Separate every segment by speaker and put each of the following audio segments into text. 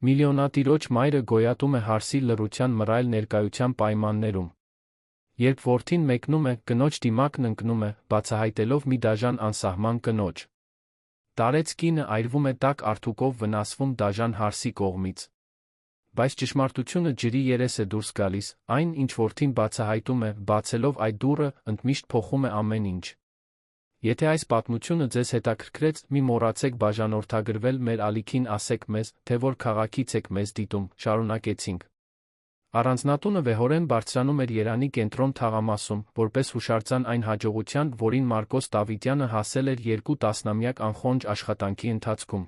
Speaker 1: Միլիոնատիրոջ մայրը գոյատում է հարսի լռության մռայլ ներկայության պայմաններում։ Երբ որդին մեկնում է, կնոջ դիմակն ընկնում է, բացահայտելով մի դաժան անսահման կնոջ։ Տարեց կինը այրվում է տաք արթուկով վնասվում դաժան հարսի կողմից։ Բայց ճշմարտությունը ջրի երես է դուրս գալիս, այն, ինչ որդին բացահայտում է, բացելով այդ դուռը, ընդմիշտ փոխում է ամեն ինչ։ Եթե այս պատմությունը ձեզ հետաքրքրեց, մի մոռացեք բաժանորդագրվել մեր ալիքին, ասեք մեզ, թե որ քաղաքից եք մեզ դիտում, շարունակեցինք։ Առանձնատունը վեհորեն բարձրանում էր Երանի կենտրոն թաղամասում, որպես հուշարձան այն հաջողության, որին Մարկոս Դավիթյանը հասել էր 2 տասնամյակ անխոնջ աշխատանքի ընթացքում։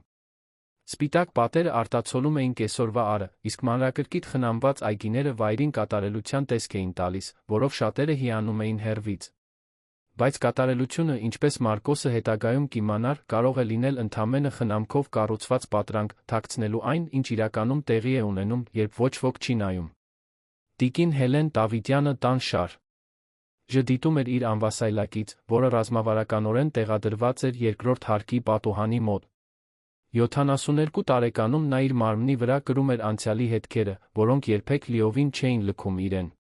Speaker 1: Սպիտակ պատերը արտացոլում էին կեսօրվա արը, իսկ մանրակրկիտ խնամված այգիները վայրին կատարելության տեսք էին տալիս, որով շատերը հիանում էին հեռվից։ Բայց կատարելությունը, ինչպես Մարկոսը հետագայում կիմանար, կարող է լինել ընդամենը խնամքով կառուցված պատրանք, թաքցնելու այն, ինչ իրականում տեղի է ունենում, երբ ոչ ոք չի նայում։ Տիկին Հելեն Դավիթյանը տան շար. Ժ դիտում էր իր անվասայլակից, որը ռազմավարականորեն տեղադրված էր երկրորդ հարկի պատուհանի մոտ։ 72 տարեկանում նա իր մարմնի վրա կրում էր անցյալի հետքերը, որոնք երբեք լիովին չէին լքում իրեն։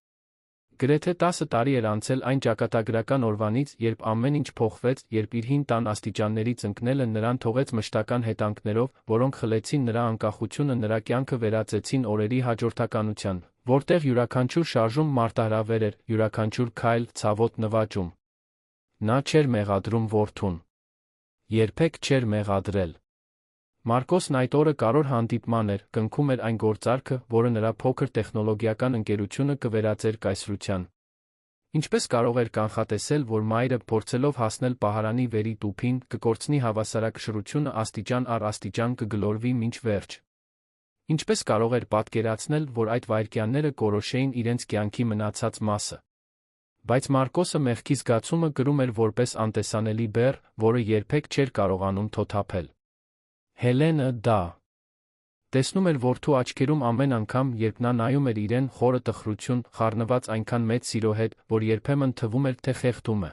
Speaker 1: Գրեթե 10 տարի էր անցել այն ճակատագրական օրվանից, երբ ամեն ինչ փոխվեց, երբ իր հին տան աստիճաններից ընկնելը նրան թողեց մշտական հետանքներով, որոնք խլեցին նրա անկախությունը, նրա կյանքը վերածեցին օրերի հաջորդականության, որտեղ յուրաքանչյուր շարժում մարտահրավեր էր, յուրաքանչյուր քայլ ցավոտ նվաճում։ Նա չէր մեղադրում որդուն։ Երբեք չէր մեղադրել։ Մարկոսն այդ օրը կարևոր հանդիպման էր, կնքում էր այն գործարքը, որը նրա փոքր տեխնոլոգիական ընկերությունը կվերածեր կայսրության։ Ինչպես կարող էր կանխատեսել, որ մայրը, փորձելով հասնել պահարանի վերի տուփին, կկորցնի հավասարակշռությունը, աստիճան առ աստիճան կգլորվի մինչ վերջ։ Ինչպես կարող էր պատկերացնել, որ այդ վայրկյանները կորոշեին իրենց կյանքի մնացած մասը։ Բայց Մարկոսը մեղքի զգացումը կրում էր որպես անտեսանելի բեռ, որը երբեք չէր կարողանում թոթափել։ Հելենը դա տեսնում էր որդու աչքերում ամեն անգամ, երբ նա նայում էր իրեն, խորը տխրություն, խառնված այնքան մեծ սիրո հետ, որ երբեմն թվում էր, թե խեղդում է։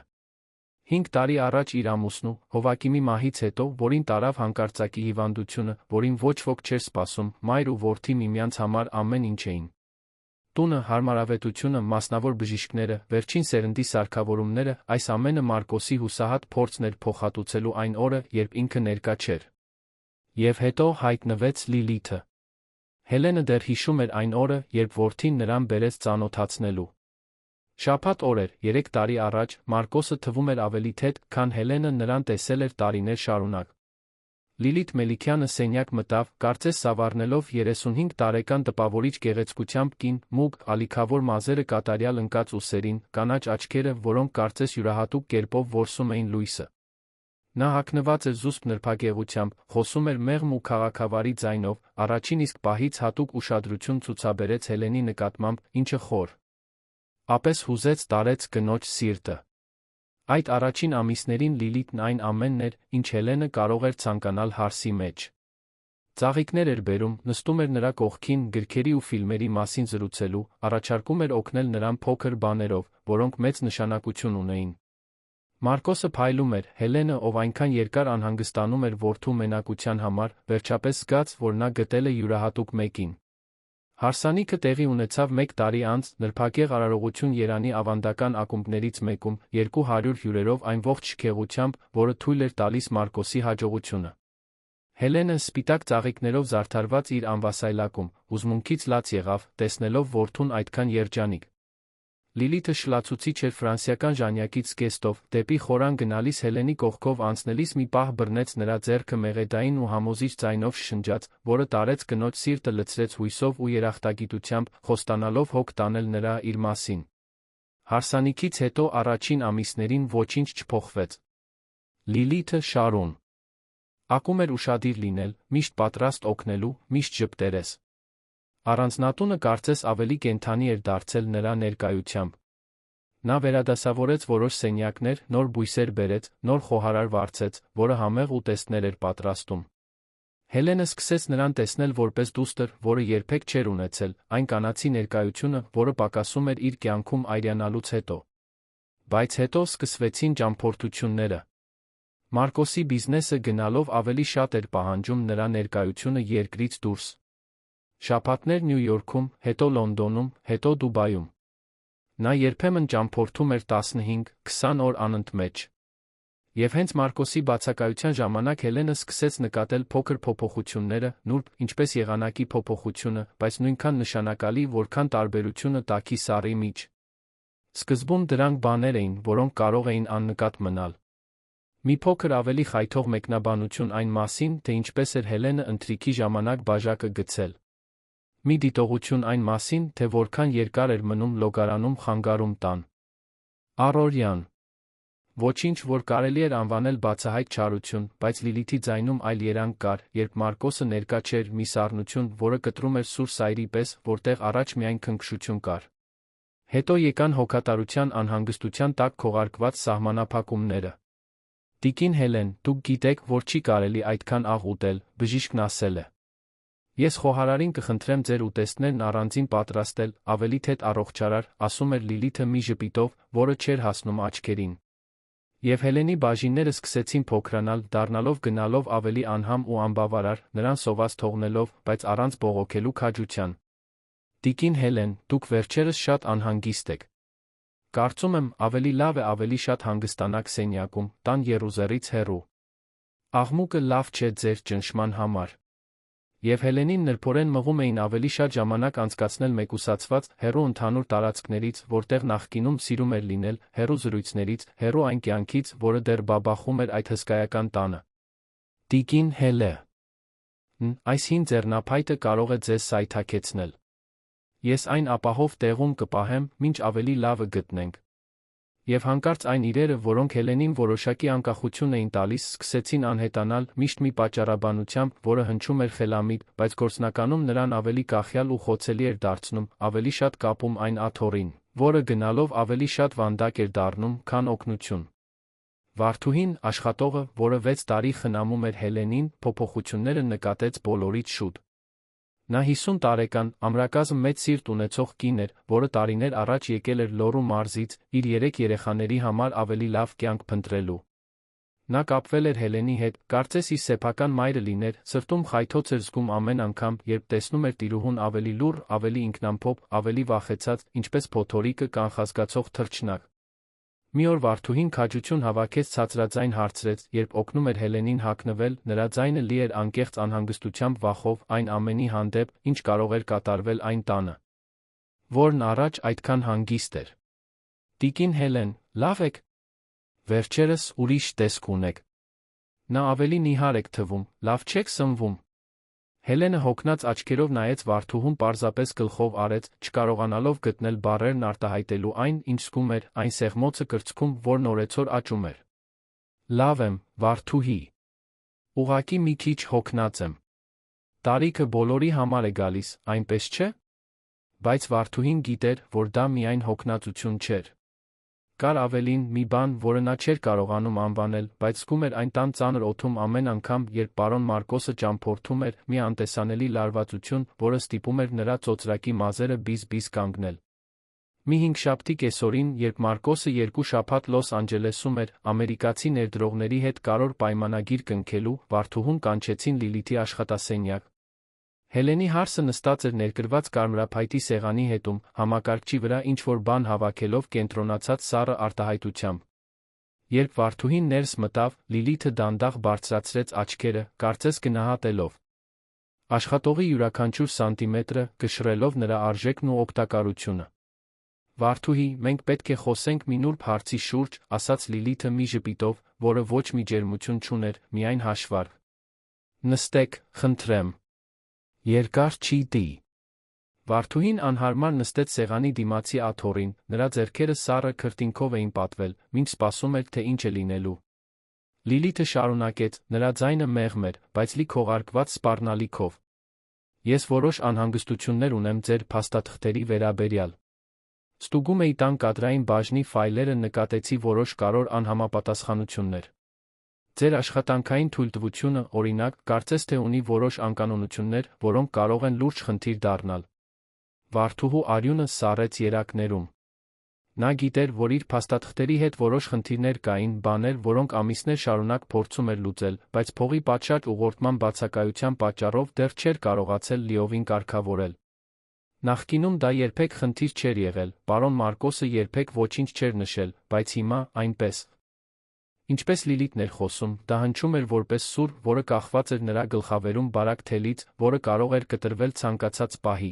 Speaker 1: 5 տարի առաջ իր ամուսնու, Հովակիմի մահից հետո, որին տարավ հանկարծակի հիվանդությունը, որին ոչ ոք չէր սպասում, մայր ու որդի միմյանց համար ամեն ինչ էին։ Տունը, հարմարավետությունը, մասնավոր բժիշկները, վերջին սերնդի սարքավորումները, այս ամենը Մարկոսի հուսահատ փորձն էր փոխհատուցելու այն օրը, երբ ինքը ներկա չէր։ Եվ հետո հայտնվեց Լիլիթը։ Հելենը դեռ հիշում էր այն օրը, երբ որդին նրան բերեց ծանոթացնելու։ Շաբաթ օր էր, 3 տարի առաջ, Մարկոսը թվում էր ավելի թեթ, քան Հելենը նրան տեսել էր տարիներ շարունակ։ Լիլիթ Մելիքյանը սենյակ մտավ, կարծես սավառնելով 35 տարեկան տպավորիչ գեղեցկությամբ կին, մուգ, ալիքավոր մազերը կատարյալ ընկած ուսերին, կանաչ աչքերը, որոնք կարծես յուրահատուկ կերպով որսում էին լույսը։ Նա հագնված էր զուսպ նրբագեղությամբ, խոսում էր մեղմ ու քաղաքավարի ձայնով, առաջին իսկ պահից հատուկ ուշադրություն ցուցաբերեց Հելենի նկատմամբ, ինչը խոր ապես հուզեց տարեց կնոջ սիրտը։ Այդ առաջին ամիսներին Լիլիթն այն ամենն էր, ինչ Հելենը կարող էր ցանկանալ հարսի մեջ։ Ծաղիկներ էր բերում, նստում էր նրա կողքին, գրքերի ու ֆիլմերի մասին զրուցելու, առաջարկում էր օգնել նրան փոքր բաներով, որոնք մեծ նշանակություն ունեին։ Մարկոսը փայլում էր, Հելենը, ով այնքան երկար անհանգստանում էր որդու մենակության համար, վերջապես զգաց, որ նա գտել է յուրահատուկ մեկին։ Հարսանիքը տեղի ունեցավ 1 տարի անց, նրբագեղ արարողություն Երանի ավանդական ակումբներից մեկում, 200 հյուրերով այն ողջ շքեղությամբ, որը թույլ էր տալիս Մարկոսի հաջողությունը։ Հելենը, սպիտակ ծաղիկներով զարդարված իր անվասայլակում, հուզմունքից լաց եղավ, տեսնելով որդուն այդքան երջանիկ։ Լիլիթը շլացուցիչ էր ֆրանսիական ժանյակից զգեստով, դեպի խորան գնալիս Հելենի կողքով անցնելիս մի պահ բռնեց նրա ձեռքը մեղեդային ու համոզիչ ձայնով շշնջաց, որը տարեց կնոջ սիրտը լցրեց հույսով ու երախտագիտությամբ, խոստանալով հոգ տանել նրա իր մասին։ Հարսանիքից հետո առաջին ամիսներին ոչինչ չփոխվեց։ Լիլիթը շարուն ակում էր ուշադիր լինել, միշտ պատրաստ օգնելու, միշտ ժպտերես։ Առանձնատունը կարծես ավելի կենդանի էր դարձել նրա ներկայությամբ։ Նա վերադասավորեց որոշ սենյակներ, նոր բույսեր բերեց, նոր խոհարար վարձեց, որը համեղ ուտեստներ էր պատրաստում։ Հելենը սկսեց նրան տեսնել որպես դուստր, որը երբեք չէր ունեցել, այն կանացի ներկայությունը, որը պակասում էր իր կյանքում այրենալուց հետո։ Բայց հետո սկսվեցին ճամփորդությունները։ Մարկոսի բիզնեսը գնալով ավելի շատ էր պահանջում նրա ներկայությունը երկրից դուրս։ շաբաթներ Նյու Յորքում, հետո Լոնդոնում, հետո Դուբայում։ Նա երբեմն ճամփորդում էր 15-20 օր անընդմեջ։ Եվ հենց Մարկոսի բացակայության ժամանակ Հելենը սկսեց նկատել փոքր փոփոխությունները, նուրբ, ինչպես եղանակի փոփոխությունը, բայց նույնքան նշանակալի, որքան տարբերությունը տաքի սառի մեջ։ Սկզբում դրանք բաներ էին, որոնք կարող էին աննկատ մնալ։ Մի փոքր ավելի խայթող մեկնաբանություն այն մասին, թե ինչպես էր Հելենը ընթրիքի ժամանակ բաժակը գցել։ Մի դիտողություն այն մասին, թե որքան երկար էր մնում լոգարանում խանգարում տան։ Առօրյան։ Ոչինչ, որ կարելի էր անվանել բացահայտ չարություն, բայց Լիլիթի ձայնում այլ երանգ կար, երբ Մարկոսը ներկա չէր, մի սառնություն, որը կտրում էր սուր սայրի պես, որտեղ առաջ միայն քնքշություն կար։ Հետո եկան հոգատարության անհանգստության տակ քողարկված սահմանափակումները։ Տիկին Հելեն, դուք գիտեք, որ չի կարելի այդքան աղ ուտել, բժիշկն ասել է։ Ես խոհարարին կխնդրեմ ձեր ուտեստներն առանձին պատրաստել, ավելի թեթ առողջարար, ասում էր Լիլիթը մի ժպիտով, որը չէր հասնում աչքերին։ Եվ Հելենի բաժինները սկսեցին փոքրանալ, դառնալով գնալով ավելի անհամ ու անբավարար, նրան սոված թողնելով, բայց առանց բողոքելու քաջության։ Տիկին Հելեն, դուք վերջերս շատ անհանգիստ եք։ Կարծում եմ, ավելի լավ է ավելի շատ հանգստանաք սենյակում, տան եռուզեռից հեռու։ Աղմուկը լավ չէ ձեր ճնշման համար։ Եվ Հելենին նրբորեն մղում էին ավելի շատ ժամանակ անցկացնել մեկուսացված, հեռու ընդհանուր տարածքներից, որտեղ նախկինում սիրում էր լինել, հեռու զրույցներից, հեռու այն կյանքից, որը դեռ բաբախում էր այդ հսկայական տանը։ Տիկին Հելը։ Այս հին ձեռնափայտը կարող է ձեզ սայթաքեցնել։ Ես այն ապահով տեղում կպահեմ, մինչ ավելի լավը գտնենք։ Եվ հանկարծ այն իրերը, որոնք Հելենին որոշակի անկախություն էին տալիս, սկսեցին անհետանալ, միշտ մի պատճառաբանությամբ, որը հնչում էր խելամիտ, բայց գործնականում նրան ավելի կախյալ ու խոցելի էր դարձնում, ավելի շատ կապում այն աթոռին, որը գնալով ավելի շատ վանդակ էր դառնում, քան օգնություն։ Վարդուհին, աշխատողը, որը 6 տարի խնամում էր Հելենին, փոփոխությունները նկատեց բոլորից շուտ։ Նա 50 տարեկան, ամրակազմ մեծ սիրտ ունեցող կին էր, որը տարիներ առաջ եկել էր Լոռու մարզից, իր 3 երեխաների համար ավելի լավ կյանք փնտրելու։ Նա կապվել էր Հելենի հետ, կարծես իր սեփական մայրը լիներ, սրտում խայթոց էր զգում ամեն անգամ, երբ տեսնում էր տիրուհուն ավելի լուռ, ավելի ինքնամփոփ, ավելի վախեցած, ինչպես փոթորիկը կանխազգացող թռչնակ։ Մի օր Վարդուհին քաջություն հավաքեց ցածրաձայն հարցրեց, երբ օգնում էր Հելենին հագնվել, նրա ձայնը լի էր անկեղծ անհանգստությամբ վախով այն ամենի հանդեպ, ինչ կարող էր կատարվել այն տանը, որն առաջ այդքան հանգիստ էր։ Տիկին Հելեն, լավ եք։ Վերջերս ուրիշ տեսք ունեք։ Նա ավելի նիհար եք թվում, լավ չեք սնվում։ Հելենը հոգնած աչքերով նայեց Վարդուհուն պարզապես գլխով արեց, չկարողանալով գտնել բառերն արտահայտելու այն, ինչ զգում էր, այն սեղմոցը կրծքում, որն օրեցօր աճում էր։ Լավ եմ, Վարդուհի։ Ուղղակի մի քիչ հոգնած եմ։ Տարիքը բոլորի համար է գալիս, այնպես չէ՞։ Բայց Վարդուհին գիտեր, որ դա միայն հոգնածություն չէր։ Կար ավելին, մի բան, որը նա չէր կարողանում անվանել, բայց զգում էր այն տան ծանր օդում ամեն անգամ, երբ պարոն Մարկոսը ճամփորդում էր, մի անտեսանելի լարվածություն, որը ստիպում էր նրա ծոծրակի մազերը բիզ-բիզ կանգնել։ Մի հինգշաբթի կեսօրին, երբ Մարկոսը 2 շաբաթ Լոս Անջելեսում էր, ամերիկացի ներդրողների հետ կարոր պայմանագիր կնքելու, Վարդուհուն կանչեցին Լիլիթի աշխատասենյակ։ Հելենի հարսը նստած էր ներկրված կարմրափայտի սեղանի հետում, համակարգչի վրա ինչ-որ բան հավաքելով կենտրոնացած սառը արտահայտությամբ։ Երբ Վարդուհին ներս մտավ, Լիլիթը դանդաղ բարձրացրեց աչքերը, կարծես գնահատելով աշխատողի յուրաքանչյուր սանտիմետրը, կշռելով նրա արժեքն ու օգտակարությունը։ Վարդուհի, մենք պետք է խոսենք մի նուրբ հարցի շուրջ, ասաց Լիլիթը մի ժպիտով, որը ոչ մի ջերմություն չուներ, միայն հաշվառ։ Նստեք, խնդրեմ։ Երկար չի տի։ Վարդուհին անհարմար նստեց սեղանի դիմացի աթոռին, նրա ձեռքերը սառը քրտինքով էին պատվել, մինչ սպասում էր, թե ինչ է լինելու։ Լիլիթը շարունակեց, նրա ձայնը մեղմ էր, բայց լի քողարկված սպառնալիքով։ Ես որոշ անհանգստություններ ունեմ ձեր փաստաթղթերի վերաբերյալ։ Ստուգում էի տան կադրային բաժնի ֆայլերը, նկատեցի որոշ կարևոր անհամապատասխանություններ։ Ձեր աշխատանքային թույլտվությունը, օրինակ, կարծես թե ունի որոշ անկանոնություններ, որոնք կարող են լուրջ խնդիր դառնալ։ Վարդուհու արյունը սառեց երակներում։ Նա գիտեր, որ իր փաստաթղթերի հետ որոշ խնդիրներ կային, բաներ, որոնք ամիսներ շարունակ փորձում էր լուծել, բայց փողի պատշաճ ուղղորդման բացակայության պատճառով դեռ չէր կարողացել լիովին կարգավորել։ Նախկինում դա երբեք խնդիր չէր եղել, պարոն Մարկոսը երբեք ոչինչ չէր նշել, բայց հիմա, այնպես ինչպես Լիլիթն էր խոսում, դա հնչում էր որպես սուր, որը կախված էր նրա գլխավերում բարակ թելից, որը կարող էր կտրվել ցանկացած պահի։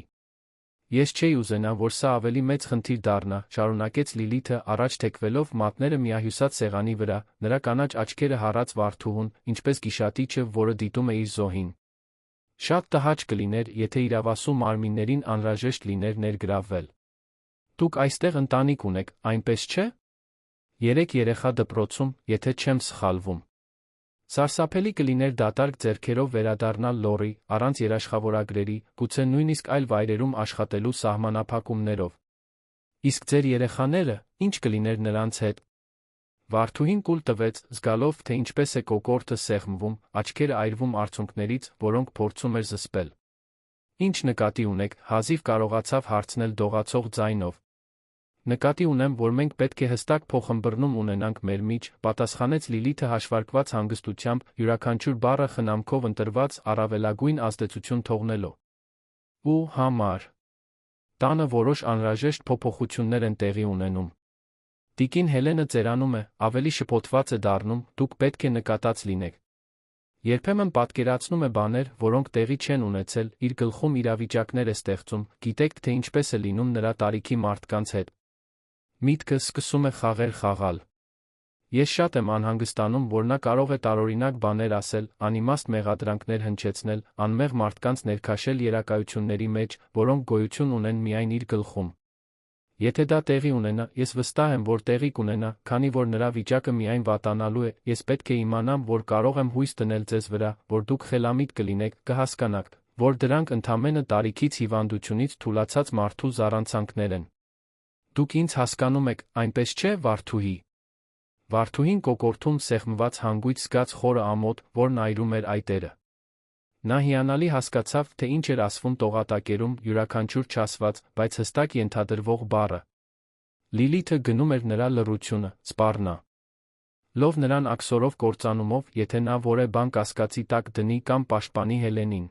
Speaker 1: Ես չէի ուզենա, որ սա ավելի մեծ խնդիր դառնա, շարունակեց Լիլիթը, առաջ թեքվելով մատները միահյուսած սեղանի վրա, նրա կանաչ աչքերը հառած վարդուհուն, ինչպես գիշատիչը, որը դիտում է իր զոհին։ Շատ տհաճ կլիներ, եթե իրավասու մարմիններին անհրաժեշտ լիներ ներգրավվել։ Դուք այստեղ ընտանիք ունեք, այնպես չէ՞։ 3 երեխա դպրոցում, եթե չեմ սխալվում։ Սարսափելի կլիներ դատարկ ձեռքերով վերադառնալ Լոռի, առանց երաշխավորագրերի, գուցե նույնիսկ այլ վայրերում աշխատելու սահմանափակումներով։ Իսկ ձեր երեխաները, ինչ կլիներ նրանց հետ։ Վարդուհին կուլ տվեց, զգալով, թե ինչպես է կոկորդը սեղմվում, աչքերը այրվում արցունքներից, որոնք փորձում էր զսպել։ Ինչ նկատի ունեք, հազիվ կարողացավ հարցնել դողացող ձայնով։ Նկատի ունեմ, որ մենք պետք է հստակ փոխըմբռնում ունենանք մեր միջ, պատասխանեց Լիլիթը հաշվարկված հանգստությամբ, յուրաքանչյուր բառը խնամքով ընտրված, առավելագույն ազդեցություն թողնելով։ Ու համար։ Տանը որոշ անհրաժեշտ փոփոխություններ են տեղի ունենում։ Տիկին Հելենը ծերանում է, ավելի շփոթված է դառնում, դուք պետք է նկատած լինեք։ Երբեմն պատկերացնում է բաներ, որոնք տեղի չեն ունեցել, իր գլխում իրավիճակներ է ստեղծում, գիտեք, թե ինչպես է լինում նրա տարիքի մարդկանց հետ։ Միտքը սկսում է խաղեր խաղալ։ Ես շատ եմ անհանգստանում, որ նա կարող է տարօրինակ բաներ ասել, անիմաստ մեղադրանքներ հնչեցնել, անմեղ մարդկանց ներքաշել երակայությունների մեջ, որոնք գոյություն ունեն միայն իր գլխում։ Եթե դա տեղի ունենա, ես վստահ եմ, որ տեղի կունենա, քանի որ նրա վիճակը միայն վատանալու է, ես պետք է իմանամ, որ կարող եմ հույս դնել ձեզ վրա, որ դուք խելամիտ կլինեք, կհասկանաք, որ դրանք ընդամենը տարիքից հիվանդությունից թուլացած մարդու զառանցանքներ են։ Դուք ինձ հասկանում եք, այնպես չէ, Վարդուհի։ Վարդուհին կոկորդում սեղմված հանգույց զգաց խորը ամոթ, որն այրում էր այտերը։ Նա հիանալի հասկացավ, թե ինչ էր ասվում տողատակերում յուրաքանչյուր չասված, բայց հստակ ենթադրվող բառը։ Լիլիթը գնում էր նրա լռությունը, սպառնա։ Լով նրան աքսորով կործանումով, եթե նա որևէ բան կասկածի տակ դնի կամ պաշտպանի Հելենին։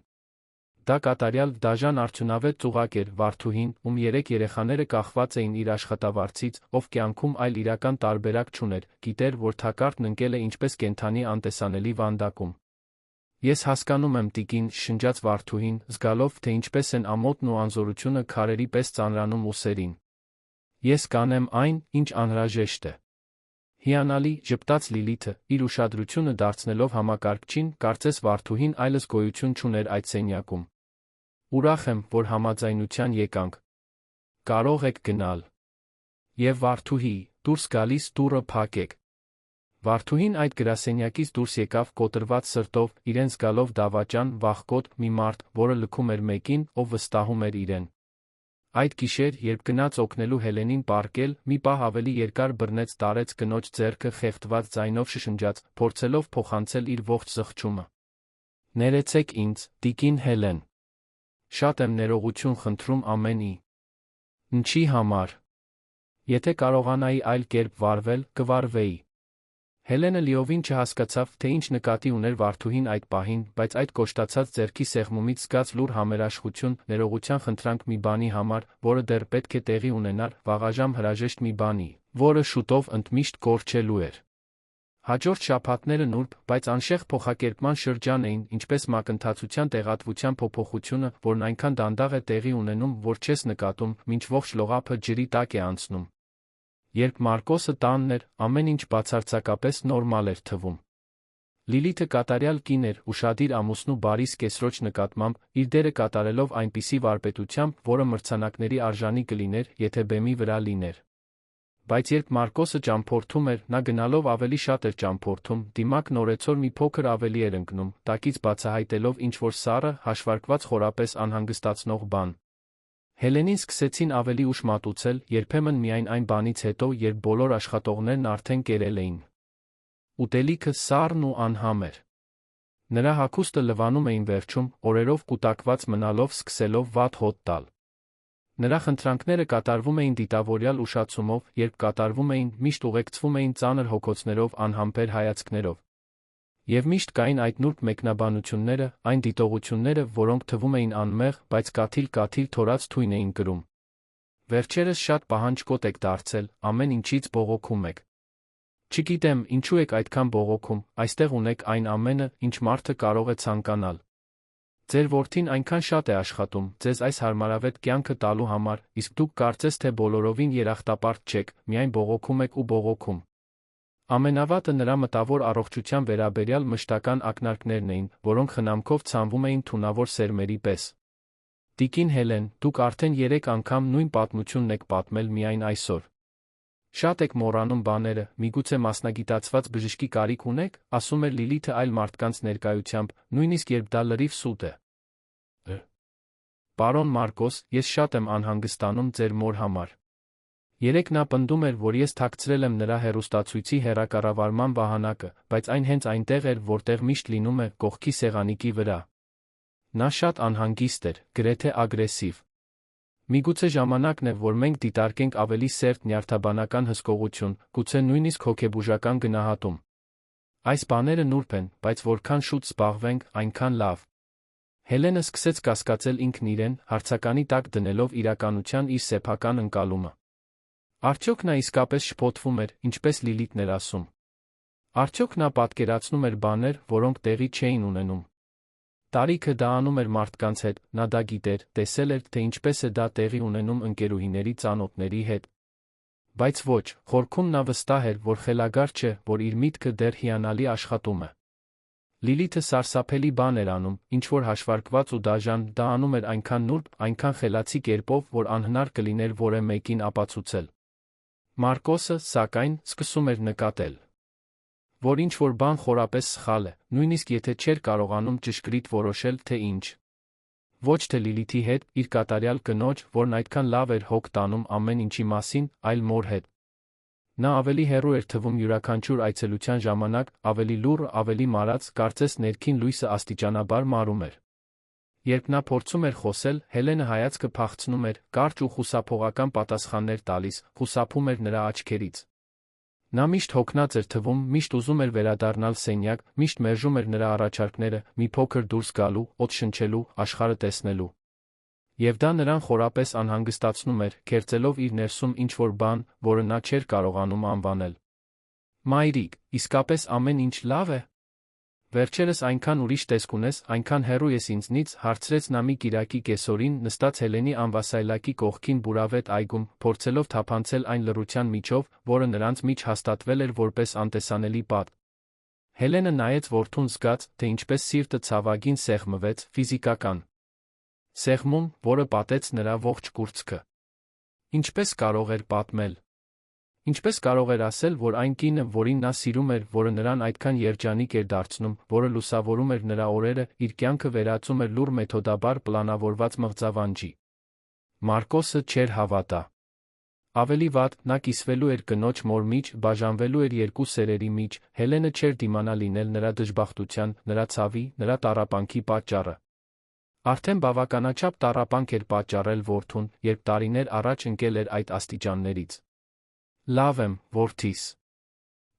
Speaker 1: Դա կատարյալ դաժան արդյունավետ ծուղակ էր Վարդուհին, ում 3 երեխաները կախված էին իր աշխատավարձից, ով կյանքում այլ իրական տարբերակ չուներ, գիտեր, որ թակարդն ընկել է ինչպես կենդանի անտեսանելի վանդակում։ Ես հասկանում եմ, տիկին, շնջաց Վարդուհին, զգալով, թե ինչպես են ամոթն ու անզորությունը քարերի պես ծանրանում ուսերին։ Ես կանեմ այն, ինչ անհրաժեշտ է։ Հիանալի, ժպտաց Լիլիթը, իր ուշադրությունը դարձնելով համակարգչին, կարծես Վարդուհին այլս գոյություն չուներ այդ սենյակում։ Ուրախ եմ, որ համաձայնության եկանք։ Կարող եք գնալ։ Եվ Վարդուհի, դուրս գալիս դուռը փակեք։ Վարդուհին այդ գրասենյակից դուրս եկավ կոտրված սրտով, իրեն զգալով դավաճան, վախկոտ, մի մարդ, որը լքում էր մեկին, ով վստահում էր իրեն։ Այդ գիշեր, երբ գնաց օգնելու Հելենին պառկել, մի պահ ավելի երկար բռնեց տարեց կնոջ ձեռքը խեղդված ձայնով շշնջաց, փորձելով փոխանցել իր ողջ զղջումը։ Ներեցեք ինձ, տիկին Հելեն։ Շատ եմ ներողություն խնդրում ամենի։ Ինչի համար։ Եթե կարողանայի այլ կերպ վարվել, կվարվեի։ Հելենը լիովին չհասկացավ, թե ինչ նկատի ուներ Վարդուհին այդ պահին, բայց այդ կոշտացած ձեռքի սեղմումից զգաց լուր համերաշխություն, ներողության խնդրանք մի բանի համար, որը դեռ պետք է տեղի ունենար, վաղաժամ հրաժեշտ մի բանի, որը շուտով ընդմիշտ կորչելու էր։ Հաջորդ շաբաթները նուրբ, բայց անշեղ փոխակերպման շրջան էին, ինչպես մակընթացության տեղատվության փոփոխությունը, որն այնքան դանդաղ է տեղի ունենում, որ չես նկատում, մինչ ողջ լողափը ջրի տակ է անցնում։ Երբ Մարկոսը տանն էր, ամեն ինչ բացարձակապես նորմալ էր թվում։ Լիլիթը կատարյալ կին էր, ուշադիր ամուսնու բարի սկեսրոջ նկատմամբ, իր դերը կատարելով այնպիսի վարպետությամբ, որը մրցանակների արժանի կլիներ, եթե բեմի վրա լիներ։ Բայց երբ Մարկոսը ճամփորդում էր, նա գնալով ավելի շատ էր ճամփորդում, դիմակն օրեցօր մի փոքր ավելի էր ընկնում, տակից բացահայտելով ինչ-որ սառը, հաշվարկված խորապես անհանգստացնող բան։ Հելենին սկսեցին ավելի ուշ մատուցել, երբեմն միայն այն բանից հետո, երբ բոլոր աշխատողներն արդեն կերել էին։ Ուտելիքը սառն ու անհամեր։ Նրա հագուստը լվանում էին վերջում, օրերով կուտակված մնալով սկսելով վատ հոտ տալ։ Նրա խնդրանքները կատարվում էին դիտավորյալ ուշացումով, երբ կատարվում էին, միշտ ուղեկցվում էին ծանր հոգոցներով, անհամբեր հայացքներով։ Եվ միշտ կային այդ նուրբ մեկնաբանությունները, այն դիտողությունները, որոնք թվում էին անմեղ, բայց կաթիլ թորած թույն էին կրում։ Վերջերս շատ պահանջկոտ եք դարձել, ամեն ինչից բողոքում եք։ Չգիտեմ, ինչու եք այդքան բողոքում, այստեղ ունեք այն ամենը, ինչ մարդը կարող է ցանկանալ։ Ձեր որդին այնքան շատ է աշխատում, ձեզ այս հարմարավետ կյանքը տալու համար, իսկ դուք կարծես թե բոլորովին երախտապարտ չեք, միայն բողոքում եք ու բողոքում։ Ամենավատը նրա մտավոր առողջության վերաբերյալ մշտական ակնարկներն էին, որոնք խնամքով ցանվում էին թունավոր սերմերի պես։ Տիկին Հելեն, դուք արդեն 3 անգամ նույն պատմությունն եք պատմել միայն այսօր։ Շատ եք մոռանում բաները, միգուցե մասնագիտացված բժշկի կարիք ունեք, ասում էր Լիլիթը այլ մարդկանց ներկայությամբ, նույնիսկ երբ դա լրիվ սուտ է։ Պարոն Մարկոս, ես շատ եմ անհանգստանում ձեր մոր համար։ Երեկ նա պնդում էր, որ ես թաքցրել եմ նրա հեռուստացույցի հեռակառավարման վահանակը, բայց այն հենց այնտեղ էր, որտեղ միշտ լինում է, կողքի սեղանիկի վրա։ Նա շատ անհանգիստ էր, գրեթե ագրեսիվ։ Միգուցե ժամանակն է, որ մենք դիտարկենք ավելի սերտ նյարդաբանական հսկողություն, գուցե նույնիսկ հոգեբուժական գնահատում։ Այս բաները նուրբ են, բայց որքան շուտ զբաղվենք, այնքան լավ։ Հելենը սկսեց կասկածել ինքն իրեն, հարցականի տակ դնելով իրականության իր սեփական ընկալումը։ Արդյոք նա իսկապես շփոթվում էր, ինչպես Լիլիթն էր ասում։ Արդյոք նա պատկերացնում էր բաներ, որոնք տեղի չէին ունենում։ Տարիքը դա անում էր մարդկանց հետ, նա դա գիտեր, տեսել էր, թե ինչպես է դա տեղի ունենում ընկերուհիների ծանոթների հետ։ Բայց ոչ, խորքում նա վստահ էր, որ խելագար չէ, որ իր միտքը դեռ հիանալի աշխատում է։ Լիլիթը սարսափելի բան էր անում, ինչ-որ հաշվարկված ու դաժան, դա անում էր այնքան նուրբ, այնքան խելացի կերպով, որ անհնար կլիներ որևէ մեկին ապացուցել։ Մարկոսը, սակայն, սկսում էր նկատել, որ ինչ-որ բան խորապես սխալ է, նույնիսկ եթե չէր կարողանում ճշգրիտ որոշել, թե ինչ։ Ոչ թե Լիլիթի հետ, իր կատարյալ կնոջ, որն այդքան լավ էր հոգ տանում ամեն ինչի մասին, այլ մոր հետ։ Նա ավելի հեռու էր թվում յուրաքանչյուր այցելության ժամանակ, ավելի լուռ, ավելի մարած, կարծես ներքին լույսը աստիճանաբար մարում էր։ Երբ նա փորձում էր խոսել, Հելենը հայացքը փախցնում էր, կարճ ու խուսափողական պատասխաններ տալիս, խուսափում էր նրա աչքերից։ Նա միշտ հոգնած էր թվում, միշտ ուզում էր վերադառնալ սենյակ, միշտ մերժում էր նրա առաջարկները, մի փոքր դուրս գալու, օդ շնչելու, աշխարհը տեսնելու։ Եվ դա նրան խորապես անհանգստացնում էր, քերծելով իր ներսում ինչ-որ բան, որը նա չէր կարողանում անվանել։ Մայրիկ, իսկապես ամեն ինչ լավ է։ Վերջերս այնքան ուրիշ տեսք ունես, այնքան հեռու ես ինձնից, հարցրեց նա մի կիրակի կեսօրին, նստած Հելենի անվասայլակի կողքին բուրավետ այգում, փորձելով թափանցել այն լռության միջով, որը նրանց մեջ հաստատվել էր որպես անտեսանելի պատ։ Հելենը նայեց որդուն զգաց, թե ինչպես սիրտը ցավագին սեղմվեց, ֆիզիկական սեղմում, որը պատեց նրա ողջ կուրծքը։ Ինչպես կարող էր պատմել։ Ինչպես կարող էր ասել, որ այն կինը, որին նա սիրում էր, որը նրան այդքան երջանիկ էր դարձնում, որը լուսավորում էր նրա օրերը, իր կյանքը վերածում էր լուռ մեթոդաբար պլանավորված մղձավանջի։ Մարկոսը չէր հավատա։ Ավելի վատ, նա կիսվելու էր կնոջ մոր միջ, բաժանվելու էր երկու սերերի միջ, Հելենը չէր դիմանա լինել նրա դժբախտության, նրա ցավի, նրա տառապանքի պատճառը։ Արդեն բավականաչափ տառապանք էր պատճառել որդուն, երբ տարիներ առաջ ընկել էր այդ աստիճաններից։ Լավ եմ, որդիս։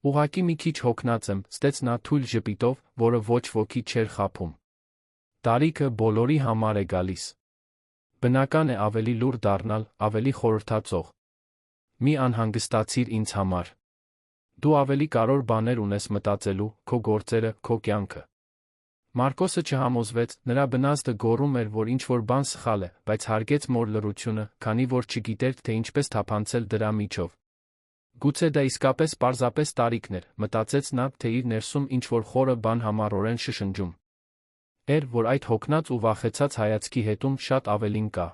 Speaker 1: Ուղղակի մի քիչ հոգնած եմ, ստեց նա թույլ ժպիտով, որը ոչ ոքի չէր խաբում։ Տարիքը բոլորի համար է գալիս։ Բնական է ավելի լուռ դառնալ, ավելի խորհրդածող։ Մի անհանգստացիր ինձ համար։ Դու ավելի կարևոր բաներ ունես մտածելու, քո գործերը, քո կյանքը։ Մարկոսը չհամոզվեց, նրա բնազդը գոռում էր, որ ինչ-որ բան սխալ է, բայց հարգեց մոր լռությունը, քանի որ չգիտեր, թե ինչպես թափանցել դրա միջով։ Գուցե դա իսկապես պարզապես տարիքն էր, մտածեց նա, թե իր ներսում ինչ-որ խորը բան համառորեն շշնջում էր, որ այդ հոգնած ու վախեցած հայացքի հետում շատ ավելին կա։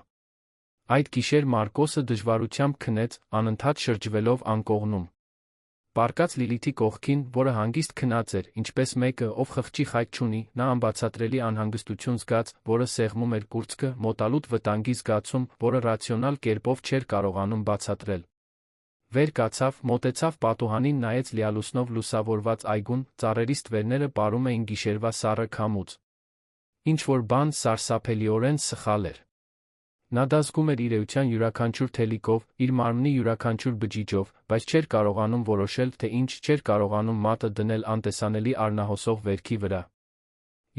Speaker 1: Այդ գիշեր Մարկոսը դժվարությամբ քնեց, անընդհատ շրջվելով անկողնում։ Պառկած Լիլիթի կողքին, որը հանգիստ քնած էր, ինչպես մեկը, ով խղճի խայտ չունի, նա անբացատրելի անհանգստություն զգաց, որը սեղմում էր կուրծքը, մոտալուտ վտանգի զգացում, որը ռացիոնալ կերպով չէր կարողանում բացատրել։ Վեր կացավ, մոտեցավ պատուհանին, նայեց լիալուսնով լուսավորված այգուն, ծառերի ստվերները պարում էին գիշերվա սառը քամուց։ Ինչ-որ բան սարսափելիորեն սխալ էր։ Նա դա զգում էր իր էության յուրաքանչյուր թելիկով, իր մարմնի յուրաքանչյուր բջիջով, բայց չէր կարողանում որոշել, թե ինչ, չէր կարողանում մատը դնել անտեսանելի առնահոսող վերքի վրա։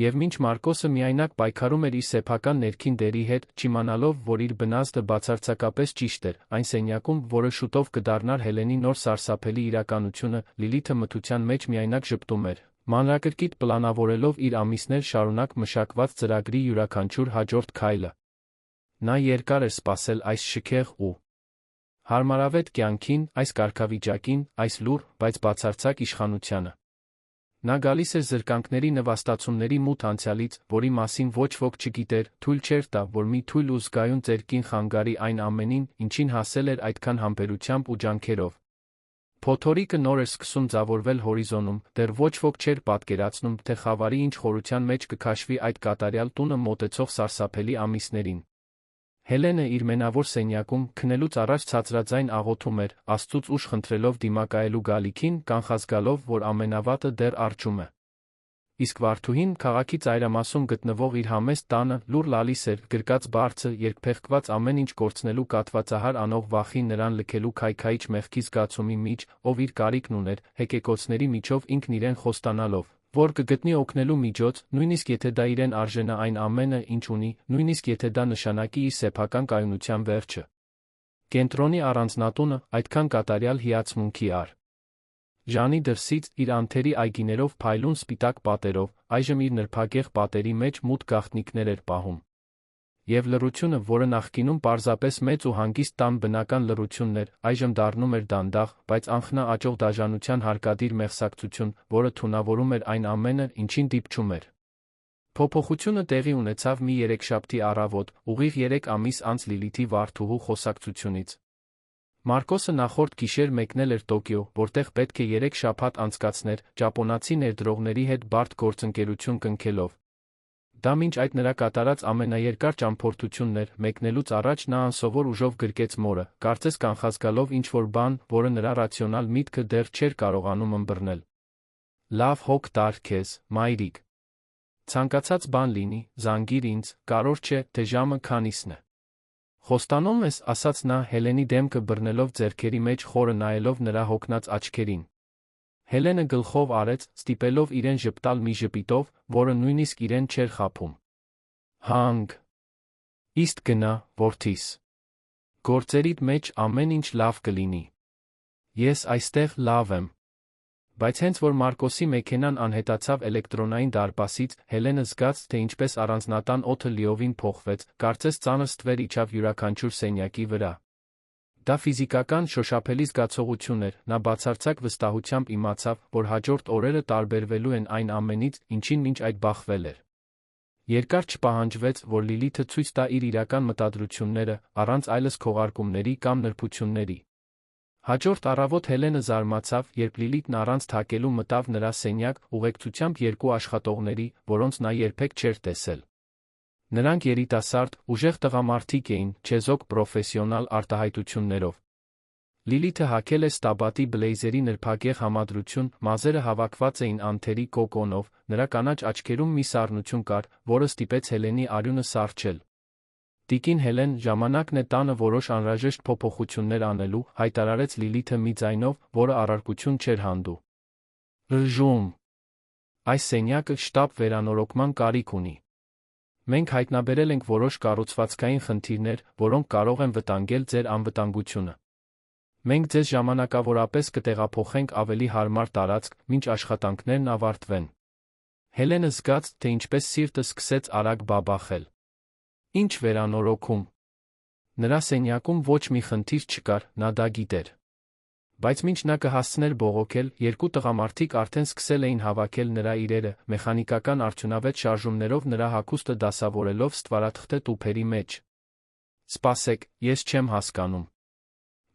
Speaker 1: Եվ մինչ Մարկոսը միայնակ պայքարում էր իր սեփական ներքին դերի հետ, չիմանալով, որ իր բնազդը բացարձակապես ճիշտ էր, այն սենյակում, որը շուտով կդառնար Հելենի նոր սարսափելի իրականությունը, Լիլիթը մթության մեջ միայնակ ժպտում էր, մանրակրկիտ պլանավորելով իր ամիսներ շարունակ մշակված ծրագրի յուրաքանչյուր հաջորդ քայլը։ Նա երկար էր սպասել այս շքեղ ու հարմարավետ կյանքին, այս կարգավիճակին, այս լուռ, բայց բացարձակ իշխանությանը։ Նա գալիս էր զրկանքների նվաստացումների մութ անցյալից, որի մասին ոչ ոք չգիտեր, թույլ չէր տա, որ մի թույլ ու զգայուն ծերքին խանգարի այն ամենին, ինչին հասել էր այդքան համբերությամբ ու ջանքերով։ Փոթորիկը նոր էր սկսում ձավորվել հորիզոնում, դեռ ոչ ոք չէր պատկերացնում, թե խավարի ինչ խորության մեջ կքաշվի այդ կատարյալ տունը մոտեցող սարսափելի ամիսներին։ Հելենը իր մենավոր սենյակում քնելուց առաջ ցածրաձայն աղոթում էր, Աստծուց ուժ խնդրելով դիմակայելու գալիքին, կանխազգալով, որ ամենավատը դեռ առջում է։ Իսկ Վարդուհին, քաղաքի ծայրամասում գտնվող իր համեստ տանը, լուռ լալիս էր, գրկած բարձր, երկփեղկված ամեն ինչ կորցնելու կաթվածահար անող վախի նրան լքելու քայքայիչ մեղքի զգացումի միջ, ով իր կարիքն ուներ, հեկեկոցների միջով ինքն իրեն խոստանալով, որ կգտնի օգնելու միջոց, նույնիսկ եթե դա իրեն արժենա այն ամենը, ինչ ունի, նույնիսկ եթե դա նշանակի իր սեփական կայունության վերջը։ Կենտրոնի առանձնատունը, այդքան կատարյալ հիացմունքի առ Ժանի դրսից, իր անթերի այգիներով փայլուն սպիտակ պատերով, այժմ իր նրբագեղ պատերի մեջ մութ գաղտնիքներ էր պահում։ Եվ լռությունը, որը նախկինում պարզապես մեծ ու հանգիստ տան բնական լռությունն էր, այժմ դառնում էր դանդաղ, բայց անխնա աճող դաժանության հարկադիր մեղսակցություն, որը թունավորում էր այն ամենը, ինչին դիպչում էր։ Փոփոխությունը տեղի ունեցավ մի երեքշաբթի առավոտ, ուղիղ 3 ամիս անց Լիլիթի վարդուհու խոսակցությունից։ Մարկոսը նախորդ գիշեր մեկնել էր Տոկիո, որտեղ պետք է 3 շաբաթ անցկացներ, ճապոնացի ներդրողների հետ բարդ գործընկերություն կնքելով։ Դա մինչ այդ նրա կատարած ամենաերկար ճամփորդությունն էր, մեկնելուց առաջ նա անսովոր ուժով գրկեց մորը, կարծես կանխազգալով ինչ-որ բան, որը նրա ռացիոնալ միտքը դեռ չէր կարողանում ըմբռնել։ Լավ հոգ տար քեզ, մայրիկ։ Ցանկացած բան լինի, զանգիր ինձ, կարևոր չէ, թե ժամը քանիսն է։ Խոստանում ես, ասաց նա, Հելենի դեմքը բռնելով ձեռքերի մեջ խորը նայելով նրա հոգնած աչքերին։ Հելենը գլխով արեց, ստիպելով իրեն ժպտալ մի ժպիտով, որը նույնիսկ իրեն չէր խաբում։ Հանգ։ Իսկ գնա, որդիս։ Գործերիդ մեջ ամեն ինչ լավ կլինի։ Ես այստեղ լավ եմ։ Բայց հենց որ Մարկոսի մեքենան անհետացավ էլեկտրոնային դարպասից, Հելենը զգաց, թե ինչպես առանձնատան օդը լիովին փոխվեց, կարծես ծանր ստվեր իջավ յուրաքանչյուր սենյակի վրա։ Դա ֆիզիկական, շոշափելի զգացողություն էր, նա բացարձակ վստահությամբ իմացավ, որ հաջորդ օրերը տարբերվելու են այն ամենից, ինչին մինչ այդ բախվել էր։ Երկար չպահանջվեց, որ Լիլիթը ցույց տա իր իրական մտադրությունները, առանց այլս քողարկումների կամ նրբությունների։ Հաջորդ առավոտ Հելենը զարմացավ, երբ Լիլիթն առանց թակելու մտավ նրա սենյակ, ուղեկցությամբ 2 աշխատողների, որոնց նա երբեք չէր տեսել։ Նրանք երիտասարդ, ուժեղ տղամարդիկ էին, չեզոք պրոֆեսիոնալ արտահայտություններով։ Լիլիթը հագել էր ստաբատի բլեյզերի նրբագեղ համադրություն, մազերը հավաքված էին անթերի կոկոնով, նրա կանաչ աչքերում մի սառնություն կար, որը ստիպեց Հելենի արյունը սառչել։ Տիկին Հելեն, ժամանակն է տանը որոշ անհրաժեշտ փոփոխություններ անելու, հայտարարեց Լիլիթը մի ձայնով, որը առարկություն չէր հանդու։ Ժում։ Այս սենյակը շտապ վերանորոգման կարիք ունի։ Մենք հայտնաբերել ենք որոշ կառուցվածքային խնդիրներ, որոնք կարող են վտանգել ձեր անվտանգությունը։ Մենք ձեզ ժամանակավորապես կտեղափոխենք ավելի հարմար տարածք, մինչ աշխատանքներն ավարտվեն։ Հելենը զգաց, թե ինչպես սիրտը սկսեց արագ բաբախել։ Ինչ վերանորոգում։ Նրա սենյակում ոչ մի խնդիր չկար, նա դա գիտեր։ Բայց մինչ նա կհասցներ բողոքել, 2 տղամարդիկ արդեն սկսել էին հավաքել նրա իրերը, մեխանիկական արդյունավետ շարժումներով նրա հագուստը դասավորելով ստվարաթղթե տուփերի մեջ։ Սպասեք, ես չեմ հասկանում։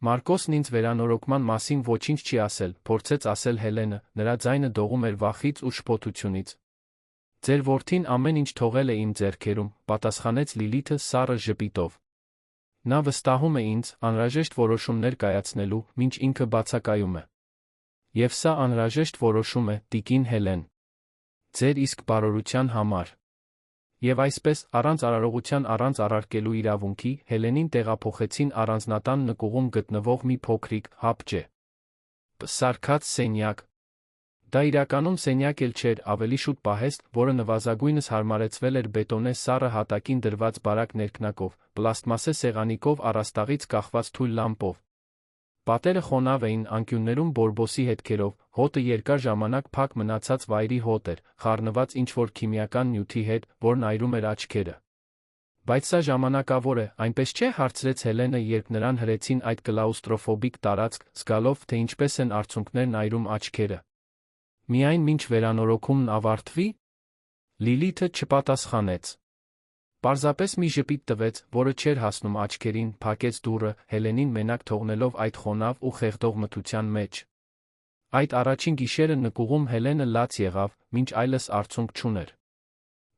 Speaker 1: Մարկոսն ինձ վերանորոգման մասին ոչինչ չի ասել, փորձեց ասել Հելենը, նրա ձայնը դողում էր վախից ու շփոթությունից։ Ձեր որդին ամեն ինչ թողել է իմ ձեռքերում, պատասխանեց Լիլիթը սառը ժպիտով։ Նա վստահում է ինձ, անհրաժեշտ որոշումներ կայացնելու, մինչ ինքը բացակայում է։ Եվ սա անհրաժեշտ որոշում է, տիկին Հելեն։ Ձեր իսկ բարօրության համար։ Եվ այսպես, առանց արարողության առանց առարկելու իրավունքի, Հելենին տեղափոխեցին առանձնատան նկուղում գտնվող մի փոքրիկ, հապճե սարքած սենյակ։ Դա իրականում սենյակ էլ չէր, ավելի շուտ պահեստ, որը նվազագույնս հարմարեցվել էր բետոնե սառը հատակին դրված բարակ ներքնակով, պլաստմասե սեղանիկով առաստաղից կախված թույլ լամպով։ Պատերը խոնավ էին, անկյուններում բորբոսի հետքերով, հոտը երկար ժամանակ փակ մնացած վայրի հոտ էր, խառնված ինչ-որ քիմիական նյութի հետ, որն այրում էր աչքերը։ Բայց սա ժամանակավոր է, այնպես չէ՞, հարցրեց Հելենը, երբ նրան հրեցին այդ կլաուստրոֆոբիկ տարածք, զգալով, թե ինչպես են արցունքներն այրում աչքերը։ Միայն մինչ վերանորոգումն ավարտվի։ Լիլիթը չպատասխանեց։ Պարզապես մի ժպիտ տվեց, որը չէր հասնում աչքերին, փակեց դուռը, Հելենին մենակ թողնելով այդ խոնավ ու խեղդող մթության մեջ։ Այդ առաջին գիշերը նկուղում Հելենը լաց եղավ, մինչ այլս արցունք չուներ։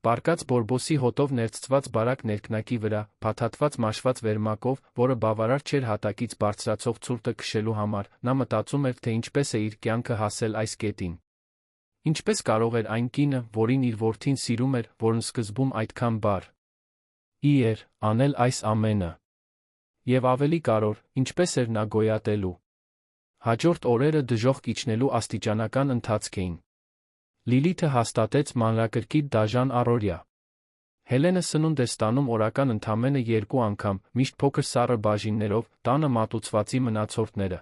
Speaker 1: Պառկած բորբոսի հոտով ներծծված բարակ ներքնակի վրա, փաթաթված մաշված վերմակով, որը բավարար չէր հատակից բարձրացող ցուրտը քշելու համար, նա մտածում էր, թե ինչպես է իր կյանքը հասել այս կետին։ Ինչպես կարող էր այն կինը, որին իր որդին սիրում էր, որն սկզբում այդքան բար էր անել այս ամենը։ Եվ ավելի կարևոր, ինչպես էր նա գոյատելու։ Հաջորդ օրերը դժոխք իջնելու աստիճանական ընթացք էին։ Լիլիթը հաստատեց մանրակրկիտ դաժան առօրյա։ Հելենը սնունդ էր ստանում օրական ընդամենը 2 անգամ, միշտ փոքր սառը բաժիններով, տանը մատուցվածի մնացորդները։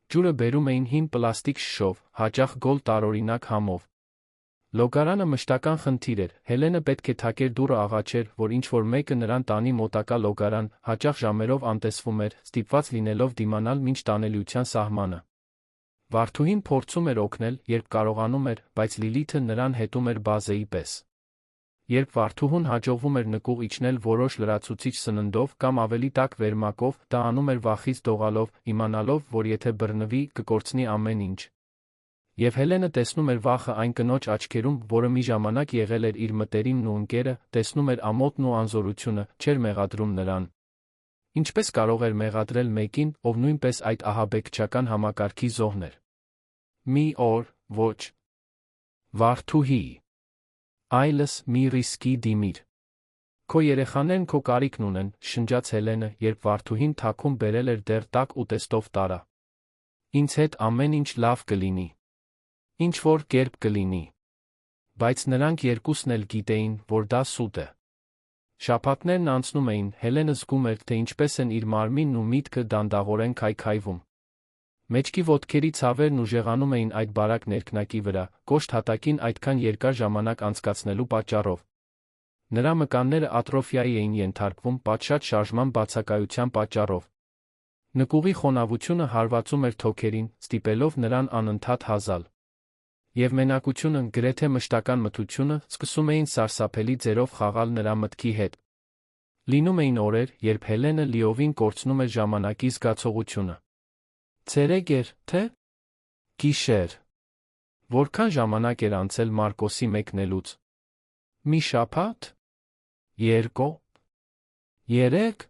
Speaker 1: Ջուրը բերում էին հին պլաստիկ շշով, հաճախ գոլ տարօրինակ համով։ Լոգարանը մշտական խնդիր էր, Հելենը պետք է թակեր դուռը աղաչեր, որ ինչ-որ մեկը նրան տանի մոտակա լոգարան, հաճախ ժամերով անտեսվում էր, ստիպված լինելով դիմանալ մինչ տանելիության սահմանը։ Վարդուհին փորձում էր օգնել, երբ կարողանում էր, բայց Լիլիթը նրան հետում էր բազեի պես։ Երբ վարդուհուն հաջողվում էր նկուղ իջնել որոշ լրացուցիչ սննդով կամ ավելի տաք վերմակով, դա անում էր վախից դողալով, իմանալով, որ եթե բռնվի, կկորցնի ամեն ինչ։ Եվ Հելենը տեսնում էր վախը այն կնոջ աչքերում, որը մի ժամանակ եղել էր իր մտերիմն ու ընկերը, տեսնում էր ամոթն ու անզորությունը, չէր մեղադրում նրան։ Ինչպես կարող էր մեղադրել մեկին, ով նույնպես այդ ահաբեկչական համակարգի զոհն էր։ Մի օր, ոչ վարդուհի, այլս մի ռիսկի դիմիր։ Քո երեխաներն քո կարիքն ունեն, շնջաց Հելենը, երբ վարդուհին թաքուն բերել էր դեռ տաք ուտեստով տարա։ Ինձ հետ ամեն ինչ լավ կլինի։ Ինչ-որ կերպ կլինի։ Բայց նրանք երկուսն էլ գիտեին, որ դա սուտ է։ Շաբաթներն անցնում էին, Հելենը զգում էր, թե ինչպես են իր մարմինն ու միտքը դանդաղորեն քայքայվում։ Մեջքի ոտքերի ցավերն ուժեղանում էին այդ բարակ ներքնակի վրա, կոշտ հատակին այդքան երկար ժամանակ անցկացնելու պատճառով։ Նրա մկանները ատրոֆիայի էին ենթարկվում պատշաճ շարժման բացակայության պատճառով։ Նկուղի խոնավությունը հարվածում էր թոքերին, ստիպելով նրան անընդհատ հազալ։ Եվ մենակությունը, գրեթե մշտական մթությունը, սկսում էին սարսափելի ձերով խաղալ նրա մտքի հետ։ Լինում էին օրեր, երբ Հելենը լիովին կորցնում էր ժամանակի զգացողությունը։ Ցերեկ էր, թե գիշեր։ Որքան ժամանակ էր անցել Մարկոսի մեկնելուց։ Մի շաբաթ։ 2։ 3։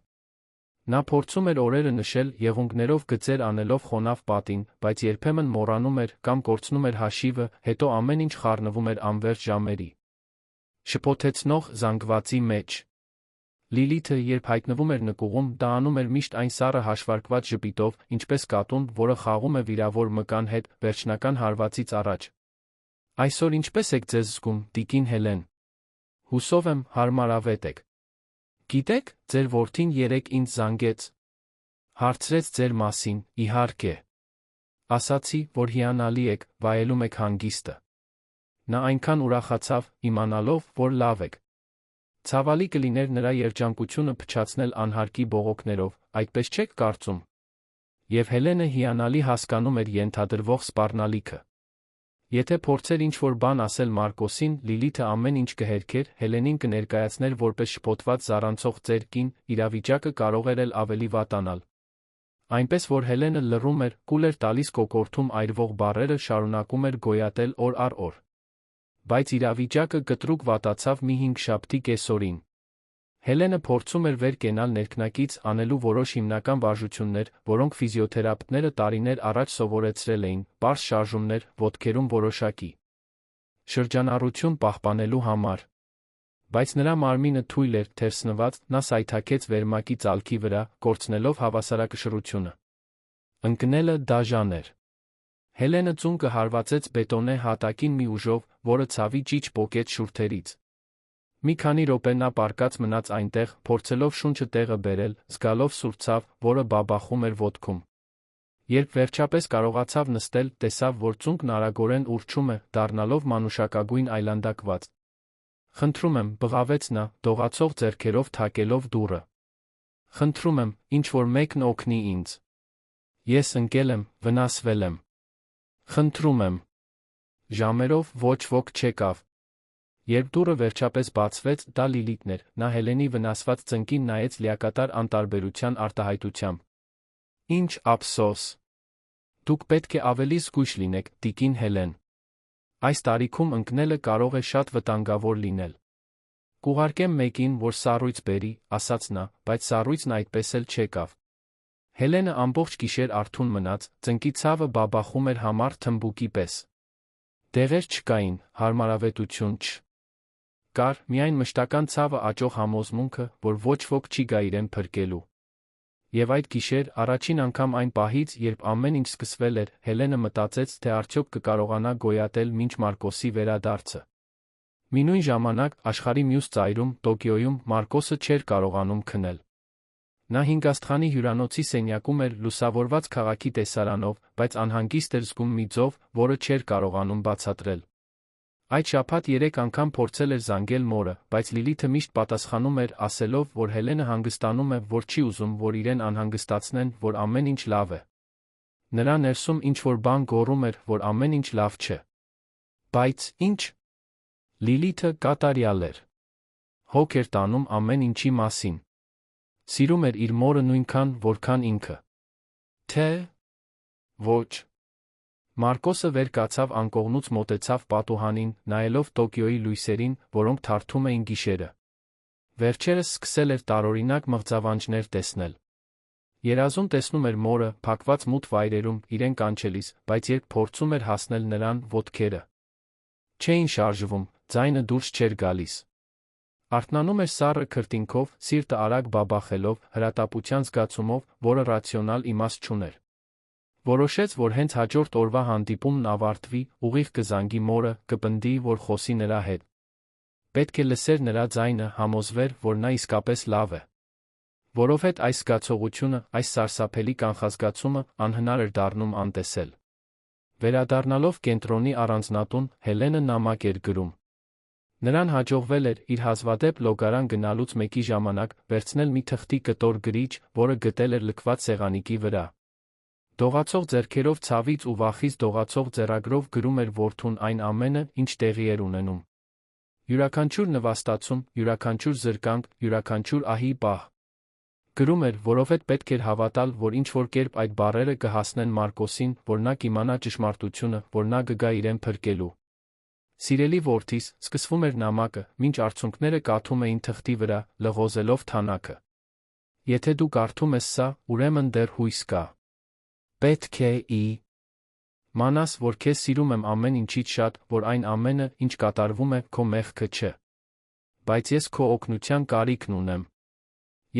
Speaker 1: Նա փորձում էր օրերը նշել, եղունգներով գծեր անելով խոնավ պատին, բայց երբեմն մոռանում էր կամ կորցնում էր հաշիվը, հետո ամեն ինչ խառնվում էր անվերջ ժամերի շփոթեցնող զանգվածի մեջ։ Լիլիթը, երբ հայտնվում էր նկուղում, դա անում էր միշտ այն սառը հաշվարկված ժպիտով, ինչպես կատուն, որը խաղում է վիրավոր մկան հետ, վերջնական հարվածից առաջ։ Այսօր ինչպես եք ձեզ զգում, տիկին Հելեն։ Հուսով եմ, հարմարավետ եք։ Գիտեք, ձեր որդին երեկ ինձ զանգեց։ Հարցրեց ձեր մասին, իհարկե։ Ասացի, որ հիանալի եք, վայելում եք հանգիստը։ Նա այնքան ուրախացավ, իմանալով, որ լավ եք։ Ցավալի կլիներ նրա երջանկությունը փչացնել անհարկի բողոքներով, այդպես չեք կարծում։ Եվ Հելենը հիանալի հասկանում էր ենթադրվող սպառնալիքը։ Եթե փորձեր ինչ-որ բան ասել Մարկոսին, Լիլիթը ամեն ինչ կհերքեր, Հելենին կներկայացներ որպես շփոթված զառանցող ծեր կին, իրավիճակը կարող էր էլ ավելի վատանալ։ Այնպես որ Հելենը լռում էր, կուլ էր տալիս կոկորդում այրվող բառերը, շարունակում էր գոյատել օր առ օր։ Բայց իրավիճակը կտրուկ վատացավ մի 5 շաբթի կեսօրին։ Հելենը փորձում էր վեր կենալ ներքնակից, անելու որոշ հիմնական վարժություններ, որոնք ֆիզիոթերապևտները տարիներ առաջ սովորեցրել էին, պարզ շարժումներ, ոտքերում որոշակի շրջանառություն պահպանելու համար։ Բայց նրա մարմինը թույլ էր թերսնված, նա սայթաքեց վերմակի ծալքի վրա, կորցնելով հավասարակշռությունը։ Ընկնելը դաժան էր։ Հելենը ծունկը հարվածեց բետոնե հատակին մի ուժով, որը ցավի ճիչ պոկեց շուրթերից։ Մի քանի րոպե նա պառկած մնաց այնտեղ, փորձելով շունչը տեղը բերել, զգալով սուր ցավ, որը բաբախում էր ոտքում։ Երբ վերջապես կարողացավ նստել, տեսավ, որ ծունկն արագորեն ուռչում է, դառնալով մանուշակագույն այլանդակված։ «Խնդրում եմ», բղավեց նա, դողացող ձեռքերով թակելով դուռը։ «Խնդրում եմ, ինչ-որ մեկն օգնի ինձ։ Ես ընկել եմ, վնասվել եմ։ Խնդրում եմ»։ Ժամերով ոչ ոք չեկավ։ Երբ դուռը վերջապես բացվեց, դա Լիլիթն էր, նա Հելենի վնասված ծնկին նայեց լիակատար անտարբերության արտահայտությամբ։ «Ինչ ափսոս։ Դուք պետք է ավելի զգույշ լինեք, տիկին Հելեն։ Այս տարիքում ընկնելը կարող է շատ վտանգավոր լինել։ Կուղարկեմ մեկին, որ սառույց բերի», ասաց նա, բայց սառույցն այդպես էլ չեկավ։ Հելենը ամբողջ գիշեր արթուն մնաց, ծնկի ցավը բաբախում էր համառ թմբուկի պես։ Դեղեր չկային, հարմարավետություն չկար, միայն մշտական ցավը աճող համոզմունքը, որ ոչ ոք չի գա իրեն փրկելու։ Եվ այդ գիշեր, առաջին անգամ այն պահից, երբ ամեն ինչ սկսվել էր, Հելենը մտածեց, թե արդյոք կկարողանա գոյատել մինչ Մարկոսի վերադարձը։ Մինույն ժամանակ, աշխարհի մյուս ծայրում, Տոկիոյում, Մարկոսը չէր կարողանում քնել։ Նա հինգաստղանի հյուրանոցի սենյակում էր լուսավորված քաղաքի տեսարանով, բայց անհանգիստ էր զգում մի ձով, որը չէր կարողանում բացատրել։ Այդ շաբաթ 3 անգամ փորձել էր զանգել մորը, բայց Լիլիթը միշտ պատասխանում էր, ասելով, որ Հելենը հանգստանում է, որ չի ուզում, որ իրեն անհանգստացնեն, որ ամեն ինչ լավ է։ Նրա ներսում ինչ-որ բան գոռում էր, որ ամեն ինչ լավ չէ։ Բայց ի՞նչ։ Լիլիթը կատարյալ էր։ Հոգ էր տանում ամեն ինչի մասին։ Սիրում էր իր մորը նույնքան, որքան ինքը։ Թե՞ ոչ։ Մարկոսը վեր կացավ անկողնուց մոտեցավ պատուհանին, նայելով Տոկիոյի լույսերին, որոնք թարթում էին գիշերը։ Վերջերս սկսել էր տարօրինակ մղձավանջներ տեսնել։ Երազում տեսնում էր մորը, փակված մութ վայրերում, իրեն կանչելիս, բայց երբ փորձում էր հասնել նրան, ոտքերը չէին շարժվում, ձայնը դուրս չէր գալիս։ Արթնանում էր սառը քրտինքով, սիրտը արագ բաբախելով, հրատապության զգացումով, որը ռացիոնալ իմաստ չուներ։ Որոշեց, որ հենց հաջորդ օրվա հանդիպումն ավարտվի, ուղիղ կզանգի մորը, կպնդի, որ խոսի նրա հետ։ Պետք է լսեր նրա ձայնը, համոզվեր, որ նա իսկապես լավ է։ Որովհետև այս զգացողությունը, այս սարսափելի կանխազգացումը, անհնար էր դառնում անտեսել։ Վերադառնալով կենտրոնի առանձնատուն, Հելենը նամակ էր գրում։ Նրան հաջողվել էր, իր հազվադեպ լոգարան գնալուց մեկի ժամանակ, վերցնել մի թղթի կտոր գրիչ, որը գտել էր լքված սեղանիկի վրա։ Դողացող ձեռքերով ցավից ու վախից դողացող ձեռագրով գրում էր որդուն այն ամենը, ինչ տեղի էր ունենում։ Յուրաքանչյուր նվաստացում, յուրաքանչյուր զրկանք, յուրաքանչյուր ահի պահ։ Գրում էր, որովհետև պետք էր հավատալ, որ ինչ-որ կերպ այդ բառերը կհասնեն Մարկոսին, որ նա կիմանա ճշմարտությունը, որ նա կգա իրեն փրկելու։ Սիրելի որդիս, սկսվում էր նամակը, մինչ արցունքները կաթում էին թղթի վրա, լղոզելով թանակը։ Եթե դու կարդում ես սա, ուրեմն դեռ հույս կա։ Պետք է իմանաս, որ քեզ սիրում եմ ամեն ինչից շատ, որ այն ամենը, ինչ կատարվում է, քո մեղքը չէ։ Բայց ես քո օգնության կարիքն ունեմ։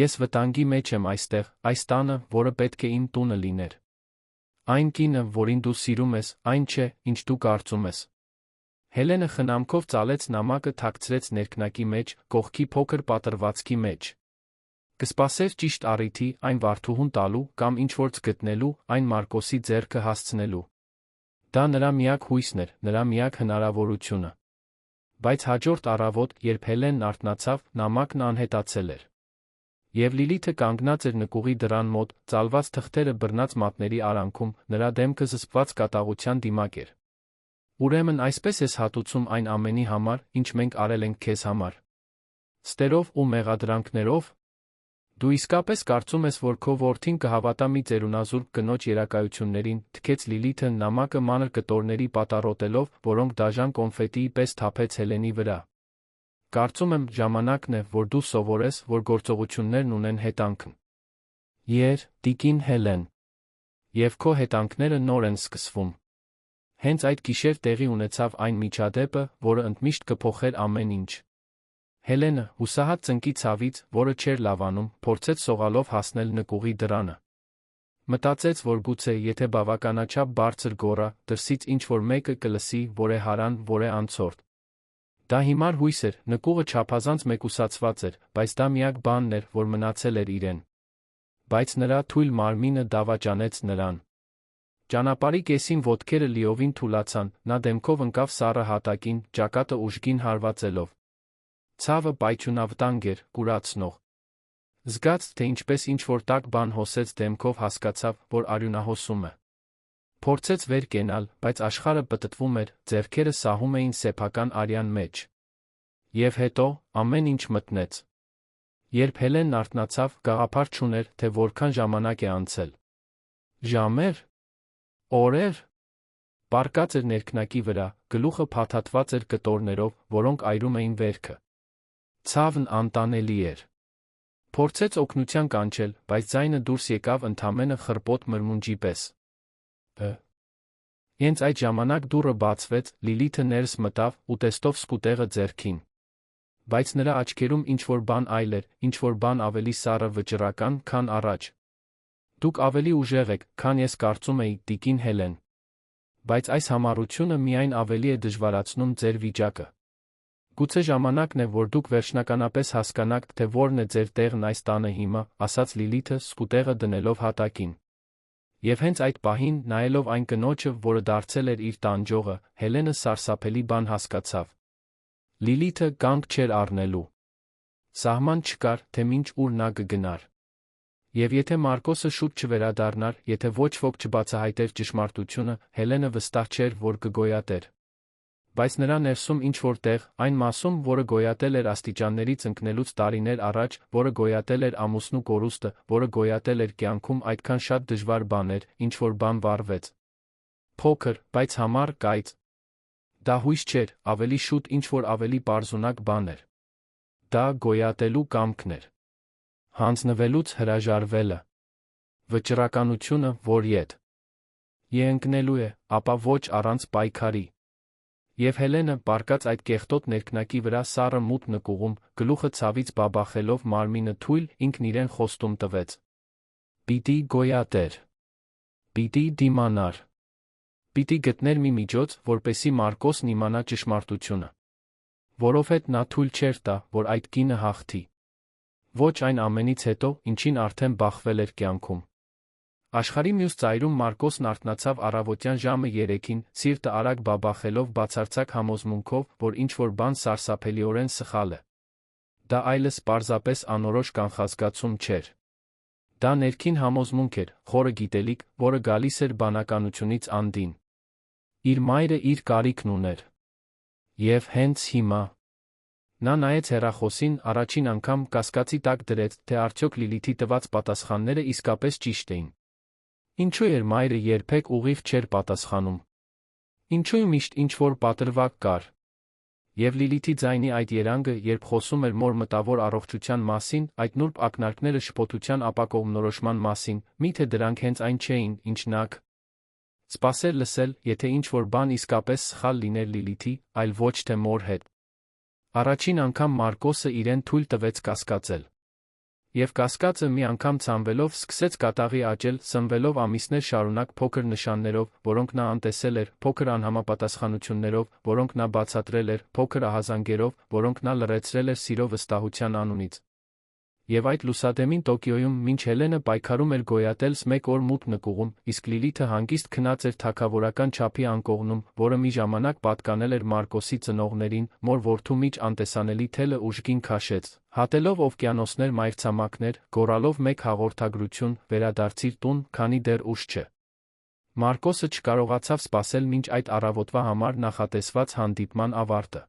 Speaker 1: Ես վտանգի մեջ եմ այստեղ, այս տանը, որը պետք է իմ տունը լիներ։ Այն կինը, որին դու սիրում ես, այն չէ, ինչ դու կարծում ես։ Հելենը խնամքով ծալեց նամակը, թաքցրեց ներքնակի մեջ, կողքի փոքր պատրվածքի մեջ։ Կսպասեր ճիշտ առիթի, այն վարդուհուն տալու, կամ ինչ-որ գտնելու, այն Մարկոսի ձեռքը հասցնելու։ Դա նրա միակ հույսն էր, նրա միակ հնարավորությունը։ Բայց հաջորդ առավոտ, երբ Հելենն արթնացավ, նամակն անհետացել էր։ Եվ Լիլիթը կանգնած էր նկուղի դռան մոտ, ծալված թղթերը բռնած մատների արանքում, նրա դեմքը զսպված կատաղության դիմակ էր։ Ուրեմն այսպես ես հատուցում այն ամենի համար, ինչ մենք արել ենք քեզ համար։ Ստերով ու մեղադրանքներով։ Դու իսկապես կարծում ես, որ քո որդին կհավատա մի ծերունազուրկ կնոջ երակայություններին, թքեց Լիլիթը նամակը մանր կտորների պատառոտելով, որոնք դաժան կոնֆետիի պես թափեց Հելենի վրա։ Կարծում եմ, ժամանակն է, որ դու սովորես, որ գործողություններն ունեն հետանքն։ Տիկին Հելեն։ Եվ քո հետանքները նոր են սկսվում։ Հենց այդ գիշեր տեղի ունեցավ այն միջադեպը, որը ընդմիշտ կփոխեր ամեն ինչ։ Հելենը, հուսահատ ծնկի ցավից, որը չէր լավանում, փորձեց սողալով հասնել նկուղի դռանը։ Մտածեց, որ գուցե եթե բավականաչափ բարձր գոռա, դրսից ինչ-որ մեկը կլսի, որ է հարան, որ է անցորդ։ Դա հիմար հույս էր, նկուղը չափազանց մեկուսացված էր, բայց դա միակ բանն էր, որ մնացել էր իրեն։ Բայց նրա թույլ մարմինը դավաճանեց նրան։ Ճանապարհի կեսին ոտքերը լիովին թուլացան, նա դեմքով ընկավ սառը հատակին, ճակատը ուժգին հարվածելով։ Ցավը պայթյունավտանգ էր, կուրացնող։ Զգաց, թե ինչպես ինչ-որ տաք բան հոսեց դեմքով, հասկացավ, որ արյունահոսում է։ Փորձեց վեր կենալ, բայց աշխարհը պտտվում էր, ձեռքերը սահում էին սեփական արյան մեջ։ Եվ հետո, ամեն ինչ մտնեց։ Երբ Հելենն արթնացավ, գաղափար չուներ, թե որքան ժամանակ է անցել։ Ժամեր։ Օրեր։ Պառկած էր ներքնակի վրա, գլուխը փաթաթված էր կտորներով, որոնք այրում էին վերքը։ Ցավն անտանելի էր։ Փորձեց օգնության կանչել, բայց ձայնը դուրս եկավ ընդամենը խռպոտ մրմունջի պես։ Հենց այդ ժամանակ դուռը բացվեց, Լիլիթը ներս մտավ, ուտեստով սկուտեղը ձեռքին։ Բայց նրա աչքերում ինչ-որ բան այլ էր, ինչ-որ բան ավելի սառը վճռական, քան առաջ։ Դուք ավելի ուժեղ եք, քան ես կարծում էի, տիկին Հելեն։ Բայց այս համառությունը միայն ավելի է դժվարացնում ձեր վիճակը։ Գուցե ժամանակն է, որ դուք վերջնականապես հասկանաք, թե որն է ձեր տեղն այս տանը հիմա, ասաց Լիլիթը, սկուտեղը դնելով հատակին։ Եվ հենց այդ պահին, նայելով այն կնոջը, որը դարձել էր իր տանջողը, Հելենը սարսափելի բան հասկացավ։ Լիլիթը կանգ չէր առնելու։ Սահման չկար, թե մինչ ուր նա կգնար։ Եվ եթե Մարկոսը շուտ չվերադառնար, եթե ոչ ոք չբացահայտեր ճշմարտությունը, Հելենը վստահ չէր, որ կգոյատեր։ Բայց նրա ներսում ինչ-որ տեղ, այն մասում, որը գոյատել էր աստիճաններից ընկնելուց տարիներ առաջ, որը գոյատել էր ամուսնու կորուստը, որը գոյատել էր կյանքում այդքան շատ դժվար բաներ, ինչ-որ բան վառվեց։ Փոքր, բայց համառ կայծ։ Դա հույս չէր, ավելի շուտ ինչ-որ ավելի պարզունակ բան էր։ Դա գոյատելու կամքն էր։ Հանձնվելուց հրաժարվելը։ Վճռականությունը, որ ետ ընկնելու է, ապա ոչ առանց պայքարի։ Եվ Հելենը, պառկած այդ կեղտոտ ներքնակի վրա սառը մութ նկուղում, գլուխը ցավից բաբախելով, մարմինը թույլ, ինքն իրեն խոստում տվեց։ Պիտի գոյատեր։ Պիտի դիմանար։ Պիտի գտներ մի միջոց, որպեսզի Մարկոսն իմանա ճշմարտությունը։ Որովհետև նա թույլ չէր տա, որ այդ կինը հաղթի։ Ոչ այն ամենից հետո, ինչին արդեն բախվել էր կյանքում։ Աշխարհի մյուս ծայրում Մարկոսն արթնացավ առավոտյան ժամը 3-ին, սիրտը արագ բաբախելով, բացարձակ համոզմունքով, որ ինչ-որ բան սարսափելիորեն սխալ է։ Դա այլս պարզապես անորոշ կանխազգացում չէր։ Դա ներքին համոզմունք էր, խորը գիտելիք, որը գալիս էր բանականությունից անդին։ Իր մայրը իր կարիքն ուներ։ Եվ հենց հիմա։ Նա նայեց հեռախոսին, առաջին անգամ կասկածի տակ դրեց, թե արդյոք Լիլիթի տված պատասխանները իսկապես ճիշտ էին։ Ինչու էր մայրը երբեք ուղիղ չէր պատասխանում։ Ինչու միշտ ինչ-որ պատրվակ կար։ Եվ Լիլիթի ձայնի այդ երանգը, երբ խոսում էր մոր մտավոր առողջության մասին, այդ նուրբ ակնարկները շփոթության ապակողմնորոշման մասին, միթե դրանք հենց այն չէին, ինչ նա սպասեր լսել, եթե ինչ-որ բան իսկապես սխալ լիներ Լիլիթի, այլ ոչ թե մոր հետ։ Առաջին անգամ Մարկոսը իրեն թույլ տվեց կասկածել։ Եվ կասկածը մի անգամ ցանվելով սկսեց կատաղի աճել, սնվելով ամիսներ շարունակ փոքր նշաններով, որոնք նա անտեսել էր, փոքր անհամապատասխանություններով, որոնք նա բացատրել էր, փոքր ահազանգերով, որոնք նա լռեցրել էր սիրո վստահության անունից։ Եվ այդ լուսադեմին Տոկիոյում, մինչ Հելենը պայքարում էր գոյատելս մեկ օր մութ նկուղում, իսկ Լիլիթը հանգիստ քնած էր թագավորական չափի անկողնում, որը մի ժամանակ պատկանել էր Մարկոսի ծնողներին, մոր որդու միջ անտեսանելի թելը ուժգին քաշեց, հատելով օվկիանոսներ մայրցամաքներ, գոռալով մեկ հաղորդագրություն, վերադարձիր տուն, քանի դեռ ուշ չէ։ Մարկոսը չկարողացավ սպասել մինչ այդ առավոտվա համար նախատեսված հանդիպման ավարտը։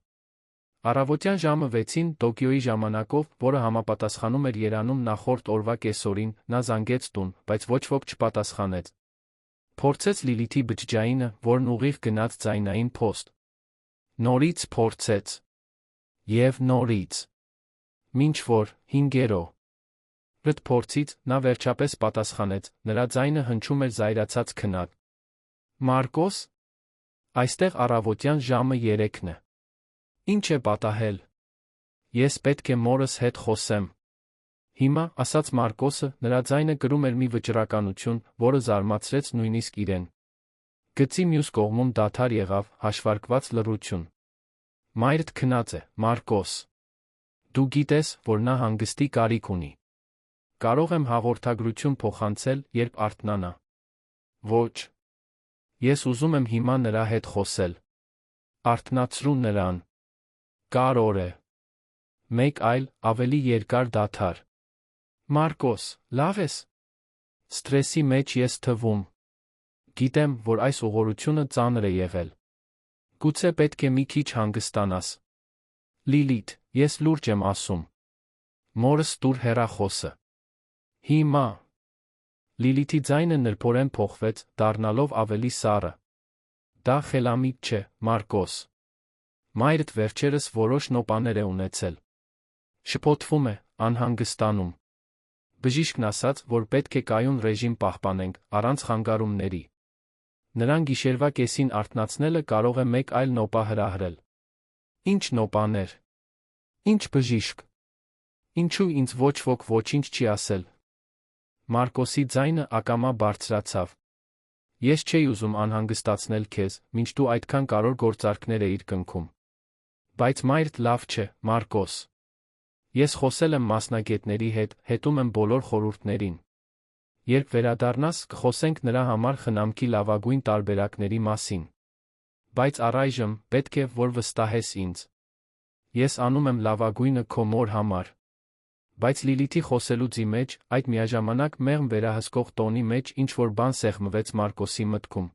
Speaker 1: Առավոտյան ժամը 6-ին, Տոկիոյի ժամանակով, որը համապատասխանում էր Երանում նախորդ օրվա կեսօրին, նա զանգեց տուն, բայց ոչ ոք չպատասխանեց։ Փորձեց Լիլիթի բջջայինը, որն ուղիղ գնաց ձայնային փոստ։ Նորից փորձեց։ Եվ նորից։ Մինչ որ 5-րդ փորձից նա վերջապես պատասխանեց, նրա ձայնը հնչում էր զայրացած քնած։ Մարկոս, այստեղ առավոտյան ժամը 3-ն է։ Ինչ է պատահել։ Ես պետք է մորս հետ խոսեմ։ Հիմա, ասաց Մարկոսը, նրա ձայնը կրում էր մի վճռականություն, որը զարմացրեց նույնիսկ իրեն։ Գծի մյուս կողմում դադար եղավ, հաշվարկված լռություն։ Մայրդ քնած է, Մարկոս։ Դու գիտես, որ նա հանգստի կարիք ունի։ Կարող եմ հաղորդագրություն փոխանցել, երբ արթնանա։ Ոչ։ Ես ուզում եմ հիմա նրա հետ խոսել։ Արթնացրու նրան։ Կարոր է։ Մեկ այլ, ավելի երկար դադար։ Մարկոս, լավ ես։ Սթրեսի մեջ ես թվում։ Գիտեմ, որ այս ուղղորությունը ծանր է եղել։ Գուցե պետք է մի քիչ հանգստանաս։ Լիլիթ, ես լուրջ եմ ասում։ Մորս տուր հեռախոսը։ Հիմա։ Լիլիթի ձայնը նրբորեն փոխվեց, դառնալով ավելի սառը։ Դա խելամիտ չէ, Մարկոս։ Մայրդ վերջերս որոշ նոպաներ է ունեցել։ Շփոթվում է, անհանգստանում։ Բժիշկն ասաց, որ պետք է կայուն ռեժիմ պահպանենք, առանց խանգարումների։ Նրան գիշերվա կեսին արթնացնելը կարող է մեկ այլ նոպա հրահրել։ Ինչ նոպաներ։ Ինչ բժիշկ։ Ինչու ինձ ոչ ոք ոչինչ չի ասել։ Մարկոսի ձայնը ակամա բարձրացավ։ Ես չէի ուզում անհանգստացնել քեզ, մինչ դու այդքան կարևոր գործարքներ էիր կնքում։ Բայց մայրդ լավ չէ, Մարկոս։ Ես խոսել եմ մասնագետների հետ, հետում եմ բոլոր խորհուրդներին։ Երբ վերադառնաս, կխոսենք նրա համար խնամքի լավագույն տարբերակների մասին։ Բայց առայժմ պետք է, որ վստահես ինձ։ Ես անում եմ լավագույնը քո մոր համար։ Բայց Լիլիթի խոսելուձի մեջ, այդ միաժամանակ մեղմ վերահսկող տոնի մեջ ինչ-որ բան սեղմվեց Մարկոսի մտքում։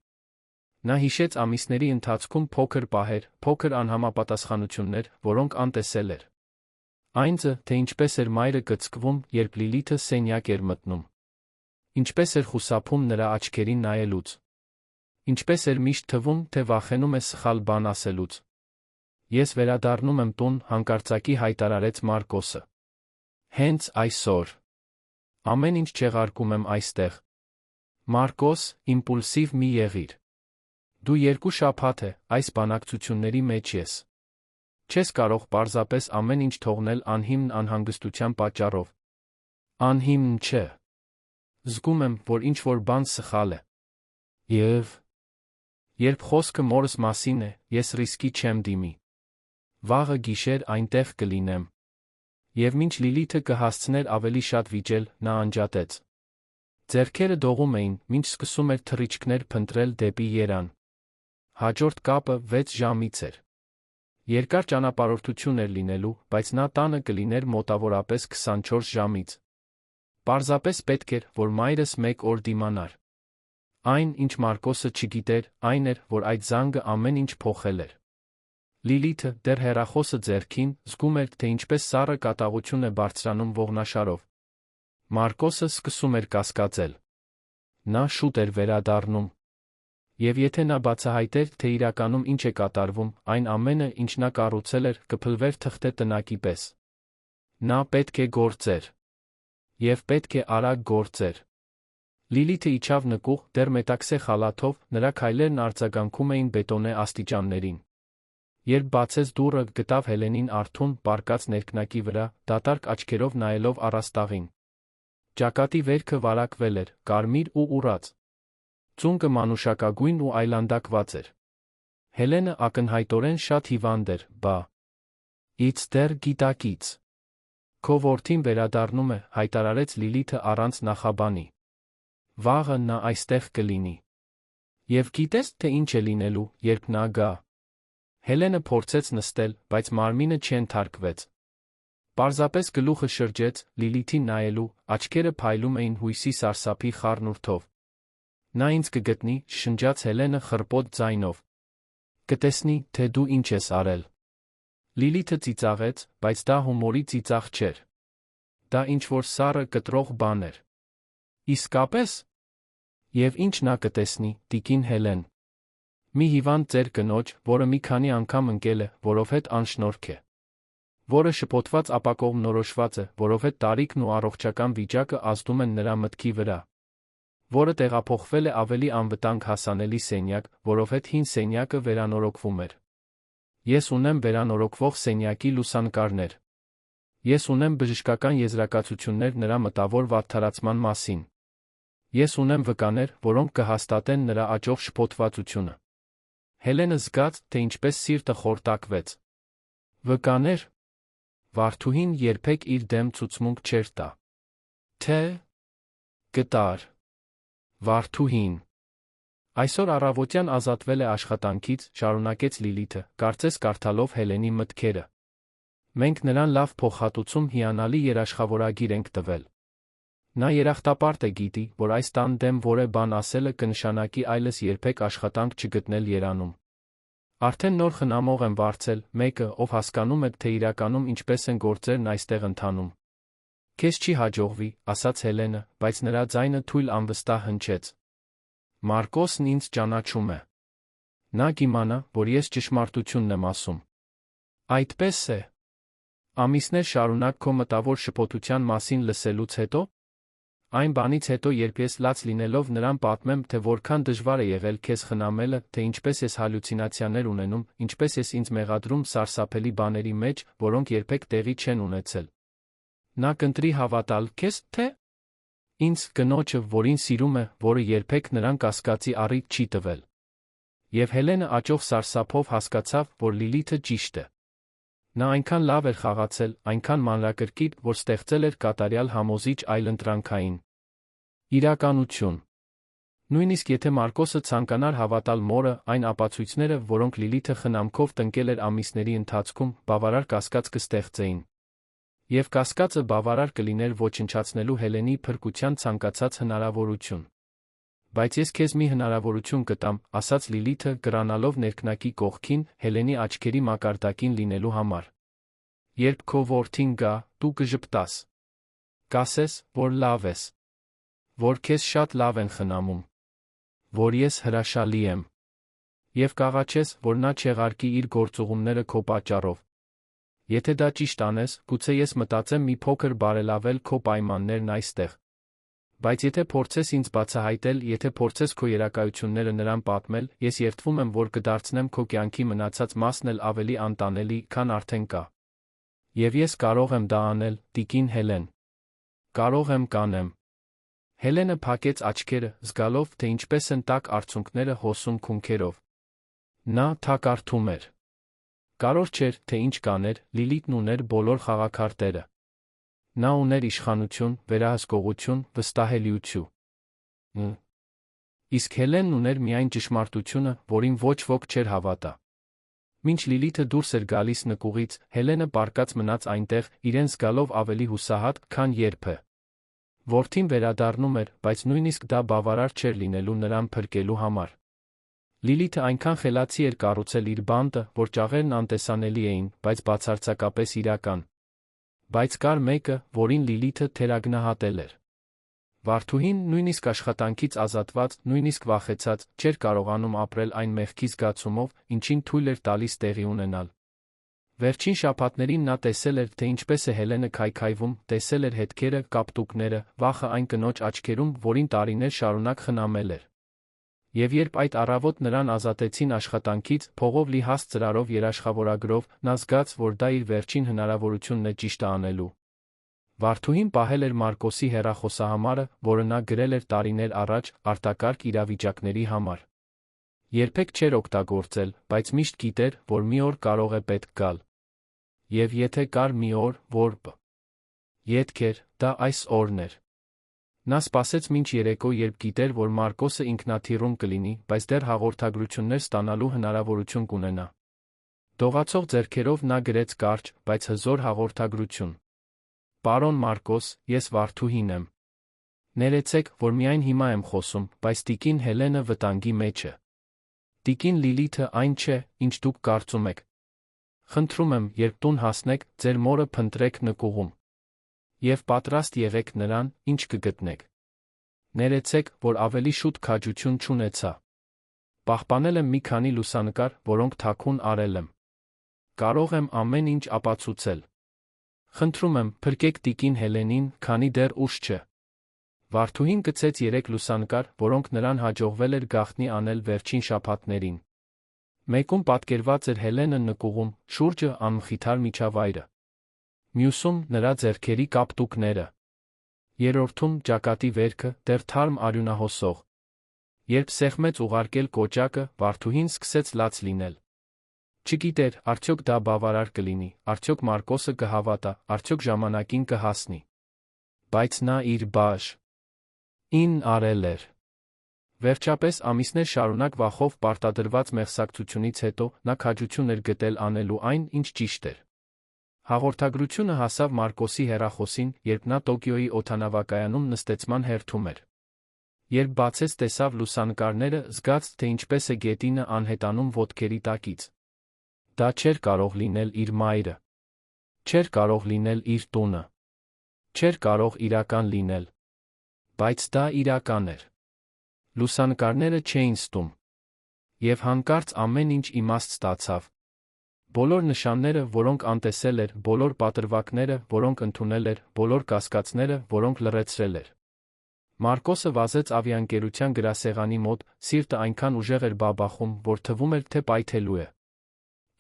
Speaker 1: Նա հիշեց ամիսների ընթացքում փոքր պահեր, փոքր անհամապատասխանություններ, որոնք անտեսել էր։ Այն ձ, թե ինչպես էր մայրը կծկվում, երբ Լիլիթը սենյակ էր մտնում։ Ինչպես էր խուսափում նրա աչքերին նայելուց։ Ինչպես էր միշտ թվում, թե վախենում է սխալ բան ասելուց։ Ես վերադառնում եմ տուն, հանկարծակի հայտարարեց Մարկոսը։ Հենց այսօր։ Ամեն ինչ չեղարկում եմ այստեղ։ Մարկոս, իմպուլսիվ մի եղիր։ Դու 2 շաբաթ է այս բանակցությունների մեջ ես։ Չես կարող պարզապես ամեն ինչ թողնել անհիմն անհանգստության պատճառով։ Անհիմն չէ։ Զգում եմ, որ ինչ-որ բան սխալ է։ Եվ երբ խոսքը մորս մասին է, ես ռիսկի չեմ դիմի։ Վաղը գիշեր այնտեղ կլինեմ։ Եվ մինչ Լիլիթը կհասցներ ավելի շատ վիճել, նա անջատեց։ Ձեռքերը դողում էին, մինչ սկսում էր թռիչքներ փնտրել դեպի երան։ Հաջորդ կապը 6 ժամից էր։ Երկար ճանապարհորդություն էր լինելու, բայց նա տանը կլիներ մոտավորապես 24 ժամից։ Պարզապես պետք էր, որ մայրս մեկ օր դիմանար։ Այն, ինչ Մարկոսը չգիտեր, այն էր, որ այդ զանգը ամեն ինչ փոխել էր։ Լիլիթը, դեռ հեռախոսը ձեռքին, զգում էր, թե ինչպես սառը կատաղություն է բարձրանում ողնաշարով։ Մարկոսը սկսում էր կասկածել։ Նա շուտ էր վերադառնում։ Եվ եթե նա բացահայտեր, թե իրականում ինչ է կատարվում, այն ամենը, ինչ նա կառուցել էր, կփլվեր թղթե տնակի պես։ Նա պետք է գործեր։ Եվ պետք է արագ գործեր։ Լիլիթը իջավ նկուղ, դեռ մետաքսե խալաթով, նրա քայլերն արձագանքում էին բետոնե աստիճաններին։ Երբ բացեց դուռը, գտավ Հելենին արթուն, պառկած ներքնակի վրա, դատարկ աչքերով նայելով առաստաղին։ Ճակատի վերքը վարակվել էր, կարմիր ու ուռած։ Ծունկը մանուշակագույն ու այլանդակված էր։ Հելենը ակնհայտորեն շատ հիվանդ էր, բա։ Ից դեռ գիտակից։ Քո որդին վերադառնում է, հայտարարեց Լիլիթը առանց նախաբանի։ Վաղը նա այստեղ կլինի։ Եվ գիտես, թե ինչ է լինելու, երբ նա գա։ Հելենը փորձեց նստել, բայց մարմինը չենթարկվեց։ Պարզապես գլուխը շրջեց, Լիլիթին նայելու, աչքերը փայլում էին հույսի սարսափի խառնուրդով։ Նա ինձ կգտնի, շնջաց Հելենը խռպոտ ձայնով։ Կտեսնի, թե դու ինչ ես արել։ Լիլիթը ծիծաղեց, բայց դա հումորի ծիծաղ չէր։ Դա ինչ-որ սառը կտրող բան էր։ Իսկապես։ Եվ ինչ նա կտեսնի, տիկին Հելեն։ Մի հիվանդ ծեր կնոջ, որը մի քանի անգամ ընկել է, որովհետ անշնորհք է։ Որը շփոթված ապա կողմնորոշված է, որովհետ տարիքն ու առողջական վիճակը ազդում են նրա մտքի վրա։ Որը տեղափոխվել է ավելի անվտանգ հասանելի սենյակ, որովհետ հին սենյակը վերանորոգվում էր։ Ես ունեմ վերանորոգվող սենյակի լուսանկարներ։ Ես ունեմ բժշկական եզրակացություններ նրա մտավոր վատթարացման մասին։ Ես ունեմ վկաներ, որոնք կհաստատեն նրա աճող շփոթվածությունը։ Հելենը զգաց, թե ինչպես սիրտը խորտակվեց։ Վկաներ։ Վարդուհին երբեք իր դեմ ցուցմունք չէր տա։ Թե կտար։ Վարդուհին։ Այսօր առավոտյան ազատվել է աշխատանքից, շարունակեց Լիլիթը, կարծես կարդալով Հելենի մտքերը։ Մենք նրան լավ փոխհատուցում հիանալի երաշխավորագիր ենք տվել։ Նա երախտապարտ է գիտի, որ այս տան դեմ որե բան ասելը կնշանակի այլս երբեք աշխատանք չգտնել Երանում։ Արդեն նոր խնամող եմ վարձել, մեկը, ով հասկանում է, թե իրականում ինչպես են գործերն այստեղ ընթանում։ Քեզ չի հաջողվի, ասաց Հելենը, բայց նրա ձայնը թույլ անվստահ հնչեց։ Մարկոսն ինձ ճանաչում է։ Նա կիմանա, որ ես ճշմարտությունն եմ ասում։ Այդպես է։ Ամիսներ շարունակ քո մտավոր շփոթության մասին լսելուց հետո։ Այն բանից հետո, երբ ես լաց լինելով նրան պատմեմ, թե որքան դժվար է եղել քեզ խնամելը, թե ինչպես ես հալյուցինացիաներ ունենում, ինչպես ես ինձ մեղադրում սարսափելի բաների մեջ, որոնք երբեք տեղի չեն ունեցել։ Նա կընտրի հավատալ քեզ, թե ինձ, կնոջը, որին սիրում է, որը երբեք նրան կասկածի առիթ չի տվել։ Եվ Հելենը աճող սարսափով հասկացավ, որ Լիլիթը ճիշտ է։ Նա այնքան լավ էր խաղացել, այնքան մանրակրկիտ, որ ստեղծել էր կատարյալ համոզիչ այլընտրանքային իրականություն։ Նույնիսկ եթե Մարկոսը ցանկանար հավատալ մորը, այն ապացույցները, որոնք Լիլիթը խնամքով տնկել էր ամիսների ընթացքում, բավարար կասկած կստեղծեին։ Եվ կասկածը բավարար կլիներ ոչնչացնելու Հելենի փրկության ցանկացած հնարավորություն։ Բայց ես քեզ մի հնարավորություն կտամ, ասաց Լիլիթը, կրանալով ներքնակի կողքին, Հելենի աչքերի մակարդակին լինելու համար։ Երբ քո որդին գա, դու կժպտաս։ Կասես, որ լավ ես։ Որ քեզ շատ լավ են խնամում։ Որ ես հրաշալի եմ։ Եվ կաղաչես, որ նա չեղարկի իր գործուղումները քո պատճառով։ Եթե դա ճիշտ անես, գուցե ես մտածեմ մի փոքր բարելավել քո պայմաններն այստեղ։ Բայց եթե փորձես ինձ բացահայտել, եթե փորձես քո երակայությունները նրան պատմել, ես երդվում եմ, որ կդարձնեմ քո կյանքի մնացած մասն էլ ավելի անտանելի, քան արդեն կա։ Եվ ես կարող եմ դա անել, տիկին Հելեն։ Կարող եմ կանեմ։ Հելենը փակեց աչքերը, զգալով, թե ինչպես են տաք արցունքները հոսում քունքերով։ Նա թակարդում էր։ Կարող չէր, թե ինչ կաներ, Լիլիթն ուներ բոլոր խաղաքարտերը։ Նա ուներ իշխանություն, վերահսկողություն, վստահելիություն։ Իսկ Հելենն ուներ միայն ճշմարտությունը, որին ոչ ոք չէր հավատա։ Մինչ Լիլիթը դուրս էր գալիս նկուղից, Հելենը պառկած մնաց այնտեղ, իրեն զգալով ավելի հուսահատ, քան երբևէ։ Որդին վերադառնում էր, բայց նույնիսկ դա բավարար չէր լինելու նրան փրկելու համար։ Լիլիթը այնքան խելացի էր կառուցել իր բանտը, որ ճաղերն անտեսանելի էին, բայց բացարձակապես իրական։ Բայց կար մեկը, որին Լիլիթը թերագնահատել էր։ Վարդուհին, նույնիսկ աշխատանքից ազատված, նույնիսկ վախեցած, չէր կարողանում ապրել այն մեղքի զգացումով, ինչին թույլ էր տալիս տեղի ունենալ։ Վերջին շաբաթներին նա տեսել էր, թե ինչպես է Հելենը քայքայվում, տեսել էր հետքերը, կապտուկները, վախը այն կնոջ աչքերում, որին տարիներ շարունակ խնամել էր։ Եվ երբ այդ առավոտ նրան ազատեցին աշխատանքից, փողով լի հաստ ծրարով երաշխավորագրով, նա զգաց, որ դա իր վերջին հնարավորությունն է ճիշտը անելու։ Վարդուհին պահել էր Մարկոսի հեռախոսահամարը, որը նա գրել էր տարիներ առաջ, արտակարգ իրավիճակների համար։ Երբեք չէր օգտագործել, բայց միշտ գիտեր, որ մի օր կարող է պետք գալ։ Եվ եթե կար մի օր, որ ետք էր, դա այս օրն էր։ Նա սպասեց մինչ երեկո, երբ գիտեր, որ Մարկոսը ինքնաթիռում կլինի, բայց դեռ հաղորդագրություններ ստանալու հնարավորություն կունենա։ Դողացող ձեռքերով նա գրեց կարճ, բայց հզոր հաղորդագրություն։ Պարոն Մարկոս, ես Վարդուհին եմ։ Ներեցեք, որ միայն հիմա եմ խոսում, բայց տիկին Հելենը վտանգի մեջ է։ Տիկին Լիլիթը այն չէ, ինչ դուք կարծում եք։ Խնդրում եմ, երբ տուն հասնեք, ձեր մորը փնտրեք նկուղում։ Եվ պատրաստ եղեք նրան, ինչ կգտնեք։ Ներեցեք, որ ավելի շուտ քաջություն չունեցա։ Պահպանել եմ մի քանի լուսանկար, որոնք թաքուն արել եմ։ Կարող եմ ամեն ինչ ապացուցել։ Խնդրում եմ, փրկեք տիկին Հելենին, քանի դեռ ուշ չէ։ Վարդուհին գցեց 3 լուսանկար, որոնք նրան հաջողվել էր գաղտնի անել վերջին շաբաթներին։ Մեկում պատկերված էր Հելենը նկուղում, շուրջը անմխիթար միջավայրը։ Մյուսում նրա ձեռքերի կապտուկները։ Երրորդում ճակատի վերքը դեռ թարմ արյունահոսող։ Երբ սեղմեց ուղարկել կոճակը, վարդուհին սկսեց լաց լինել։ Չգիտեր, արդյոք դա բավարար կլինի, արդյոք Մարկոսը կհավատա, արդյոք ժամանակին կհասնի։ Բայց նա իր բաժինն արել էր։ Վերջապես ամիսներ շարունակ վախով պարտադրված մեղսակցությունից հետո նա քաջություն էր գտել անելու այն, ինչ ճիշտ էր։ Հաղորդագրությունը հասավ Մարկոսի հեռախոսին, երբ նա Տոկիոյի օդանավակայանում նստեցման հերթում էր։ Երբ բացեց տեսավ լուսանկարները, զգաց, թե ինչպես է գետինը անհետանում ոտքերի տակից։ Դա չէր կարող լինել իր մայրը։ Չէր կարող լինել իր տունը։ Չէր կարող իրական լինել։ Բայց դա իրական էր։ Լուսանկարները չէին ստում։ Եվ հանկարծ ամեն ինչ իմաստ ստացավ։ Բոլոր նշանները, որոնք անտեսել էր, բոլոր պատրվակները, որոնք ընդունել էր, բոլոր կասկածները, որոնք լռեցրել էր։ Մարկոսը վազեց ավիաընկերության գրասեղանի մոտ, սիրտը այնքան ուժեղ էր բաբախում, որ թվում էր, թե պայթելու է։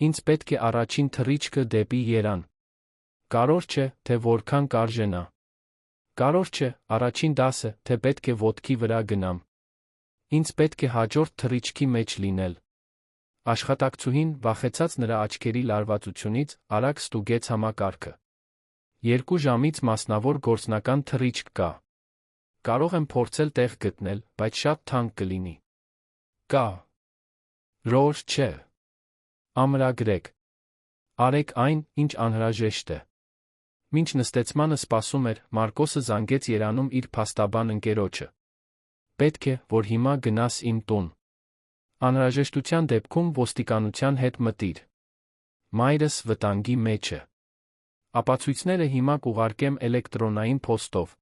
Speaker 1: Ինձ պետք է առաջին թռիչքը դեպի Երան։ Կարո՞ր չէ, թե որքան կարժենա։ Կարո՞ր չէ, առաջին դասը, թե պետք է ոտքի վրա գնամ։ Ինձ պետք է հաջորդ թռիչքի մեջ լինել։ Աշխատակցուհին, վախեցած նրա աչքերի լարվածությունից, արագ ստուգեց համակարգը։ 2 ժամից մասնավոր գործնական թռիչք կա։ Կարող եմ փորձել տեղ գտնել, բայց շատ թանկ կլինի։ Կա։ Ռոր չէ։ Ամրագրեք։ Արեք այն, ինչ անհրաժեշտ է։ Մինչ նստեցմանը սպասում էր, Մարկոսը զանգեց Երանում իր փաստաբան ընկերոջը։ Պետք է, որ հիմա գնաս իմ տուն։ Անհրաժեշտության դեպքում ոստիկանության հետ մտիր։ Մայրս վտանգի մեջ է։ Ապացույցները հիմա կուղարկեմ էլեկտրոնային փոստով։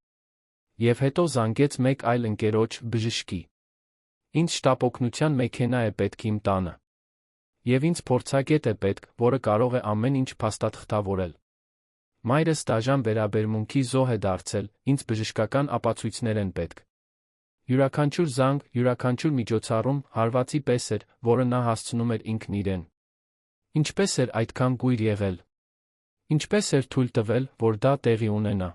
Speaker 1: Եվ հետո զանգեց մեկ այլ ընկերոջ, բժշկի։ Ինձ շտապօգնության մեքենա է պետք իմ տանը։ Եվ ինձ փորձագետ է պետք, որը կարող է ամեն ինչ փաստաթղթավորել։ Մայրս դաժան վերաբերմունքի զոհ է դարձել, ինձ բժշկական ապացույցներ են պետք։ Յուրաքանչյուր զանգ, յուրաքանչյուր միջոցառում հարվածի պես էր, որը նա հասցնում էր ինքն իրեն։ Ինչպես էր այդքան կույր եղել։ Ինչպես էր թույլ տվել, որ դա տեղի ունենա։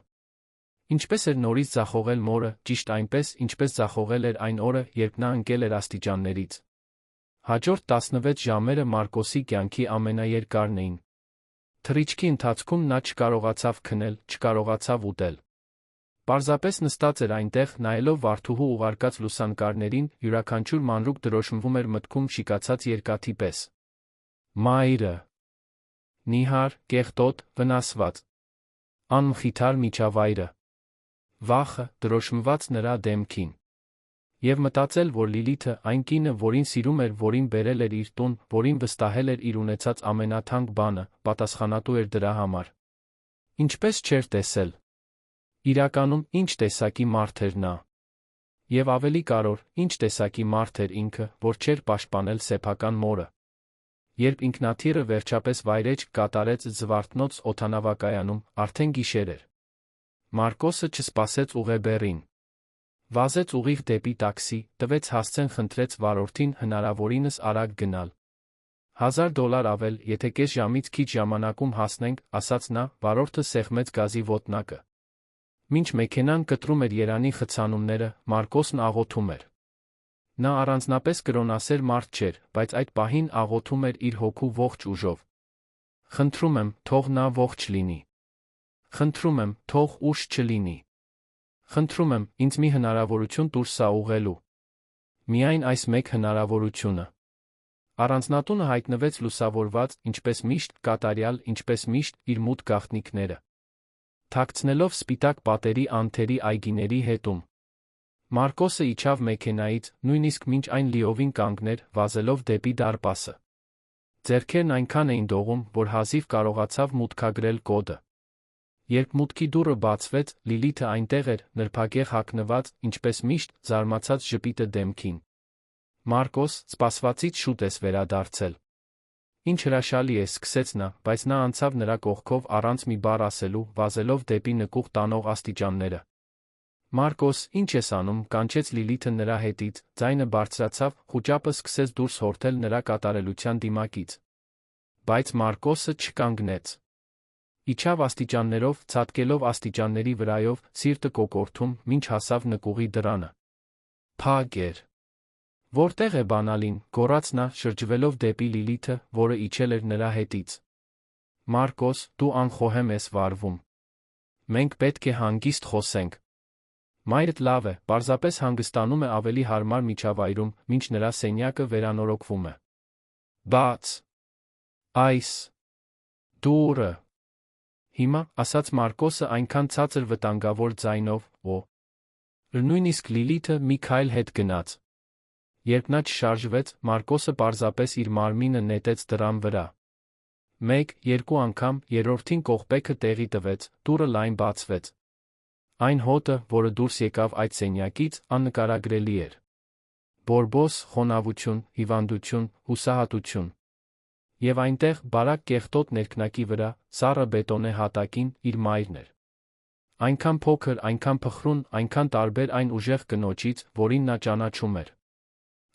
Speaker 1: Ինչպես էր նորից ձախողել մորը, ճիշտ այնպես, ինչպես ձախողել էր այն օրը, երբ նա ընկել էր աստիճաններից։ Հաջորդ 16 ժամերը Մարկոսի կյանքի ամենաերկարն էին։ Թռիչքի ընթացքում նա չկարողացավ քնել, չկարողացավ ուտել։ Պարզապես նստած էր այնտեղ, նայելով վարդուհու ուղարկած լուսանկարներին, յուրաքանչյուր մանրուք դրոշմվում էր մտքում շիկացած երկաթի պես։ Մայրը։ Նիհար, կեղտոտ, վնասված։ Անմխիթար միջավայրը։ Վախը, դրոշմված նրա դեմքին։ Եվ մտածել, որ Լիլիթը, այն կինը, որին սիրում էր, որին բերել էր իր տուն, որին վստահել էր իր ունեցած ամենաթանկ բանը, պատասխանատու էր դրա համար։ Ինչպես չէր տեսել։ Իրականում, ինչ տեսակի մարդ էր նա։ Եվ ավելի կարևոր, ինչ տեսակի մարդ էր ինքը, որ չէր պաշտպանել սեփական մորը։ Երբ ինքնաթիռը վերջապես վայրեջք կատարեց Զվարթնոց օդանավակայանում, արդեն գիշեր էր։ Մարկոսը չսպասեց ուղեբեռին։ Վազեց ուղիղ դեպի տաքսի, տվեց հասցեն, խնդրեց վարորդին հնարավորինս արագ գնալ։ $1000 ավել, եթե կես ժամից քիչ ժամանակում հասնենք, ասաց նա, վարորդը սեղմեց գազի ոտնակը։ Մինչ մեքենան կտրում էր Երանի խցանումները, Մարկոսն աղոթում էր։ Նա առանձնապես կրոնասեր մարդ չէր, բայց այդ պահին աղոթում էր իր հոգու ողջ ուժով։ Խնդրում եմ, թող նա ողջ լինի։ Խնդրում եմ, թող ուշ չլինի։ Խնդրում եմ, ինձ մի հնարավորություն տուր սա ուղղելու։ Միայն այս մեկ հնարավորությունը։ Առանձնատունը հայտնվեց լուսավորված, ինչպես միշտ, կատարյալ, ինչպես միշտ, իր մութ գաղտնիքները թաքցնելով սպիտակ պատերի անթերի այգիների հետում։ Մարկոսը իջավ մեքենայից, նույնիսկ մինչ այն լիովին կանգներ, վազելով դեպի դարպասը։ Ձեռքերն այնքան էին դողում, որ հազիվ կարողացավ մուտքագրել կոդը։ Երբ մուտքի դուռը բացվեց, Լիլիթը այնտեղ էր, նրբագեղ հագնված, ինչպես միշտ, զարմացած ժպիտը դեմքին։ Մարկոս, սպասվածից շուտ ես վերադարձել։ Ինչ հրաշալի է, սկսեց նա, բայց նա անցավ նրա կողքով առանց մի բառ ասելու, վազելով դեպի նկուղ տանող աստիճանները։ Մարկոս, ինչ ես անում, կանչեց Լիլիթը նրա հետից, ձայնը բարձրացավ, խուճապը սկսեց դուրս հորդել նրա կատարելության դիմակից։ Բայց Մարկոսը չկանգնեց։ Իջավ աստիճաններով, ցատկելով աստիճանների վրայով, սիրտը կոկորդում, մինչ հասավ նկուղի դռանը։ Փակ էր։ Որտեղ է բանալին, գոռաց նա, շրջվելով դեպի Լիլիթը, որը իջել էր նրա հետից։ Մարկոս, դու անխոհեմ ես վարվում։ Մենք պետք է հանգիստ խոսենք։ Մայրդ լավ է, պարզապես հանգստանում է ավելի հարմար միջավայրում, մինչ նրա սենյակը վերանորոգվում է։ Բաց։ Այս։ Դուրը։ Հիմա, ասաց Մարկոսը այնքան ցածր վտանգավոր ձայնով, նույնիսկ Լիլիթը մի քայլ հետ գնաց։ Երբ նա չշարժվեց, Մարկոսը պարզապես իր մարմինը նետեց դռան վրա։ Մեկ, երկու անգամ, երրորդին կողպեքը տեղի տվեց, դուռը լայն բացվեց։ Այն հոտը, որը դուրս եկավ այդ սենյակից, աննկարագրելի էր։ Բորբոս, խոնավություն, հիվանդություն, հուսահատություն։ Եվ այնտեղ, բարակ կեղտոտ ներքնակի վրա, սառը բետոնե հատակին, իր մայրն էր։ Այնքան փոքր, այնքան փխրուն, այնքան տարբեր այն ուժեղ կնոջից, որին նա ճանաչում էր։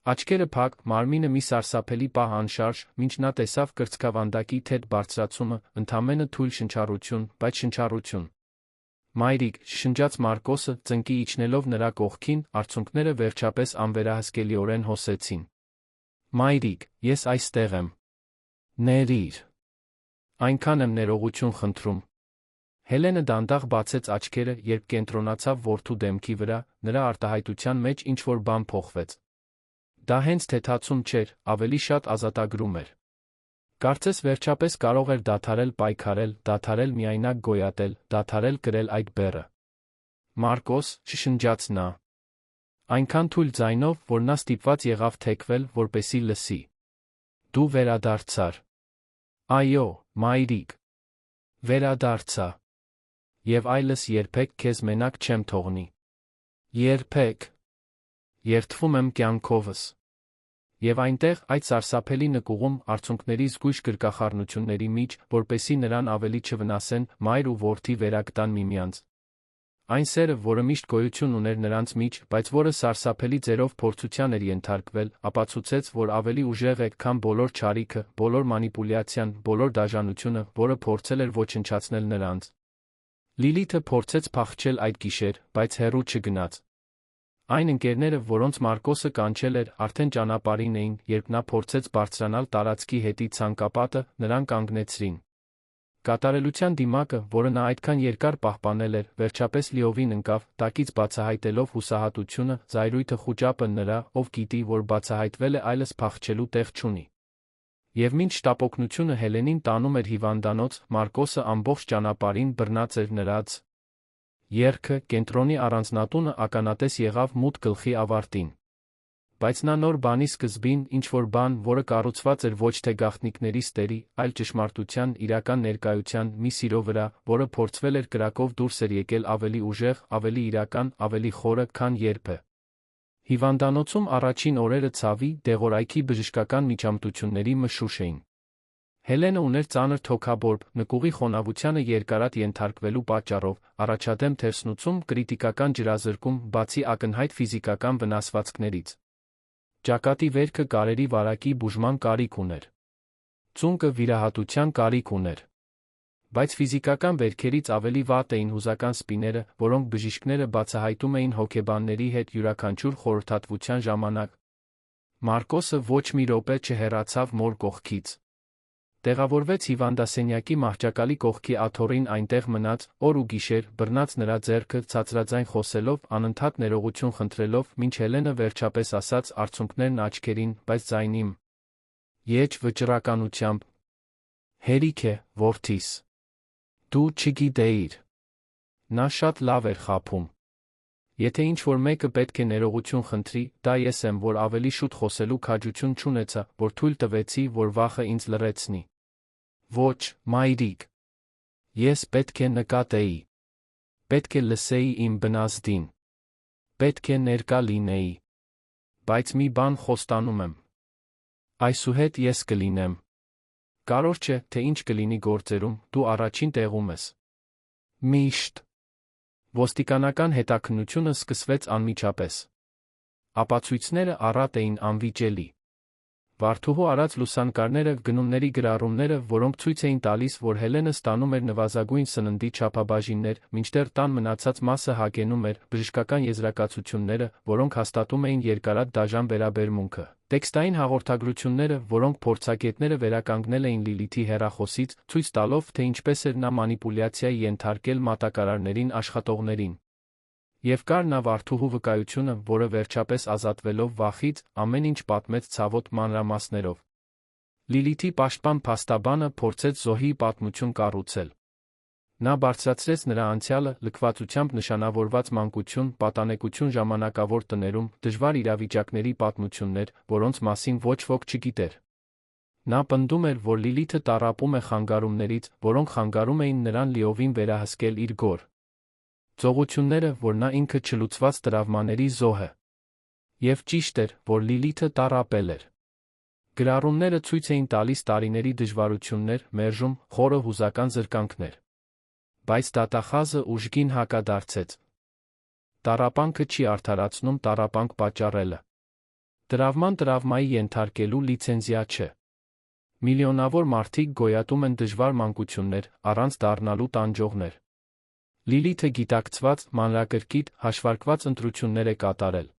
Speaker 1: Աչքերը փակ, մարմինը մի սարսափելի պահ անշարժ, մինչ նա տեսավ կրծքավանդակի թեթ բարձրացումը, ընդամենը թույլ շնչառություն, բայց շնչառություն։ Մայրիկ, շշնջաց Մարկոսը, ծնկի իջնելով նրա կողքին, արցունքները վերջապես անվերահսկելիորեն հոսեցին։ Մայրիկ, ես այստեղ եմ։ Ներիր։ Այնքան եմ ներողություն խնդրում։ Հելենը դանդաղ բացեց աչքերը, երբ կենտրոնացավ որդու դեմքի վրա, նրա արտահայտության մեջ ինչ-որ բան փոխվեց։ Դա հենց թեթացում չէր, ավելի շատ ազատագրում էր։ Կարծես վերջապես կարող էր դադարել պայքարել, դադարել միայնակ գոյատել, դադարել կրել այդ բեռը։ Մարկոս, շշնջաց նա։ Այնքան թույլ ձայնով, որ նա ստիպված եղավ թեքվել, որպեսզի լսի։ Դու վերադարձար։ Այո, մայրիկ։ Վերադարձա։ Եվ այլս երբեք քեզ մենակ չեմ թողնի։ Երբեք։ Երդվում եմ կյանքովս։ Եվ այնտեղ, այդ սարսափելի նկուղում, արցունքների զգույշ գրկախառնությունների մեջ, որպեսզի նրան ավելի չվնասեն, մայր ու որդի վերակտան միմյանց։ Այն սերը, որը միշտ գոյություն ուներ նրանց մեջ, բայց որը սարսափելի ձերով փորձության էր ենթարկվել, ապացուցեց, որ ավելի ուժեղ է, քան բոլոր չարիքը, բոլոր մանիպուլյացիան, բոլոր դաժանությունը, որը փորձել էր ոչնչացնել նրանց։ Լիլիթը փորձեց փախչել այդ գիշեր, բայց հեռու չգնաց։ Այն ընկերները, որոնց Մարկոսը կանչել էր, արդեն ճանապարհին էին, երբ նա փորձեց բարձրանալ տարածքի հետի ցանկապատը, նրան կանգնեցրին։ Կատարելության դիմակը, որը նա այդքան երկար պահպանել էր, վերջապես լիովին ընկավ, տակից բացահայտելով հուսահատությունը, զայրույթը խուճապը նրա, ով գիտի, որ բացահայտվել է այլս փախչելու տեղ չունի։ Եվ մինչ շտապօգնությունը Հելենին տանում էր հիվանդանոց, Մարկոսը ամբողջ ճանապարհին բռնած էր նրանց եռքը, կենտրոնի առանձնատունը ականատես եղավ մութ գլխի ավարտին։ Բայց նա նոր բանի սկզբին, ինչ-որ բան, որը կառուցված էր ոչ թե գաղտնիքների ստերի, այլ ճշմարտության, իրական ներկայության, մի սիրո վրա, որը փորձվել էր կրակով դուրս էր եկել ավելի ուժեղ, ավելի իրական, ավելի խորը, քան երբևէ։ Հիվանդանոցում առաջին օրերը ցավի, դեղորայքի բժշկական միջամտությունների մշուշ էին։ Հելենը ուներ ծանր թոքաբորբ, նկուղի խոնավությանը երկարատ ենթարկվելու պատճառով, առաջադեմ թերսնուցում, կրիտիկական ջրազրկում, բացի ակնհայտ ֆիզիկական վնասվածքներից։ Ճակատի վերքը կարերի վարակի բուժման կարիք ուներ։ Ծունկը վիրահատության կարիք ուներ։ Բայց ֆիզիկական վերքերից ավելի վատ էին հուզական սպիները, որոնք բժիշկները բացահայտում էին հոգեբանների հետ յուրաքանչյուր խորհրդատվության ժամանակ։ Մարկոսը ոչ մի րոպե չհեռացավ մոր կողքից։ Տեղավորվեց հիվանդասենյակի մահճակալի կողքի աթոռին, այնտեղ մնաց, օր ու գիշեր, բռնած նրա ձեռքը, ցածրաձայն խոսելով, անընդհատ ներողություն խնդրելով, մինչ Հելենը վերջապես ասաց, արցունքներն աչքերին, բայց ձայնին եջ վճռականությամբ. Հերիք է, որդիս։ Դու չգիտեիր։ Նա շատ լավ էր խաբում։ Եթե ինչ-որ մեկը պետք է ներողություն խնդրի, դա ես եմ, որ ավելի շուտ խոսելու քաջություն չունեցա, որ թույլ տվեցի, որ վախը ինձ լռեցնի։ Ոչ, մայրիկ։ Ես պետք է նկատեի։ Պետք է լսեի իմ բնազդին։ Պետք է ներկա լինեի։ Բայց մի բան խոստանում եմ։ Այսուհետ ես կլինեմ։ Կարող չէ, թե ինչ կլինի գործերում, դու առաջին տեղում ես։ Միշտ։ Ոստիկանական հետաքննությունը սկսվեց անմիջապես։ Ապացույցները առատ էին անվիճելի։ Վարդուհու արած լուսանկարները, գնումների գրառումները, որոնք ցույց էին տալիս, որ Հելենը ստանում էր նվազագույն սննդի չափաբաժիններ, մինչդեռ տան մնացած մասը հագենում էր, բժշկական եզրակացությունները, որոնք հաստատում էին երկարատ դաժան վերաբերմունքը, տեքստային հաղորդագրությունները, որոնք փորձագետները վերականգնել էին Լիլիթի հեռախոսից, ցույց տալով, թե ինչպես էր նա մանիպուլյացիայի ենթարկել մատակարարներին աշխատողներին։ Եվ կար նա վարդուհու վկայությունը, որը վերջապես ազատվելով վախից, ամեն ինչ պատմեց ցավոտ մանրամասներով։ Լիլիթի պաշտպան փաստաբանը փորձեց Զոհիի պատմություն կառուցել։ Նա բարձրացրեց նրա անցյալը, լքվածությամբ նշանավորված մանկություն, պատանեկություն ժամանակավոր տներում, դժվար իրավիճակների պատմություններ, որոնց մասին ոչ ոք չգիտեր։ Նա պնդում էր, որ Լիլիթը տառապում է խանգարումներից, որոնք խանգարում էին նրան լիովին վերահսկել իր գոր ծողությունները, որ նա ինքը չլուծված տրավմաների զոհ է։ Եվ ճիշտ էր, որ Լիլիթը տառապել էր։ Գրառումները ցույց էին տալիս տարիների դժվարություններ, մերժում, խորը հուզական զրկանքներ։ Բայց դատախազը ուժգին հակադարձեց։ Տառապանքը չի արդարացնում տառապանք պատճառելը։ Տրավման տրավմայի ենթարկելու լիցենզիա չէ։ Միլիոնավոր մարդիկ գոյատում են դժվար մանկություններ, առանց դառնալու տանջողներ։ Լիլիթը գիտակցված, մանրակրկիտ, հաշվարկված ընտրություններ է կատարել։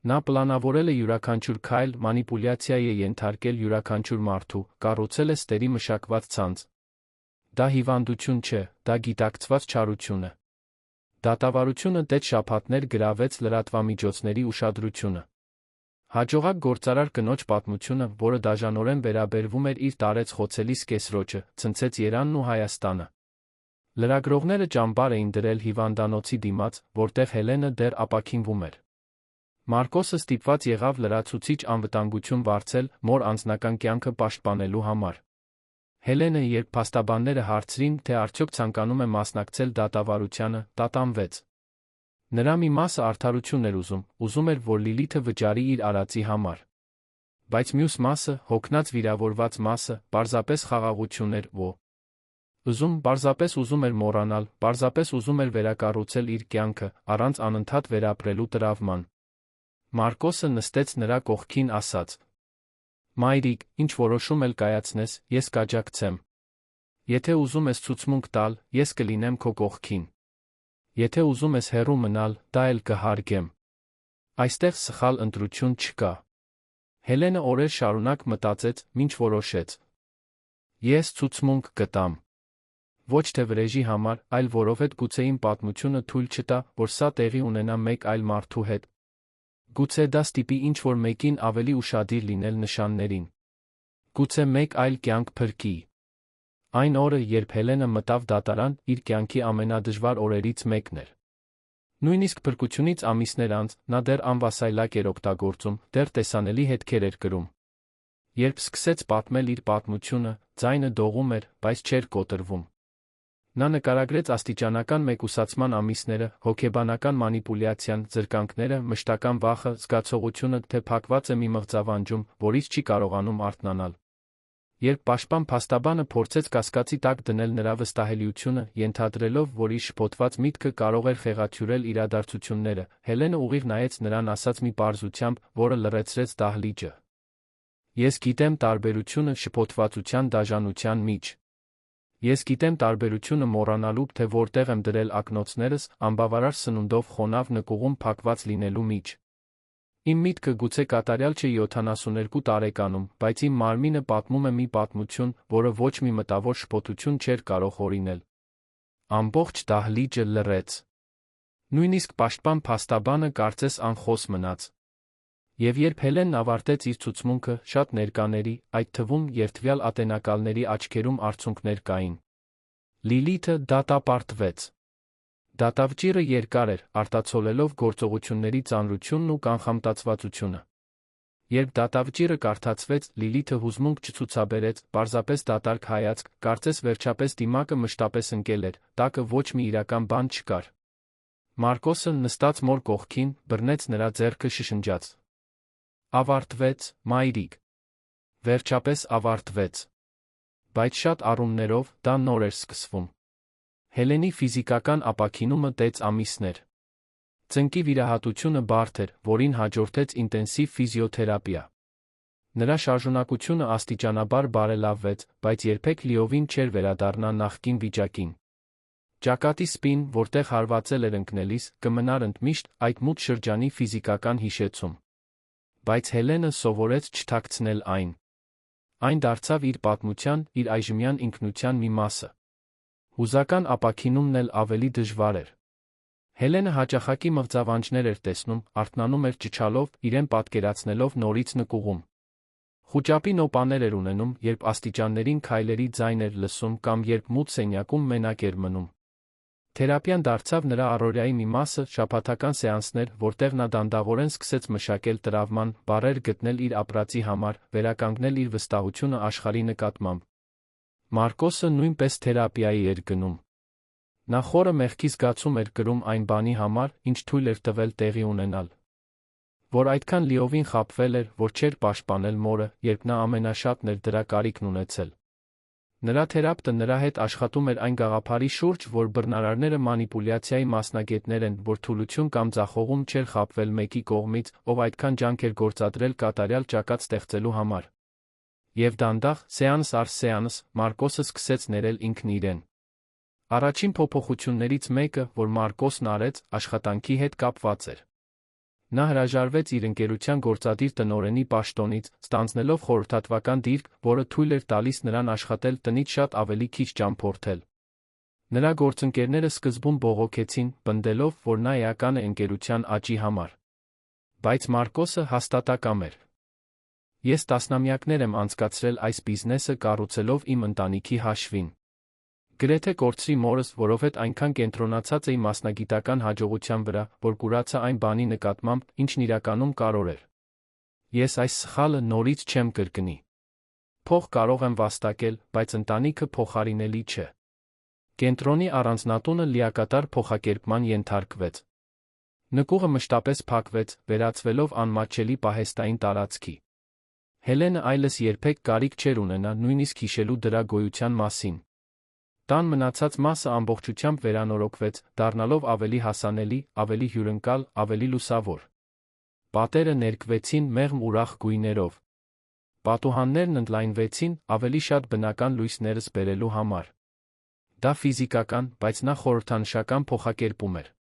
Speaker 1: Նա պլանավորել է յուրաքանչյուր քայլ, մանիպուլյացիայի է ենթարկել յուրաքանչյուր մարդու, կառուցել է ստերի մշակված ցանց։ Դա հիվանդություն չէ, դա գիտակցված չարություն է։ Դատավարությունը տետ շաբաթներ գրավեց լրատվամիջոցների ուշադրությունը։ Հաջողակ գործարար կնոջ պատմությունը, որը դաժանորեն վերաբերվում էր իր տարեց խոցելի սկեսրոջը, ցնցեց Երանն ու Հայաստանը։ Լրագրողները ճամբար էին դրել հիվանդանոցի դիմաց, որտեղ Հելենը դեռ ապաքինվում էր։ Մարկոսը ստիպված եղավ լրացուցիչ անվտանգություն վարձել մոր անձնական կյանքը պաշտպանելու համար։ Հելենը, երբ փաստաբանները հարցրին, թե արդյոք ցանկանում է մասնակցել դատավարությանը, տատանվեց։ Նրա մի մասը արդարություն էր ուզում էր, որ Լիլիթը վճարի իր արածի համար։ Բայց մյուս մասը, հոգնած վիրավորված մասը, պարզապես խաղաղություն էր, պարզապես ուզում էր մոռանալ, պարզապես ուզում էր վերակառուցել իր կյանքը, առանց անընդհատ վերապրելու տրավման։ Մարկոսը նստեց նրա կողքին, ասաց. «Մայրիկ, ինչ որոշում էլ կայացնես, ես կաջակցեմ։ Եթե ուզում ես ցուցմունք տալ, ես կլինեմ քո կողքին։ Եթե ուզում ես հեռու մնալ, դա էլ կհարգեմ։ Այստեղ սխալ ընտրություն չկա»։ Հելենը օրեր շարունակ մտածեց, մինչ որոշեց. «Ես ցուցմունք կտամ։ Ոչ թե վրեժի համար, այլ որովհետև գուցե իմ պատմությունը թույլ չտա, որ սա տեղի ունենա մեկ այլ մարդու հետ։ Գուցե դա ստիպի ինչ-որ մեկին ավելի ուշադիր լինել նշաններին։ Գուցե մեկ այլ կյանք փրկի»։ Այն օրը, երբ Հելենը մտավ դատարան, իր կյանքի ամենադժվար օրերից մեկն էր։ Նույնիսկ փրկությունից ամիսներ անց, նա դեռ անվասայլակ էր օգտագործում, դեռ տեսանելի հետքեր էր կրում։ Երբ սկսեց պատմել իր պատմությունը, ձայնը դողում էր, բայց չէր կոտրվում։ Նա նկարագրեց աստիճանական մեկուսացման ամիսները, հոգեբանական մանիպուլյացիան, զրկանքները, մշտական վախը, զգացողությունը, թե փակված է մի մղձավանջում, որից չի կարողանում արթնանալ։ Երբ պաշտպան փաստաբանը փորձեց կասկածի տակ դնել նրա վստահելիությունը, ենթադրելով, որ իր շփոթված միտքը կարող էր խեղաթյուրել իրադարձությունները, Հելենը ուղիղ նայեց նրան, ասաց մի պարզությամբ, որը լռեցրեց դահլիճը. «Ես գիտեմ տարբերությունը շփոթվածության դաժանության միջ։ Ես գիտեմ տարբերությունը մոռանալու, թե որտեղ եմ դրել ակնոցներս, անբավարար սնունդով խոնավ նկուղում փակված լինելու միջ։ Իմ միտքը գուցե կատարյալ չէ 72 տարեկանում, բայց իմ մարմինը պատմում է մի պատմություն, որը ոչ մի մտավոր շփոթություն չէր կարող հորինել»։ Ամբողջ դահլիճը լռեց։ Նույնիսկ պաշտպան փաստաբանը կարծես անխոս մնաց։ Եվ երբ Հելենն ավարտեց իր ցուցմունքը, շատ ներկաների, այդ թվում երդվյալ ատենակալների աչքերում արցունքներ կային։ Լիլիթը դատապարտվեց։ Դատավճիռը երկար էր, արտացոլելով գործողությունների ծանրությունն ու կանխամտածվածությունը։ Երբ դատավճիռը կարդացվեց, Լիլիթը հուզմունք չցուցաբերեց, պարզապես դատարկ հայացք, կարծես վերջապես դիմակը մշտապես ընկել էր, տակը ոչ մի իրական բան չկար։ Մարկոսը, նստած մոր կողքին, բռնեց նրա ձեռքը, շշնջաց. «Ավարտվեց, մայրիկ։ Վերջապես ավարտվեց»։ Բայց շատ առումներով դա նոր էր սկսվում։ Հելենի ֆիզիկական ապաքինումը տեց ամիսներ։ Ծնկի վիրահատությունը բարդ էր, որին հաջորդեց ինտենսիվ ֆիզիոթերապիա։ Նրա շարժունակությունը աստիճանաբար բարելավվեց, բայց երբեք լիովին չէր վերադառնա նախկին վիճակին։ Ճակատի սպին, որտեղ հարվածել էր ընկնելիս, կմնար ընդմիշտ այդ մութ շրջանի ֆիզիկական հիշեցում։ Բայց Հելենը սովորեց չթաքցնել այն։ Այն դարձավ իր պատմության, իր այժմյան ինքնության մի մասը։ Հուզական ապաքինումն էլ ավելի դժվար էր։ Հելենը հաճախակի մղձավանջներ էր տեսնում, արթնանում էր ճչալով, իրեն պատկերացնելով նորից նկուղում։ Խուճապի նոպաներ էր ունենում, երբ աստիճաններին քայլերի ձայն էր լսում կամ երբ մութ սենյակում մենակ էր մնում։ Թերապիան դարձավ նրա առօրյայի մի մասը, շաբաթական սեանսներ, որտեղ նա դանդաղորեն սկսեց մշակել տրավման, բառեր գտնել իր ապրածի համար, վերականգնել իր վստահությունը աշխարհի նկատմամբ։ Մարկոսը նույնպես թերապիայի էր գնում։ Նա խորը մեղքի զգացում էր կրում այն բանի համար, ինչ թույլ էր տվել տեղի ունենալ։ Որ այդքան լիովին խաբվել էր, որ չէր պաշտպանել մորը, երբ նա ամենաշատն էր դրա կարիքն ունեցել։ Նրա թերապևտը նրա հետ աշխատում էր այն գաղափարի շուրջ, որ բռնարարները մանիպուլյացիայի մասնագետներ են, որ թուլություն կամ ձախողում չէր խաբվել մեկի կողմից, ով այդքան ջանք էր գործադրել կատարյալ ճակատ ստեղծելու համար։ Եվ դանդաղ, սեանս առ սեանս, Մարկոսը սկսեց ներել ինքն իրեն։ Առաջին փոփոխություններից մեկը, որ Մարկոսն արեց, աշխատանքի հետ կապված էր։ Նա հրաժարվեց իր ընկերության գործադիր տնօրենի պաշտոնից, ստանձնելով խորհրդատվական դիրք, որը թույլ էր տալիս նրան աշխատել տնից շատ ավելի քիչ ճամփորդել։ Նրա գործընկերները սկզբում բողոքեցին, պնդելով, որ նա էական է ընկերության աճի համար։ Բայց Մարկոսը հաստատակամ էր։ Ես տասնամյակներ եմ անցկացրել այս բիզնեսը կառուցելով իմ ընտանիքի հաշվին։ Գրեթե կորցրի մորս, որովհետև այնքան կենտրոնացած էի մասնագիտական հաջողության վրա, որ կուրացա այն բանի նկատմամբ, ինչն իրականում կարևոր էր։ Ես այս սխալը նորից չեմ կրկնի։ Փող կարող եմ վաստակել, բայց ընտանիքը փոխարինելի չէ։ Կենտրոնի առանձնատունը լիակատար փոխակերպման ենթարկվեց։ Նկուղը մշտապես փակվեց, վերածվելով անմատչելի պահեստային տարածքի։ Հելենը այլս երբեք կարիք չէր ունենա նույնիսկ հիշելու դրա գոյության մասին։ Տան մնացած մասը ամբողջությամբ վերանորոգվեց, դառնալով ավելի հասանելի, ավելի հյուրընկալ, ավելի լուսավոր։ Պատերը ներկվեցին մեղմ ուրախ գույներով։ Պատուհաններն ընդլայնվեցին, ավելի շատ բնական լույսներս բերելու համար։ Դա ֆիզիկական, բայց նա խորհրդանշական փոխակերպում էր։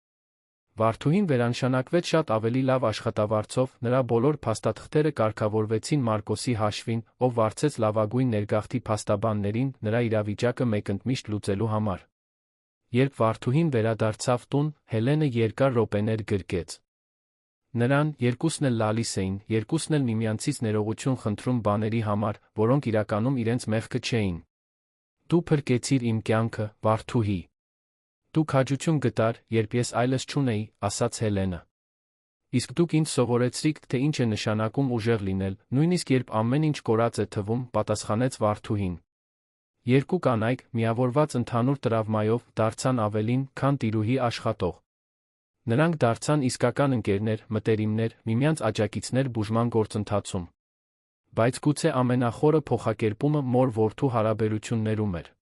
Speaker 1: Վարդուհին վերանշանակվեց շատ ավելի լավ աշխատավարձով, նրա բոլոր փաստաթղթերը կարգավորվեցին Մարկոսի հաշվին, ով վարձեց լավագույն ներգաղթի փաստաբաններին նրա իրավիճակը մեկընդմիշտ լուծելու համար։ Երբ վարդուհին վերադարձավ տուն, Հելենը երկար րոպեներ գրկեց։ Նրան երկուսն էլ լալիս էին, երկուսն էլ միմյանցից ներողություն խնդրում բաների համար, որոնք իրականում իրենց մեղքը չէին։ Դու փրկեցիր իմ կյանքը, վարդուհի։ Դու քաջություն գտար, երբ ես այլս չունեի, ասաց Հելենը։ Իսկ դուք ինձ սովորեցրիք, թե ինչ է նշանակում ուժեղ լինել, նույնիսկ երբ ամեն ինչ կորած է թվում, պատասխանեց վարդուհին։ Երկու կանայք, միավորված ընդհանուր տրավմայով, դարձան ավելին, քան տիրուհի աշխատող։ Նրանք դարձան իսկական ընկերներ, մտերիմներ, միմյանց աջակիցներ բուժման գործընթացում։ Բայց գուցե ամենախորը փոխակերպումը մոր-որդու հարաբերություններում էր։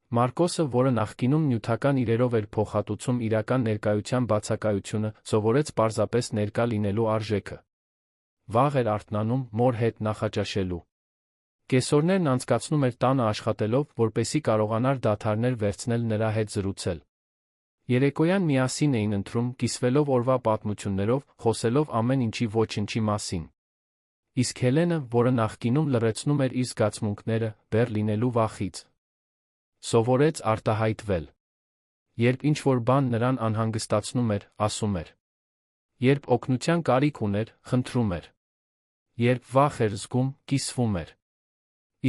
Speaker 1: Մարկոսը, որը նախկինում նյութական իրերով էր փոխհատուցում իրական ներկայության բացակայությունը, սովորեց պարզապես ներկա լինելու արժեքը։ Վաղ էր արթնանում, մոր հետ նախաճաշելու։ Կեսօրներն անցկացնում էր տանը աշխատելով, որպեսզի կարողանար դադարներ վերցնել նրա հետ զրուցել։ Երեկոյան միասին էին ընթրում, կիսվելով օրվա պատմություններով, խոսելով ամեն ինչի ոչնչի մասին։ Իսկ Հելենը, որը նախկինում լռեցնում էր իր զգացմունքները, բեռ լինելու վախից, սովորեց արտահայտվել։ Երբ ինչ-որ բան նրան անհանգստացնում էր, ասում էր։ Երբ օգնության կարիք ուներ, խնդրում էր։ Երբ վախ էր զգում, կիսվում էր։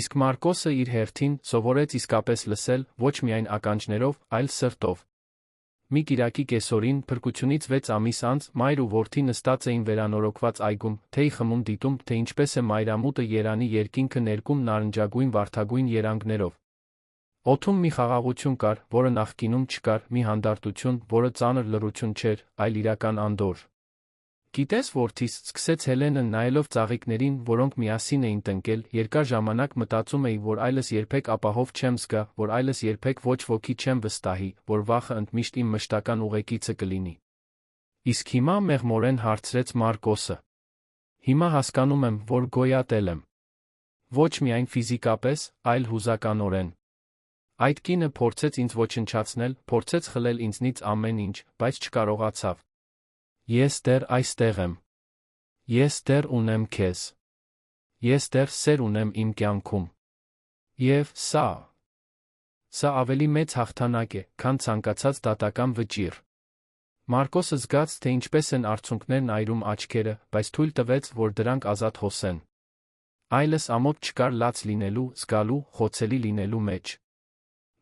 Speaker 1: Իսկ Մարկոսը իր հերթին սովորեց իսկապես լսել, ոչ միայն ականջներով, այլ սրտով։ Մի կիրակի կեսօրին, փրկությունից 6 ամիս անց, մայր ու որդի նստած էին վերանորոգված այգում, թեյ խմում դիտում, թե ինչպես է մայրամուտը Երանի երկինքը ներկում նարնջագույն վարդագույն երանգներով։ Օդում մի խաղաղություն կար, որը նախկինում չկար, մի հանդարտություն, որը ծանր լռություն չէր, այլ իրական անդորր։ Գիտես, որդիս, սկսեց Հելենը, նայելով ծաղիկներին, որոնք միասին էին տնկել, երկար ժամանակ մտածում էի, որ այլս երբեք ապահով չեմ զգա, որ այլս երբեք ոչ ոքի չեմ վստահի, որ վախը ընդմիշտ իմ մշտական ուղեկիցը կլինի։ Իսկ հիմա մեղմորեն հարցրեց Մարկոսը։ Հիմա հասկանում եմ, որ գոյատել եմ։ Ոչ միայն ֆիզիկապես, այլ հուզականորեն։ Այդ կինը փորձեց ինձ ոչնչացնել, փորձեց խլել ինձնից ամեն ինչ, բայց չկարողացավ։ Ես դեռ այստեղ եմ։ Ես դեռ ունեմ քեզ։ Ես դեռ սեր ունեմ իմ կյանքում։ Եվ սա ավելի մեծ հաղթանակ է, քան ցանկացած դատական վճիռ։ Մարկոսը զգաց, թե ինչպես են արցունքներն այրում աչքերը, բայց թույլ տվեց, որ դրանք ազատ հոսեն։ Այլս ամոթ չկար լաց լինելու, զգալու, խոցելի լինելու մեջ։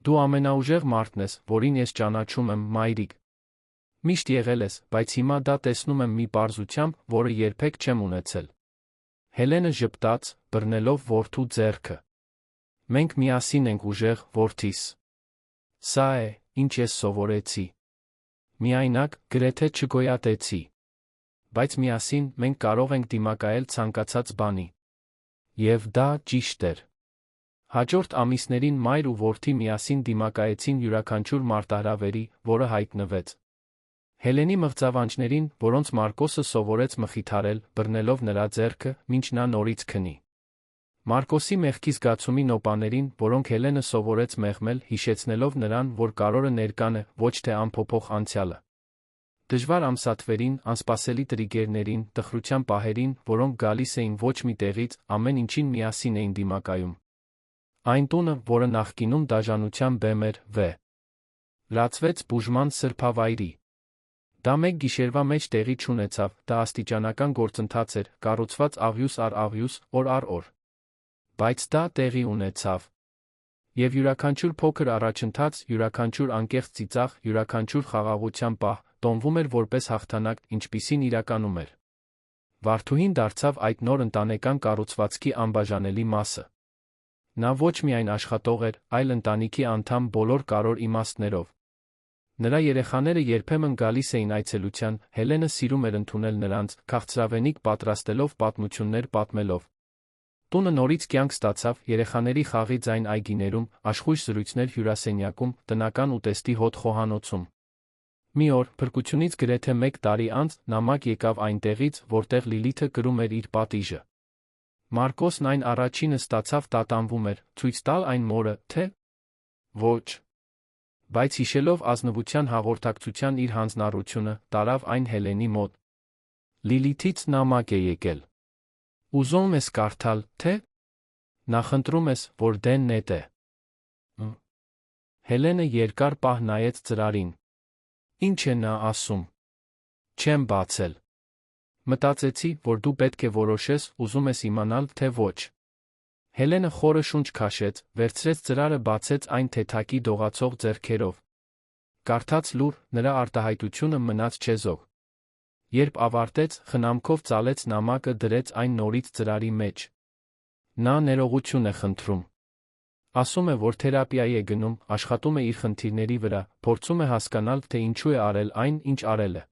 Speaker 1: Դու ամենաուժեղ մարդն ես, որին ես ճանաչում եմ, մայրիկ։ Միշտ եղել ես, բայց հիմա դա տեսնում եմ մի պարզությամբ, որը երբեք չեմ ունեցել։ Հելենը ժպտաց, բռնելով որդու ձեռքը։ Մենք միասին ենք ուժեղ, որդիս։ Սա է, ինչ ես սովորեցի։ Միայնակ, գրեթե չգոյատեցի։ Բայց միասին մենք կարող ենք դիմակայել ցանկացած բանի։ Եվ դա ճիշտ էր։ Հաջորդ ամիսներին մայր ու որդի միասին դիմակայեցին յուրաքանչյուր մարտահրավերի, որը հայտնվեց։ Հելենի մղձավանջներին, որոնց Մարկոսը սովորեց մխիթարել, բռնելով նրա ձեռքը, մինչ նա նորից քնի։ Մարկոսի մեղքի զգացումի նոպաներին, որոնք Հելենը սովորեց մեղմել, հիշեցնելով նրան, որ կարորը ներկան է, ոչ թե անփոփոխ անցյալը։ Դժվար ամսաթվերին, անսպասելի տրիգերներին, տխրության պահերին, որոնք գալիս էին ոչ մի տեղից, ամեն ինչին միասին էին դիմակայում։ Այն տունը, որը նախկինում դաժանության բեմ էր, լացվեց բուժման սրբավայրի։ Դա մեկ գիշերվա մեջ տեղի չունեցավ, դա աստիճանական գործընթաց էր, կառուցված աղյուս առ աղյուս, օր առ օր։ Բայց դա տեղի ունեցավ։ Եվ յուրաքանչյուր փոքր առաջընթաց, յուրաքանչյուր անկեղծ ծիծաղ, յուրաքանչյուր խաղաղության պահ, տոնվում էր որպես հաղթանակ, ինչպիսին իրականում էր։ Վարդուհին դարձավ այդ նոր ընտանեկան կառուցվածքի անբաժանելի մասը։ Նա ոչ միայն աշխատող էր, այլ ընտանիքի անդամ բոլոր կարևոր իմաստներով։ Նրա երեխաները երբեմն գալիս էին այցելության, Հելենը սիրում էր ընդունել նրանց, քաղցրավենիք պատրաստելով, պատմություններ պատմելով։ Տունը նորից կյանք ստացավ, երեխաների խաղի ձայն այգիներում, աշխույժ զրույցներ հյուրասենյակում, տնական ուտեստի հոտ խոհանոցում։ Մի օր, փրկությունից գրեթե 1 տարի անց, նամակ եկավ այնտեղից, որտեղ Լիլիթը կրում էր իր պատիժը։ Մարկոսն այն առաջինը ստացավ տատանվում էր, ցույց տալ այն մորը, թե ոչ։ Բայց հիշելով ազնվության հաղորդակցության իր հանձնառությունը, տարավ այն Հելենի մոտ։ Լիլիթից նամակ է եկել։ Ուզում ես կարդալ, թե նախընտրում ես, որ դեն նետ է։ Հելենը երկար պահ նայեց ծրարին։ Ինչ է նա ասում։ Չեմ բացել։ Մտածեցի, որ դու պետք է որոշես, ուզում ես իմանալ, թե ոչ։ Հելենը խորը շունչ քաշեց, վերցրեց ծրարը, բացեց այն թեթակի դողացող ձեռքերով։ Կարդաց լուր, նրա արտահայտությունը մնաց չեզոք։ Երբ ավարտեց, խնամքով ծալեց նամակը, դրեց այն նորից ծրարի մեջ։ Նա ներողություն է խնդրում։ Ասում է, որ թերապիայի է գնում, աշխատում է իր խնդիրների վրա, փորձում է հասկանալ, թե ինչու է արել այն, ինչ արել է։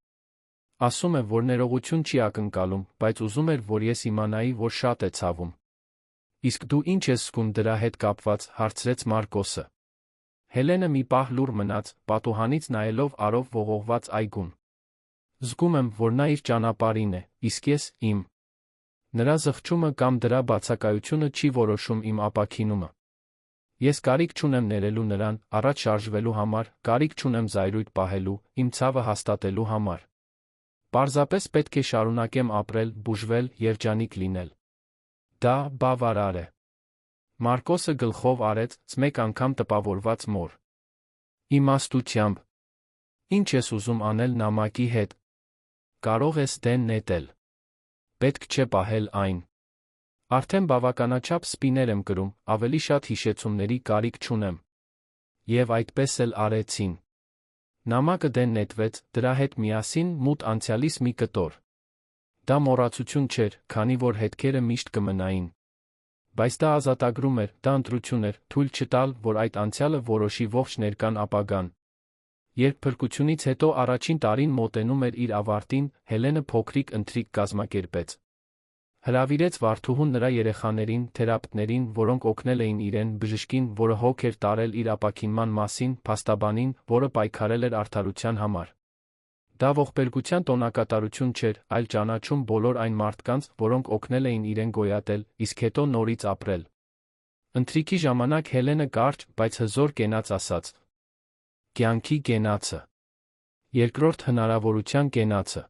Speaker 1: Ասում է, որ ներողություն չի ակնկալում, բայց ուզում էր, որ ես իմանայի, որ շատ է ցավում։ Իսկ դու ինչ ես զգում դրա հետ կապված, հարցրեց Մարկոսը։ Հելենը մի պահ լուռ մնաց, պատուհանից նայելով արով ողողված այգուն։ Զգում եմ, որ նա իր ճանապարհին է, իսկ ես՝ իմ։ Նրա զղջումը կամ դրա բացակայությունը չի որոշում իմ ապաքինումը։ Ես կարիք չունեմ ներելու նրան, առաջ շարժվելու համար, կարիք չունեմ զայրույթ պահելու, իմ ցավը հաստատելու համար։ Պարզապես պետք է շարունակեմ ապրել, բուժվել, երջանիկ լինել։ Դա բավարար է։ Մարկոսը գլխով արեց, մեկ անգամ տպավորված մոր։ Իմաստությամբ։ Ինչ ես ուզում անել նամակի հետ։ Կարող ես դեն նետել։ Պետք չէ պահել այն։ Արդեն բավականաչափ սպիներ եմ կրում, ավելի շատ հիշեցումների կարիք չունեմ։ Եվ այդպես էլ արեցին։ Նամակը դեն նետվեց, դրա հետ միասին մութ անցյալիս մի կտոր։ Դա մոռացություն չէր, քանի որ հետքերը միշտ կմնային։ Բայց դա ազատագրում էր, դա ընտրություն էր, թույլ չտալ, որ այդ անցյալը որոշի ողջ ներկան ապագան։ Երբ փրկությունից հետո առաջին տարին մոտենում էր իր ավարտին, Հելենը փոքրիկ ընթրիք կազմակերպեց։ Հրավիրեց Վարդուհուն նրա երեխաներին, թերապևտներին, որոնք օգնել էին իրեն, բժշկին, որը հոգ էր տարել իր ապաքինման մասին, փաստաբանին, որը պայքարել էր արդարության համար։ Դա ողբերգության տոնակատարություն չէր, այլ ճանաչում բոլոր այն մարդկանց, որոնք օգնել էին իրեն գոյատել, իսկ հետո նորից ապրել։ Ընթրիքի ժամանակ Հելենը կարճ, բայց հզոր կենաց ասաց. «Կյանքի կենացը։ Երկրորդ հնարավորության կենացը։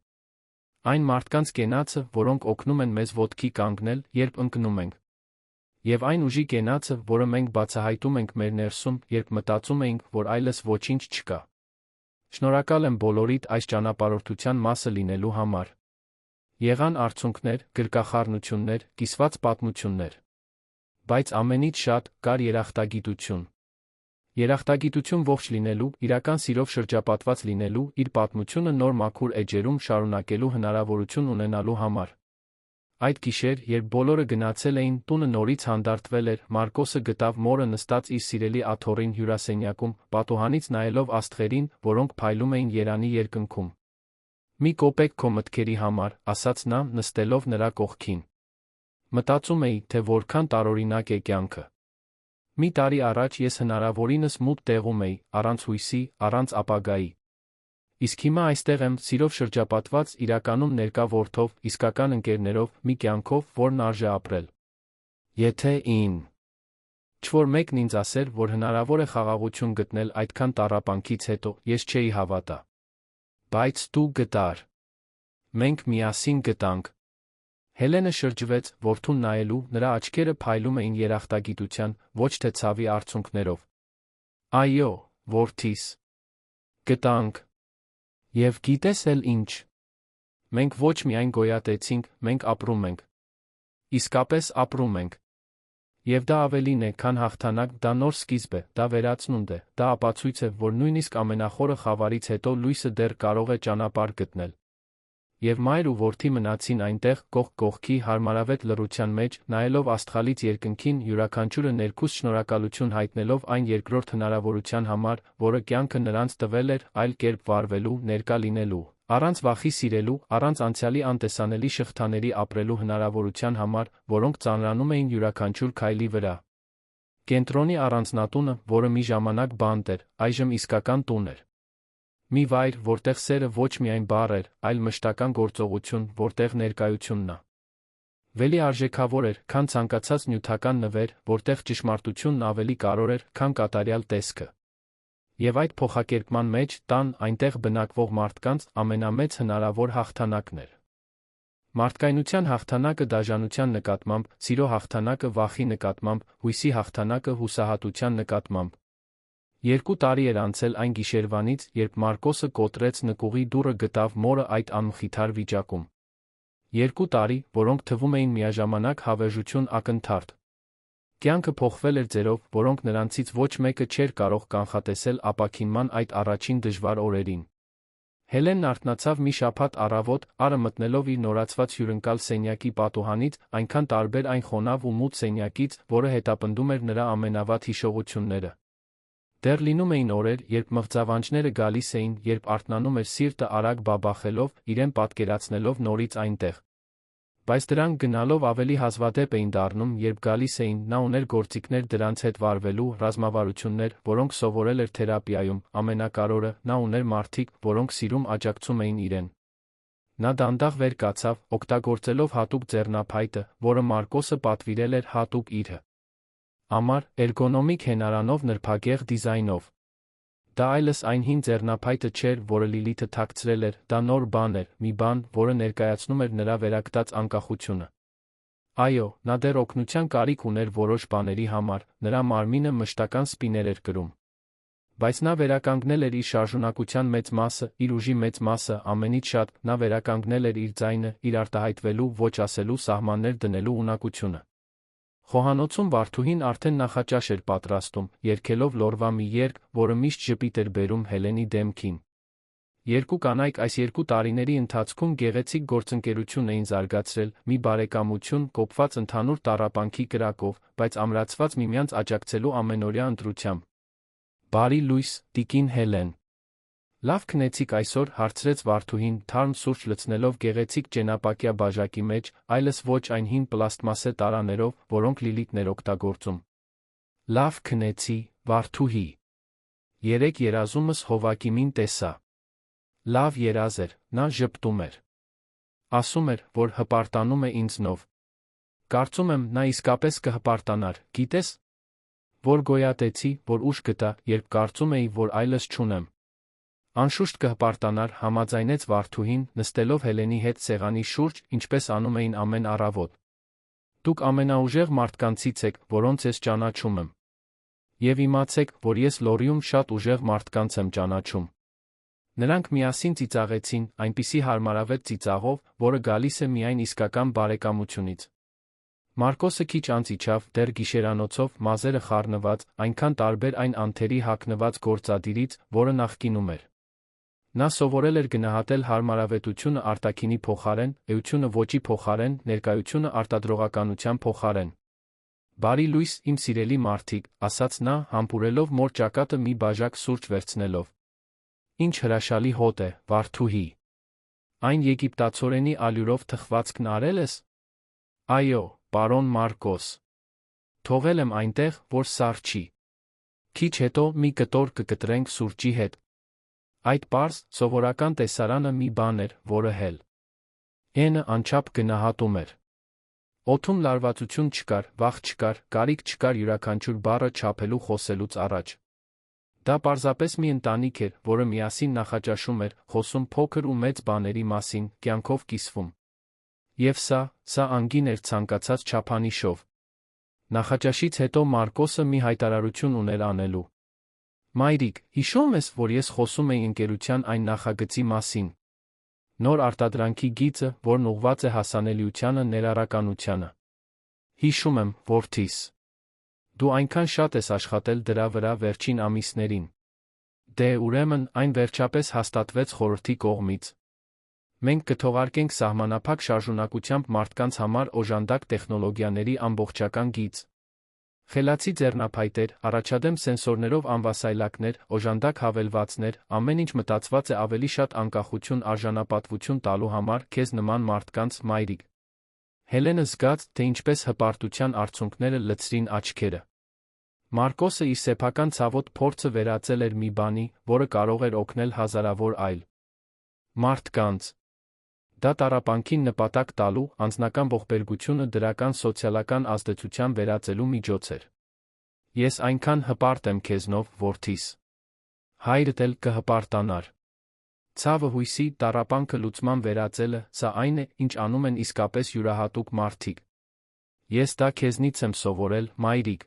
Speaker 1: Այն մարդկանց կենացը, որոնք օգնում են մեզ ոտքի կանգնել, երբ ընկնում ենք։ Եվ այն ուժի կենացը, որը մենք բացահայտում ենք մեր ներսում, երբ մտածում էինք, որ այլս ոչինչ չկա։ Շնորհակալ եմ բոլորիդ այս ճանապարհորդության մասը լինելու համար։ Եղան արցունքներ, գրկախառնություններ, կիսված պատմություններ։ Բայց ամենից շատ կար երախտագիտություն։ Երախտագիտություն ողջ լինելու, իրական սիրով շրջապատված լինելու, իր պատմությունը նոր մաքուր էջերում շարունակելու հնարավորություն ունենալու համար։ Այդ գիշեր, երբ բոլորը գնացել էին, տունը նորից հանդարտվել էր, Մարկոսը գտավ մորը նստած իր սիրելի աթոռին հյուրասենյակում, պատուհանից նայելով աստղերին, որոնք փայլում էին երանի երկնքում։ «Մի կոպեկ քո մտքերի համար», ասաց նա, նստելով նրա կողքին։ Մտածում էի, թե որքան տարօրինակ է կյանքը։ Մի տարի առաջ ես հնարավորինս մութ տեղում էի, առանց հույսի, առանց ապագայի։ Իսկ հիմա այստեղ եմ, սիրով շրջապատված, իրականում ներկա որդով, իսկական ընկերներով, մի կյանքով, որն արժե ապրել։ Եթե ինչ-որ մեկն ինձ ասեր, որ հնարավոր է խաղաղություն գտնել այդքան տառապանքից հետո, ես չէի հավատա։ Բայց դու գտար։ Մենք միասին գտանք։ Հելենը շրջվեց, որդուն նայելու, նրա աչքերը փայլում էին երախտագիտության, ոչ թե ցավի արցունքներով։ Այո, որդիս։ Գտանք։ Եվ գիտես էլ ինչ։ Մենք ոչ միայն գոյատեցինք, մենք ապրում ենք։ Իսկապես ապրում ենք։ Եվ դա ավելին է, քան հաղթանակ, դա նոր սկիզբ է, դա վերացնունդ է, դա ապացույց է, որ նույնիսկ ամենախորը խավարից հետո լույսը դեռ կարող է ճանապարհ գտնել։ Եվ մայր ու որդի մնացին այնտեղ, կողք կողքի, հարմարավետ լռության մեջ, նայելով աստղալից երկնքին, յուրաքանչյուրը ներքուստ շնորհակալություն հայտնելով այն երկրորդ հնարավորության համար, որը կյանքը նրանց տվել էր, այլ կերպ վարվելու, ներկա լինելու, առանց վախի սիրելու, առանց անցյալի անտեսանելի շղթաների ապրելու հնարավորության համար, որոնք ծանրանում էին յուրաքանչյուր քայլի վրա։ Կենտրոնի առանձնատունը, որը մի ժամանակ բանտ էր, այժմ իսկական տուն էր։ Մի վայր, որտեղ սերը ոչ միայն բառ էր, այլ մշտական գործողություն, որտեղ ներկայությունն ավելի արժեքավոր էր, քան ցանկացած նյութական նվեր, որտեղ ճշմարտությունն ավելի կարևոր էր, քան կատարյալ տեսքը։ Եվ այդ փոխակերպման մեջ, տան, այնտեղ բնակվող մարդկանց ամենամեծ հնարավոր հաղթանակն էր։ Մարդկայնության հաղթանակը դաժանության նկատմամբ, սիրո հաղթանակը վախի նկատմամբ, հույսի հաղթանակը հուսահատության նկատմամբ։ 2 տարի էր անցել այն գիշերվանից, երբ Մարկոսը կոտրեց նկուղի դուռը գտավ մորը այդ անմխիթար վիճակում։ 2 տարի, որոնք թվում էին միաժամանակ հավերժություն ակնթարթ։ Կյանքը փոխվել էր ձերով, որոնք նրանցից ոչ մեկը չէր կարող կանխատեսել ապաքինման այդ առաջին դժվար օրերին։ Հելենն արթնացավ մի շաբաթ առավոտ, առը մտնելով իր նորացված հյուրընկալ սենյակի պատուհանից, այնքան տարբեր այն խոնավ ու մութ սենյակից, որը հետապնդում էր նրա ամենավատ հիշողությունները։ Դեռ լինում էին օրեր, երբ մղձավանջները գալիս էին, երբ արթնանում էր սիրտը արագ բաբախելով, իրեն պատկերացնելով նորից այնտեղ։ Բայց դրանք գնալով ավելի հազվադեպ էին դառնում, երբ գալիս էին, նա ուներ գործիքներ դրանց հետ վարվելու, ռազմավարություններ, որոնք սովորել էր թերապիայում, ամենակարևորը, նա ուներ մարդիկ, որոնք սիրում աջակցում էին իրեն։ Նա դանդաղ վեր կացավ, օգտագործելով հատուկ ձեռնափայտը, որը Մարկոսը պատվիրել էր հատուկ իր համար, էրգոնոմիկ հենարանով նրբագեղ դիզայնով։ Դա այլս այն հին ձեռնափայտը չէր, որը Լիլիթը թաքցրել էր, դա նոր բան էր, մի բան, որը ներկայացնում էր նրա վերագտած անկախությունը։ Այո, նա դեռ օգնության կարիք ուներ որոշ բաների համար, նրա մարմինը մշտական սպիներ էր կրում։ Բայց նա վերականգնել էր իր շարժունակության մեծ մասը, իր ուժի մեծ մասը, ամենից շատ, նա վերականգնել էր իր ձայնը, իր արտահայտվելու, ոչ ասելու, սահմաններ դնելու ունակությունը։ Խոհանոցում Վարդուհին արդեն նախաճաշ էր պատրաստում, երգելով լորվա մի երգ, որը միշտ ժպիտ էր բերում Հելենի դեմքին։ Երկու կանայք այս 2 տարիների ընթացքում գեղեցիկ գործընկերություն էին զարգացրել, մի բարեկամություն, կոփված ընդհանուր տառապանքի կրակով, բայց ամրացված միմյանց աջակցելու ամենօրյա ընտրությամբ։ Բարի լույս, տիկին Հելեն։ Լավ քնեցիք այսօր, հարցրեց Վարդուհին, թարմ սուրճ լցնելով գեղեցիկ ճենապակյա բաժակի մեջ, այլս ոչ այն հին պլաստմասե տարաներով, որոնք Լիլիթն էր օգտագործում։ Լավ քնեցի, Վարդուհի։ Երեկ երազումս Հովակիմին տեսա։ Լավ երազ էր, նա ժպտում էր։ Ասում էր, որ հպարտանում է ինձնով։ Կարծում եմ, նա իսկապես կհպարտանար, գիտես։ Որ գոյատեցի, որ ուժ գտա, երբ կարծում էի, որ այլս չունեմ։ Անշուշտ կհպարտանար, համաձայնեց Վարդուհին, նստելով Հելենի հետ սեղանի շուրջ, ինչպես անում էին ամեն առավոտ։ Դուք ամենաուժեղ մարդկանցից եք, որոնց ես ճանաչում եմ։ Եվ իմացեք, որ ես Լոռիում շատ ուժեղ մարդկանց եմ ճանաչում։ Նրանք միասին ծիծաղեցին, այնպիսի հարմարավետ ծիծաղով, որը գալիս է միայն իսկական բարեկամությունից։ Մարկոսը քիչ անց իջավ, դեռ գիշերանոցով, մազերը խառնված, այնքան տարբեր այն անթերի հագնված գործադիրից, որը նախկինում էր։ Նա սովորել էր գնահատել հարմարավետությունը արտաքինի փոխարեն, էությունը ոճի փոխարեն, ներկայությունը արտադրողականության փոխարեն։ Բարի լույս, իմ սիրելի մարդիկ, ասաց նա, համբուրելով մոր ճակատը մի բաժակ սուրճ վերցնելով։ Ինչ հրաշալի հոտ է, Վարդուհի։ Այն եգիպտացորենի ալյուրով թխվածքն արել ես։ Այո, պարոն Մարկոս։ Թողել եմ այնտեղ, որ սառչի։ Քիչ հետո մի կտոր կկտրենք սուրճի հետ։ Այդ պարզ, սովորական տեսարանը մի բան էր, որը հել Էնը անչափ գնահատում էր։ Օդում լարվածություն չկար, վախ չկար, կարիք չկար յուրաքանչյուր բառը չափելու խոսելուց առաջ։ Դա պարզապես մի ընտանիք էր, որը միասին նախաճաշում էր, խոսում փոքր ու մեծ բաների մասին, կյանքով կիսվում։ Եվ սա անգին էր ցանկացած չափանիշով։ Նախաճաշից հետո Մարկոսը մի հայտարարություն ուներ անելու։ Մայրիկ, հիշում ես, որ ես խոսում էի ընկերության այն նախագծի մասին։ Նոր արտադրանքի գիծը, որն ուղղված է հասանելիությանը, ներառականությանը։ Հիշում եմ, որդիս։ Դու այնքան շատ ես աշխատել դրա վրա վերջին ամիսներին։ Դե ուրեմն, այն վերջապես հաստատվեց խորհրդի կողմից։ Մենք կթողարկենք սահմանափակ շարժունակությամբ մարդկանց համար օժանդակ տեխնոլոգիաների ամբողջական գիծ։ Խելացի ձեռնափայտեր, առաջադեմ սենսորներով անվասայլակներ, օժանդակ հավելվածներ, ամեն ինչ մտածված է ավելի շատ անկախություն արժանապատվություն տալու համար քեզ նման մարդկանց, մայրիկ։ Հելենը զգաց, թե ինչպես հպարտության արցունքները լցրին աչքերը։ Մարկոսը իր սեփական ցավոտ փորձը վերածել էր մի բանի, որը կարող էր օգնել հազարավոր այլ մարդկանց։ Դա տառապանքին նպատակ տալու, անձնական ողբերգությունը դրական սոցիալական ազդեցության վերածելու միջոց էր։ Ես այնքան հպարտ եմ քեզնով, որդիս։ Հայրդ էլ կհպարտանար։ Ցավը հույսի, տառապանքը լուծման վերածելը, սա այն է, ինչ անում են իսկապես յուրահատուկ մարդիկ։ Ես դա քեզնից եմ սովորել, մայրիկ։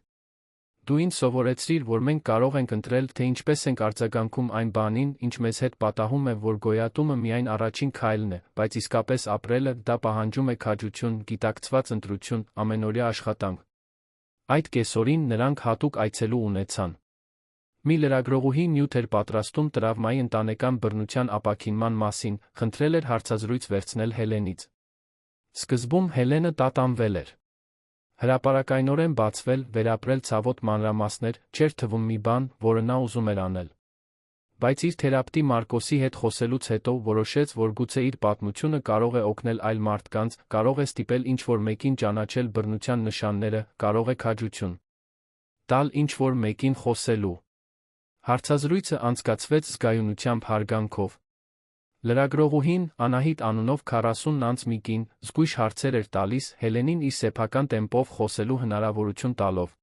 Speaker 1: Դու ինձ սովորեցրիր, որ մենք կարող ենք ընտրել, թե ինչպես ենք արձագանքում այն բանին, ինչ մեզ հետ պատահում է, որ գոյատումը միայն առաջին քայլն է, բայց իսկապես ապրելը, դա պահանջում է քաջություն, գիտակցված ընտրություն, ամենօրյա աշխատանք։ Այդ կեսօրին նրանք հատուկ այցելու ունեցան։ Մի լրագրողուհի նյութ էր պատրաստում տրավմայի ընտանեկան բռնության ապաքինման մասին, խնդրել էր հարցազրույց վերցնել Հելենից։ Սկզբում Հելենը տատանվել էր։ Հրապարակայնորեն բացվել, վերապրել ցավոտ մանրամասներ, չէր թվում մի բան, որը նա ուզում էր անել։ Բայց իր թերապևտի Մարկոսի հետ խոսելուց հետո որոշեց, որ գուցե իր պատմությունը կարող է օգնել այլ մարդկանց, կարող է ստիպել ինչ-որ մեկին ճանաչել բռնության նշանները, կարող է քաջություն տալ ինչ-որ մեկին խոսելու։ Հարցազրույցը անցկացվեց զգայունությամբ հարգանքով։ Լրագրողուհին, Անահիտ անունով 40 անց մի կին, զգույշ հարցեր էր տալիս, Հելենին իր սեփական տեմպով խոսելու հնարավորություն տալով։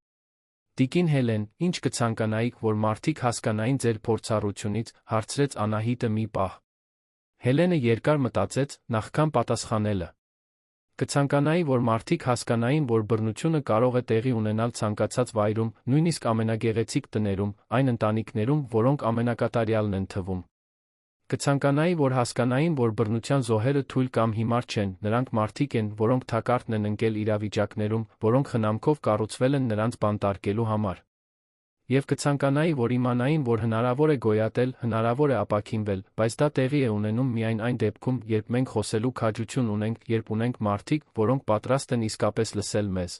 Speaker 1: Տիկին Հելեն, ինչ կցանկանայիք, որ մարդիկ հասկանային ձեր փորձառությունից, հարցրեց Անահիտը մի պահ։ Հելենը երկար մտածեց, նախքան պատասխանելը։ Կցանկանայի, որ մարդիկ հասկանային, որ բռնությունը կարող է տեղի ունենալ ցանկացած վայրում, նույնիսկ ամենագեղեցիկ տներում, այն ընտանիքներում, որոնք ամենակատարյալն են թվում։ Կցանկանայի, որ հասկանային, որ բռնության զոհերը թույլ կամ հիմար չեն, նրանք մարդիկ են, որոնք թակարդն են ընկել իրավիճակներում, որոնք խնամքով կառուցվել են նրանց բանտարկելու համար։ Եվ կցանկանայի, որ իմանային, որ հնարավոր է գոյատել, հնարավոր է ապաքինվել, բայց դա տեղի է ունենում միայն այն դեպքում, երբ մենք խոսելու քաջություն ունենք, երբ ունենք մարդիկ, որոնք պատրաստ են իսկապես լսել մեզ։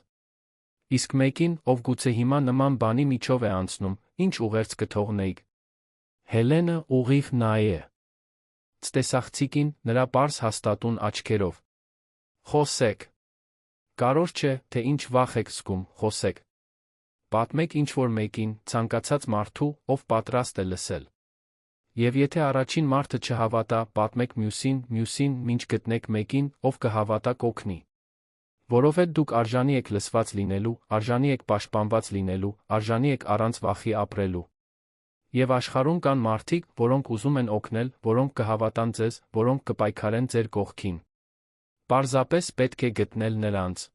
Speaker 1: Իսկ մեկին, ով գուցե հիմա նման բանի միջով է անցնում, ինչ ուղերձ կթողնեիք։ Հելենը ուղիղ նայե Ստեսախցիկին, նրա պարզ հաստատուն աչքերով։ Խոսեք։ Կարևոր չէ, թե ինչ վախ եք զգում, խոսեք։ Պատմեք ինչ-որ մեկին, ցանկացած մարդու, ով պատրաստ է լսել։ Եվ եթե առաջին մարդը չհավատա, պատմեք մյուսին, մինչ գտնեք մեկին, ով կհավատա կօգնի։ Որովհետև դուք արժանի եք լսված լինելու, արժանի եք պաշտպանված լինելու, արժանի եք առանց վախի ապրելու։ Եվ աշխարհում կան մարդիկ, որոնք ուզում են օգնել, որոնք կհավատան ձեզ, որոնք կպայքարեն ձեր կողքին։ Պարզապես պետք է գտնել նրանց։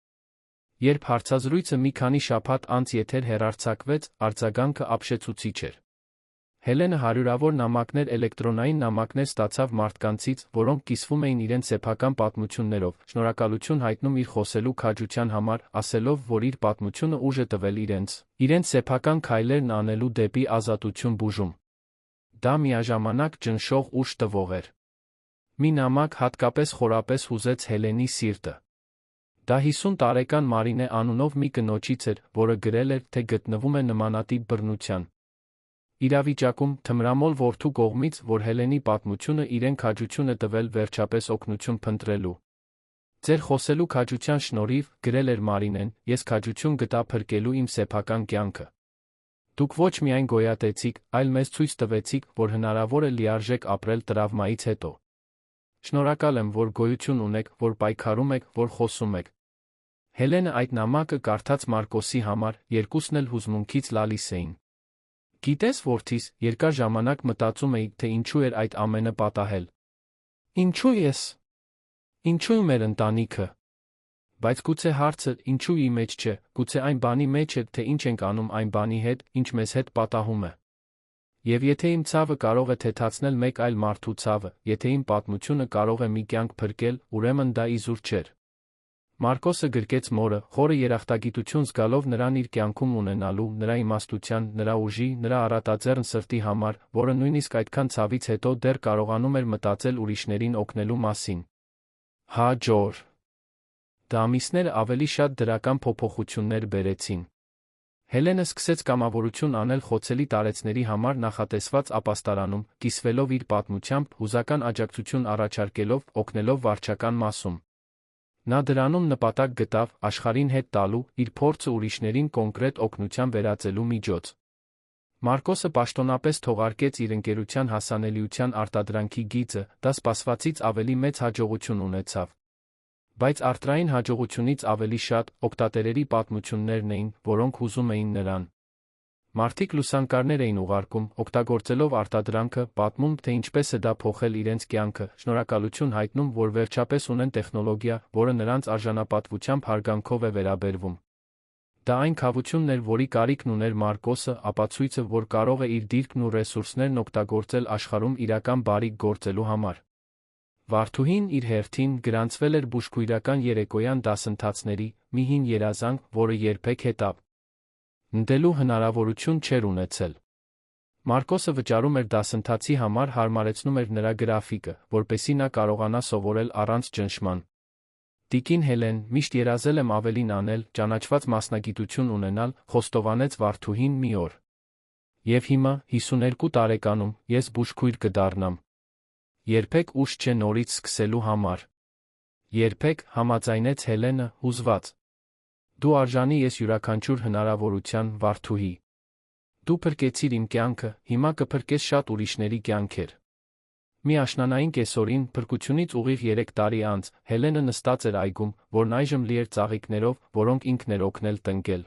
Speaker 1: Երբ հարցազրույցը մի քանի շաբաթ անց եթեր հեռարձակվեց, արձագանքը ապշեցուցիչ էր։ Հելենը հարյուրավոր նամակներ, էլեկտրոնային նամակներ ստացավ մարդկանցից, որոնք կիսվում էին իրենց սեփական պատմություններով, շնորհակալություն հայտնում իր խոսելու քաջության համար, ասելով, որ իր պատմությունը ուժ է տվել իրենց սեփական քայլերն անելու դեպի ազատություն բուժում։ Դա միաժամանակ ճնշող ուժ տվող էր։ Մի նամակ հատկապես խորապես հուզեց Հելենի սիրտը։ Դա 50 տարեկան Մարինե անունով մի կնոջից էր, որը գրել էր, թե գտնվում է նմանատիպ բռնության իրավիճակում, թմրամոլ որդու կողմից, որ Հելենի պատմությունը իրեն քաջություն է տվել վերջապես օգնություն փնտրելու։ Ձեր խոսելու քաջության շնորհիվ, գրել էր Մարինեն, ես քաջություն գտա փրկելու իմ սեփական կյանքը։ Դուք ոչ միայն գոյատեցիք, այլ մեզ ցույց տվեցիք, որ հնարավոր է լիարժեք ապրել տրավմայից հետո։ Շնորհակալ եմ, որ գոյություն ունեք, որ պայքարում եք, որ խոսում եք։ Հելենը այդ նամակը կարդաց Մարկոսի համար, երկուսն էլ հուզմունքից լալիս էին։ Գիտես, որդիս, երկար ժամանակ մտածում էի, թե ինչու էր այդ ամենը պատահել։ Ինչու ես։ Ինչու մեր ընտանիքը։ Բայց գուցե հարցը ինչու ի մեջ չէ, գուցե այն բանի մեջ է, թե ինչ ենք անում այն բանի հետ, ինչ մեզ հետ պատահում է։ Եվ եթե իմ ցավը կարող է թեթացնել մեկ այլ մարդու ցավը, եթե իմ պատմությունը կարող է մի կյանք փրկել, ուրեմն դա իզուր չէր։ Մարկոսը գրկեց մորը, խորը երախտագիտություն զգալով նրան իր կյանքում ունենալու, նրա իմաստության, նրա ուժի, նրա առատաձեռն սրտի համար, որը նույնիսկ այդքան ցավից հետո դեռ կարողանում էր մտածել ուրիշներին օգնելու մասին։ Հա ջոր։ Դա ամիսները ավելի շատ դրական փոփոխություններ բերեցին։ Հելենը սկսեց կամավորություն անել խոցելի տարեցների համար նախատեսված ապաստարանում, կիսվելով իր պատմությամբ, հուզական աջակցություն առաջարկելով, օգնելով վարչական մասում։ Նա դրանում նպատակ գտավ աշխարհին հետ տալու իր փորձը ուրիշներին կոնկրետ օգնության վերածելու միջոց։ Մարկոսը պաշտոնապես թողարկեց իր ընկերության հասանելիության արտադրանքի գիծը, դա սպասվածից ավելի մեծ հաջողություն ունեցավ։ Բայց արտրային հաջողությունից ավելի շատ օգտատերերի պատմություններն էին, որոնք հուզում էին նրան։ Մարդիկ լուսանկարներ էին ուղարկում, օգտագործելով արտադրանքը, պատմում, թե ինչպես է դա փոխել իրենց կյանքը, շնորհակալություն հայտնում, որ վերջապես ունեն տեխնոլոգիա, որը նրանց արժանապատվությամբ հարգանքով է վերաբերվում։ Դա այն քավությունն էր, որի կարիքն ուներ Մարկոսը, ապացույցը, որ կարող է իր դիրքն ու ռեսուրսներն օգտագործել աշխարհում իրական բարիք գործելու համար։ Վարդուհին իր հերթին գրանցվել էր բուժքույրական երեկոյան դասընթացների, մի հին երազանք, որը երբեք հետապ ընտելու հնարավորություն չէր ունեցել։ Մարկոսը վճարում էր դասընթացի համար, հարմարեցնում էր նրա գրաֆիկը, որպեսզի նա կարողանա սովորել առանց ճնշման։ Տիկին Հելեն, միշտ երազել եմ ավելին անել, ճանաչված մասնագիտություն ունենալ, խոստովանեց Վարդուհին մի օր։ Եվ հիմա, 52 տարեկանում, ես բուժքույր կդառնամ։ Երբեք ուշ չէ նորից սկսելու համար։ Երբեք, համաձայնեց Հելենը, հուզված։ Դու արժանի ես յուրաքանչյուր հնարավորության, Վարդուհի։ Դու փրկեցիր իմ կյանքը, հիմա կփրկես շատ ուրիշների կյանքեր։ Մի աշնանային կեսօրին, փրկությունից ուղիղ 3 տարի անց, Հելենը նստած էր այգում, որն այժմ լի էր ծաղիկներով, որոնք ինքն էր օգնել տնկել։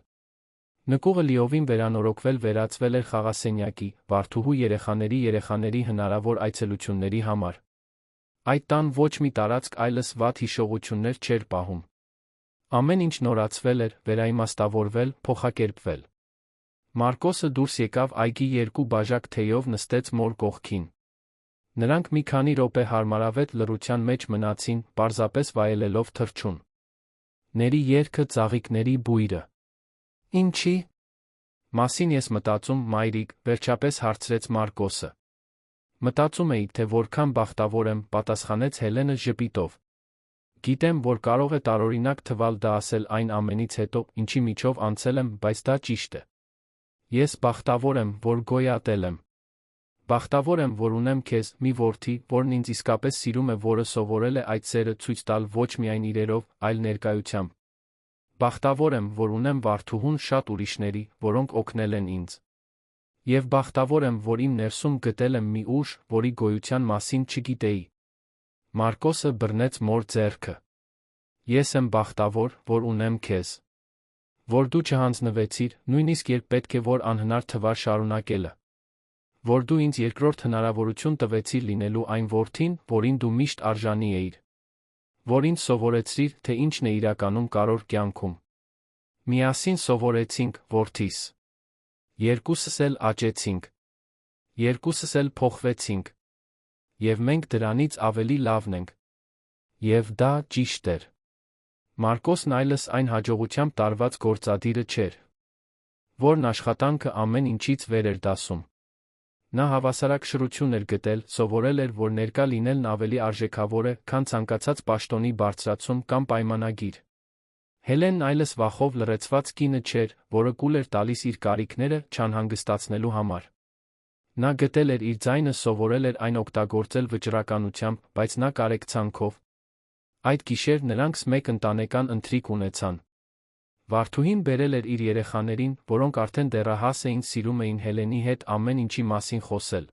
Speaker 1: Նկուղը լիովին վերանորոգվել վերածվել էր խաղասենյակի, Վարդուհու երեխաների հնարավոր այցելությունների համար։ Այդ տան ոչ մի տարածք այլս վատ հիշողություններ չէր պահում։ Ամեն ինչ նորացվել էր, վերաիմաստավորվել, փոխակերպվել։ Մարկոսը դուրս եկավ այգի 2 բաժակ թեյով նստեց մոր կողքին։ Նրանք մի քանի րոպե հարմարավետ լռության մեջ մնացին, պարզապես վայելելով թռչուն ների երգը, ծաղիկների բույրը։ Ինչի՞ մասին ես մտածում, մայրիկ, վերջապես հարցրեց Մարկոսը։ Մտածում էի, թե որքան բախտավոր եմ, պատասխանեց Հելենը ժպիտով։ Գիտեմ, որ կարող է տարօրինակ թվալ դա ասել այն ամենից հետո, ինչի միջով անցել եմ, բայց դա ճիշտ է։ Ես բախտավոր եմ, որ գոյատել եմ։ Բախտավոր եմ, որ ունեմ քեզ, մի որդի, որն ինձ իսկապես սիրում է, որը սովորել է այդ սերը ցույց տալ ոչ միայն իրերով, այլ ներկայությամբ։ Բախտավոր եմ, որ ունեմ Վարդուհուն շատ ուրիշների, որոնք օգնել են ինձ։ Եվ բախտավոր եմ, որ իմ ներսում գտել եմ մի ուժ, որի գոյության մասին չգիտեի։ Մարկոսը բռնեց մոր ձեռքը։ Ես եմ բախտավոր, որ ունեմ քեզ։ Որ դու չհանձնվեցիր, նույնիսկ երբ պետք է որ անհնար թվար շարունակելը։ Որ դու ինձ երկրորդ հնարավորություն տվեցիր լինելու այն որդին, որին դու միշտ արժանի էիր։ Որ ինձ սովորեցրիր, թե ինչն է իրականում կարոր կյանքում։ Միասին սովորեցինք, որդիս։ Երկուսս էլ աճեցինք։ Երկուսս էլ փոխվեցինք։ Եվ մենք դրանից ավելի լավն ենք։ Եվ դա ճիշտ էր։ Մարկոսն այլս այն հաջողությամբ տարված գործադիրը չէր, որն աշխատանքը ամեն ինչից վեր էր դասում։ Նա հավասարակշռություն էր գտել, սովորել էր, որ ներկա լինելն ավելի արժեքավոր է, քան ցանկացած պաշտոնի բարձրացում կամ պայմանագիր։ Հելենն այլս վախով լռեցված կինը չէր, որը կուլ էր տալիս իր կարիքները չանհանգստացնելու համար։ Նա գտել էր իր ձայնը, սովորել էր այն օգտագործել վճռականությամբ, բայց նա կարեկցանքով։ Այդ գիշեր նրանք մեկ ընտանեկան ընթրիք ունեցան։ Վարդուհին բերել էր իր երեխաներին, որոնք արդեն դեռահաս էին, սիրում էին Հելենի հետ ամեն ինչի մասին խոսել։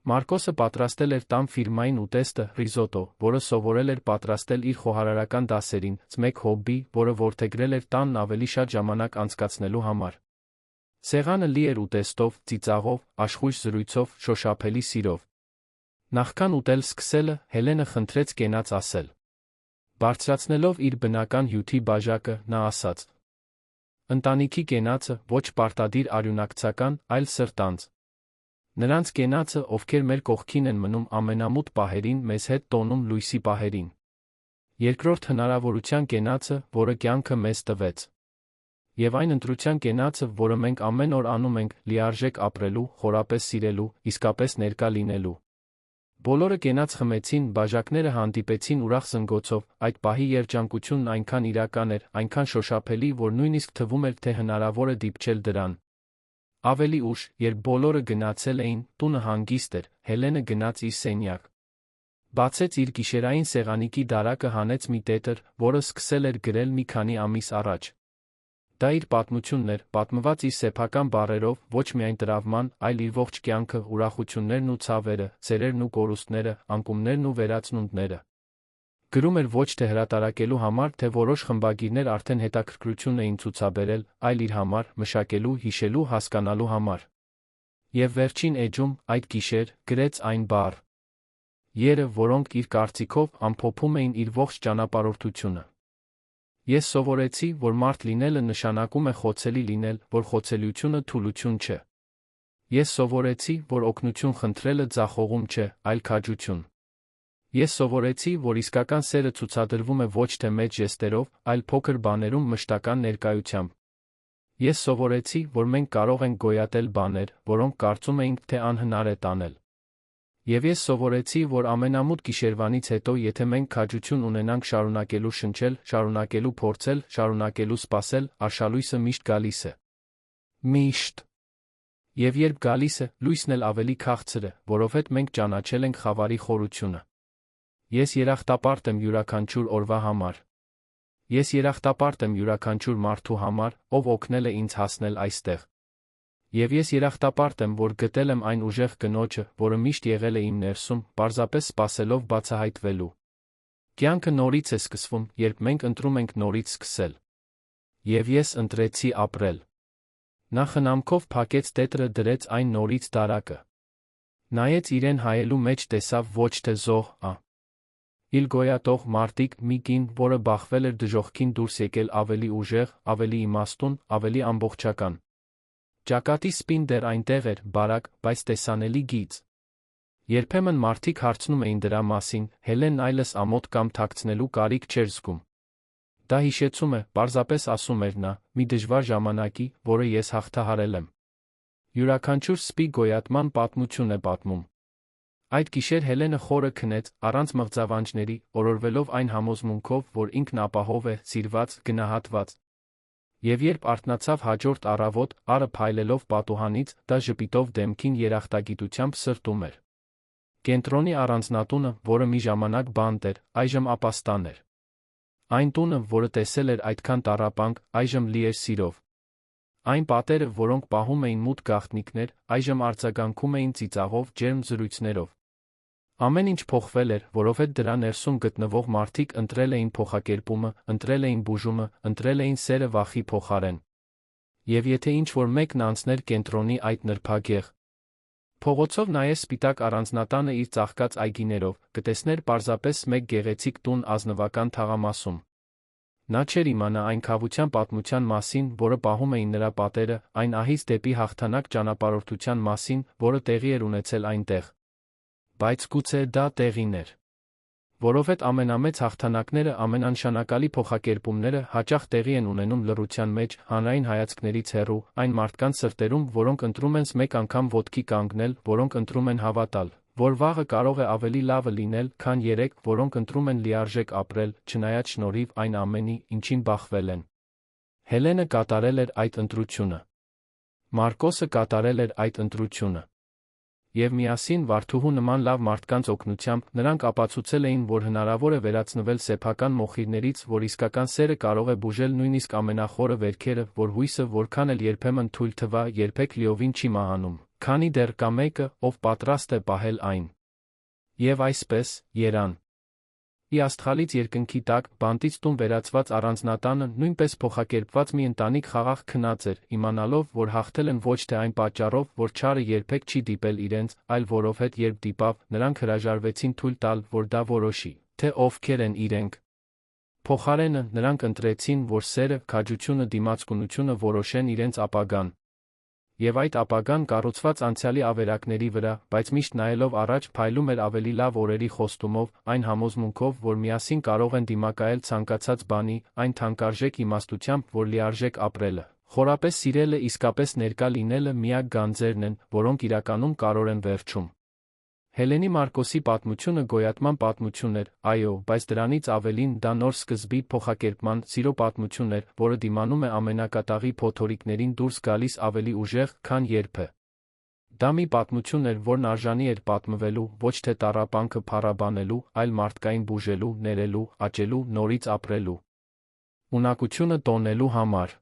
Speaker 1: Մարկոսը պատրաստել էր տան ֆիրմային ուտեստը, ռիզոտո, որը սովորել էր պատրաստել իր խոհարարական դասերին, մեկ հոբբի, որը որդեգրել էր տանն ավելի շատ ժամանակ անցկացնելու համար։ Սեղանը լի էր ուտեստով, ծիծաղով, աշխույժ զրույցով, շոշափելի սիրով։ Նախքան ուտել սկսելը, Հելենը խնդրեց կենաց ասել։ Բարձրացնելով իր բնական հյութի բաժակը, նա ասաց. Ընտանիքի կենացը ոչ պարտադիր արյունակցական, այլ սրտանց։ Նրանց կենացը, ովքեր մեր կողքին են մնում ամենամութ պահերին, մեզ հետ տոնում լույսի պահերին։ Երկրորդ հնարավորության կենացը, որը կյանքը մեզ տվեց։ Եվ այն ընտրության կենացը, որը մենք ամեն օր անում ենք, լիարժեք ապրելու, խորապես սիրելու, իսկապես ներկա լինելու։ Բոլորը կենաց խմեցին, բաժակները հանդիպեցին ուրախ զնգոցով, այդ պահի երջանկությունն այնքան իրական էր, այնքան շոշափելի, որ նույնիսկ թվում էր, թե հնարավոր է դիպչել դրան։ Ավելի ուշ, երբ բոլորը գնացել էին, տունը հանգիստ էր, Հելենը գնաց իր սենյակ։ Բացեց իր գիշերային սեղանիկի դարակը, հանեց մի տետր, որը սկսել էր գրել մի քանի ամիս առաջ։ Դա իր պատմությունն էր, պատմված իր սեփական բառերով, ոչ միայն տրավման, այլ իր ողջ կյանքը, ուրախություններն ու ցավերը, սերերն ու կորուստները, անկումներն ու վերացնունդները։ Գրում էր ոչ թե հրատարակելու համար, թե որոշ խմբագիրներ արդեն հետաքրքրություն էին ցուցաբերել, այլ իր համար, մշակելու, հիշելու, հասկանալու համար։ Եվ վերջին էջում, այդ գիշեր, գրեց այն բառերը, որոնք իր կարծիքով ամփոփում էին իր ողջ ճանապարհորդությունը։ Ես սովորեցի, որ մարդ լինելը նշանակում է խոցելի լինել, որ խոցելիությունը թուլություն չէ։ Ես սովորեցի, որ օգնություն խնդրելը ձախողում չէ, այլ քաջություն։ Ես սովորեցի, որ իսկական սերը ցուցադրվում է ոչ թե մեծ ժեստերով, այլ փոքր բաներում մշտական ներկայությամբ։ Ես սովորեցի, որ մենք կարող ենք գոյատել բաներ, որոնք կարծում էինք, թե անհնար է տանել։ Եվ ես սովորեցի, որ ամենամութ գիշերվանից հետո, եթե մենք քաջություն ունենանք շարունակելու շնչել, շարունակելու փորձել, շարունակելու սպասել, արշալույսը միշտ գալիս է։ Միշտ։ Եվ երբ գալիս է, լույսն էլ ավելի քաղցր է, որովհետև մենք ճանաչել ենք խավարի խորությունը։ Ես երախտապարտ եմ յուրաքանչյուր օրվա համար։ Ես երախտապարտ եմ յուրաքանչյուր մարդու համար, ով օգնել է ինձ հասնել այստեղ։ Եվ ես երախտապարտ եմ, որ գտել եմ այն ուժեղ կնոջը, որը միշտ եղել է իմ ներսում, պարզապես սպասելով բացահայտվելու։ Կյանքը նորից է սկսվում, երբ մենք ընտրում ենք նորից սկսել։ Եվ ես ընտրեցի ապրել։ Նա խնամքով փակեց տետրը, դրեց այն նորից դարակը։ Նայեց իրեն հայելու մեջ, տեսավ ոչ թե զոհ, իլ գոյատող մարտիկ, մի կին, որը բախվել էր դժոխքին դուրս եկել ավելի ուժեղ, ավելի իմաստուն, ավելի ամբողջական։ Ճակատի սպին դեռ այնտեղ էր, բարակ, բայց տեսանելի գիծ։ Երբեմն մարդիկ հարցնում էին դրա մասին, Հելենն այլս ամոթ կամ թաքցնելու կարիք չէր զգում։ Դա հիշեցում է, պարզապես ասում էր նա, մի դժվար ժամանակի, որը ես հաղթահարել եմ։ Յուրաքանչյուր սպի գոյատման պատմություն է պատմում։ Այդ գիշեր Հելենը խորը քնեց, առանց մղձավանջների, օրորվելով այն համոզմունքով, որ ինքն ապահով է, սիրված, գնահատված։ Եվ երբ արթնացավ հաջորդ առավոտ, առը փայլելով պատուհանից, դա ժպիտով դեմքին երախտագիտությամբ սրտում էր։ Կենտրոնի առանձնատունը, որը մի ժամանակ բանտ էր, այժմ ապաստան էր։ Այն տունը, որը տեսել էր այդքան տառապանք, այժմ լի էր սիրով։ Այն պատերը, որոնք պահում էին մութ գաղտնիքներ, այժմ արձագանքում էին ծիծաղով, ջերմ զրույցներով։ Ամեն ինչ փոխվել էր, որովհետև դրա ներսում գտնվող մարդիկ ընտրել էին փոխակերպումը, ընտրել էին բուժումը, ընտրել էին սերը վախի փոխարեն։ Եվ եթե ինչ-որ մեկն անցներ կենտրոնի այդ նրբագեղ փողոցով նայեր սպիտակ առանձնատանը իր ծաղկած այգիներով, կտեսներ պարզապես մեկ գեղեցիկ տուն ազնվական թաղամասում։ Նա չէր իմանա այն քավության պատմության մասին, որը պահում էին նրա պատերը, այն ահից դեպի հաղթանակ ճանապարհորդության մասին, որը տեղի էր ունեցել այնտեղ։ Բայց գուցե դա տեղին էր։ Որովհետև ամենամեծ հաղթանակները, ամենանշանակալի փոխակերպումները հաճախ տեղի են ունենում լռության մեջ, հանրային հայացքներից հեռու, այն մարդկանց սրտերում, որոնք ընտրում են մեկ անգամ ոտքի կանգնել, որոնք ընտրում են հավատալ, որ վաղը կարող է ավելի լավը լինել, քան երեկ, որոնք ընտրում են լիարժեք ապրել, չնայած շնորհիվ այն ամենի, ինչին բախվել են։ Հելենը կատարել էր այդ ընտրությունը։ Մարկոսը կատարել էր այդ ընտրությունը։ Եվ միասին վարդուհու նման լավ մարդկանց օգնությամբ նրանք ապացուցել էին, որ հնարավոր է վերացնվել սեփական մոխիրներից, որ իսկական սերը կարող է բուժել նույնիսկ ամենախորը վերքերը, որ հույսը որքան էլ երբեմն թույլ թվա, երբեք լիովին չի մահանում, քանի դեռ կա մեկը, ով պատրաստ է պահել այն։ Եվ այսպես, երան ի աստղալից երկնքի տակ, բանտից տուն վերածված առանձնատանը նույնպես փոխակերպված մի ընտանիք խաղաղ քնած էր, իմանալով, որ հաղթել են ոչ թե այն պատճառով, որ չարը երբեք չի դիպել իրենց, այլ որովհետև երբ դիպավ, նրանք հրաժարվեցին թույլ տալ, որ դա որոշի, թե ովքեր են իրենք։ Փոխարենը, նրանք ընտրեցին, որ սերը, քաջությունը, դիմացկունությունը որոշեն իրենց ապագան։ Եվ այդ ապագան կառուցված անցյալի ավերակների վրա, բայց միշտ նայելով առաջ փայլում էր ավելի լավ օրերի խոստումով, այն համոզմունքով, որ միասին կարող են դիմակայել ցանկացած բանի, այն թանկարժեք իմաստությամբ, որ լիարժեք ապրելը, խորապես սիրելը, իսկապես ներկա լինելը միակ գանձերն են, որոնք իրականում կարող են վերջում։ Հելենի Մարկոսի պատմությունը գոյատման պատմություն էր, այո, բայց դրանից ավելին դա նոր սկզբի փոխակերպման, սիրո պատմություն էր, որը դիմանում է ամենակատաղի փոթորիկներին դուրս գալիս ավելի ուժեղ, քան երբևէ։ Դա մի պատմություն էր, որն արժանի էր պատմվելու, ոչ թե տառապանքը փառաբանելու, այլ մարդկային բուժելու, ներելու, աճելու, նորից ապրելու, ունակությունը տոնելու համար։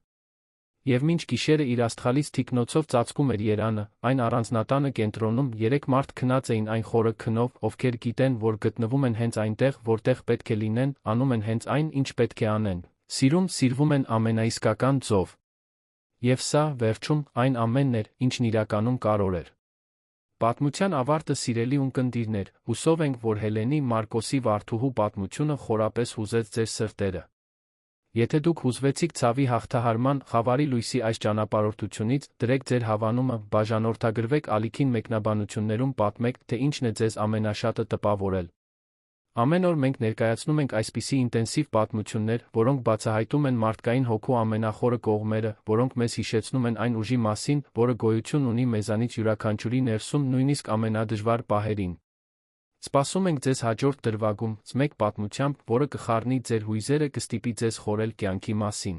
Speaker 1: Եվ մինչ գիշերը իր աստղալից թիկնոցով ծածկում էր երանը, այն առանձնատանը կենտրոնում երեք մարդ քնած էին այն խորը քնով, ովքեր գիտեն, որ գտնվում են հենց այնտեղ, որտեղ պետք է լինեն, անում են հենց այն, ինչ պետք է անեն, սիրվում են ամենաիսկական ձով։ Եվ սա, վերջում, այն ամենն էր, ինչն իրականում կարող էր։ Պատմության ավարտը, սիրելի ունկնդիրներ, հուսով ենք, որ Հելենի Մարկոսի վարդուհու պատմությունը խորապես հուզեց ձեր սրտերը։ Եթե դուք հուզվեցիք ցավի հաղթահարման, խավարի լույսի այս ճանապարհորդությունից, դրեք ձեր հավանումը, բաժանորդագրվեք ալիքին մեկնաբանություններում պատմեք, թե ինչն է ձեզ ամենաշատը տպավորել։ Ամեն օր մենք ներկայացնում ենք այսպիսի ինտենսիվ պատմություններ, որոնք բացահայտում են մարդկային հոգու ամենախորը կողմերը, որոնք մեզ հիշեցնում են այն ուժի մասին, որը գոյություն ունի մեզանից յուրաքանչյուրի ներսում, նույնիսկ ամենադժվար պահերին։ Սպասում ենք ձեզ հաջորդ դրվագում, մեկ պատմությամբ, որը կխառնի ձեր հույզերը, կստիպի ձեզ խորել կյանքի մասին։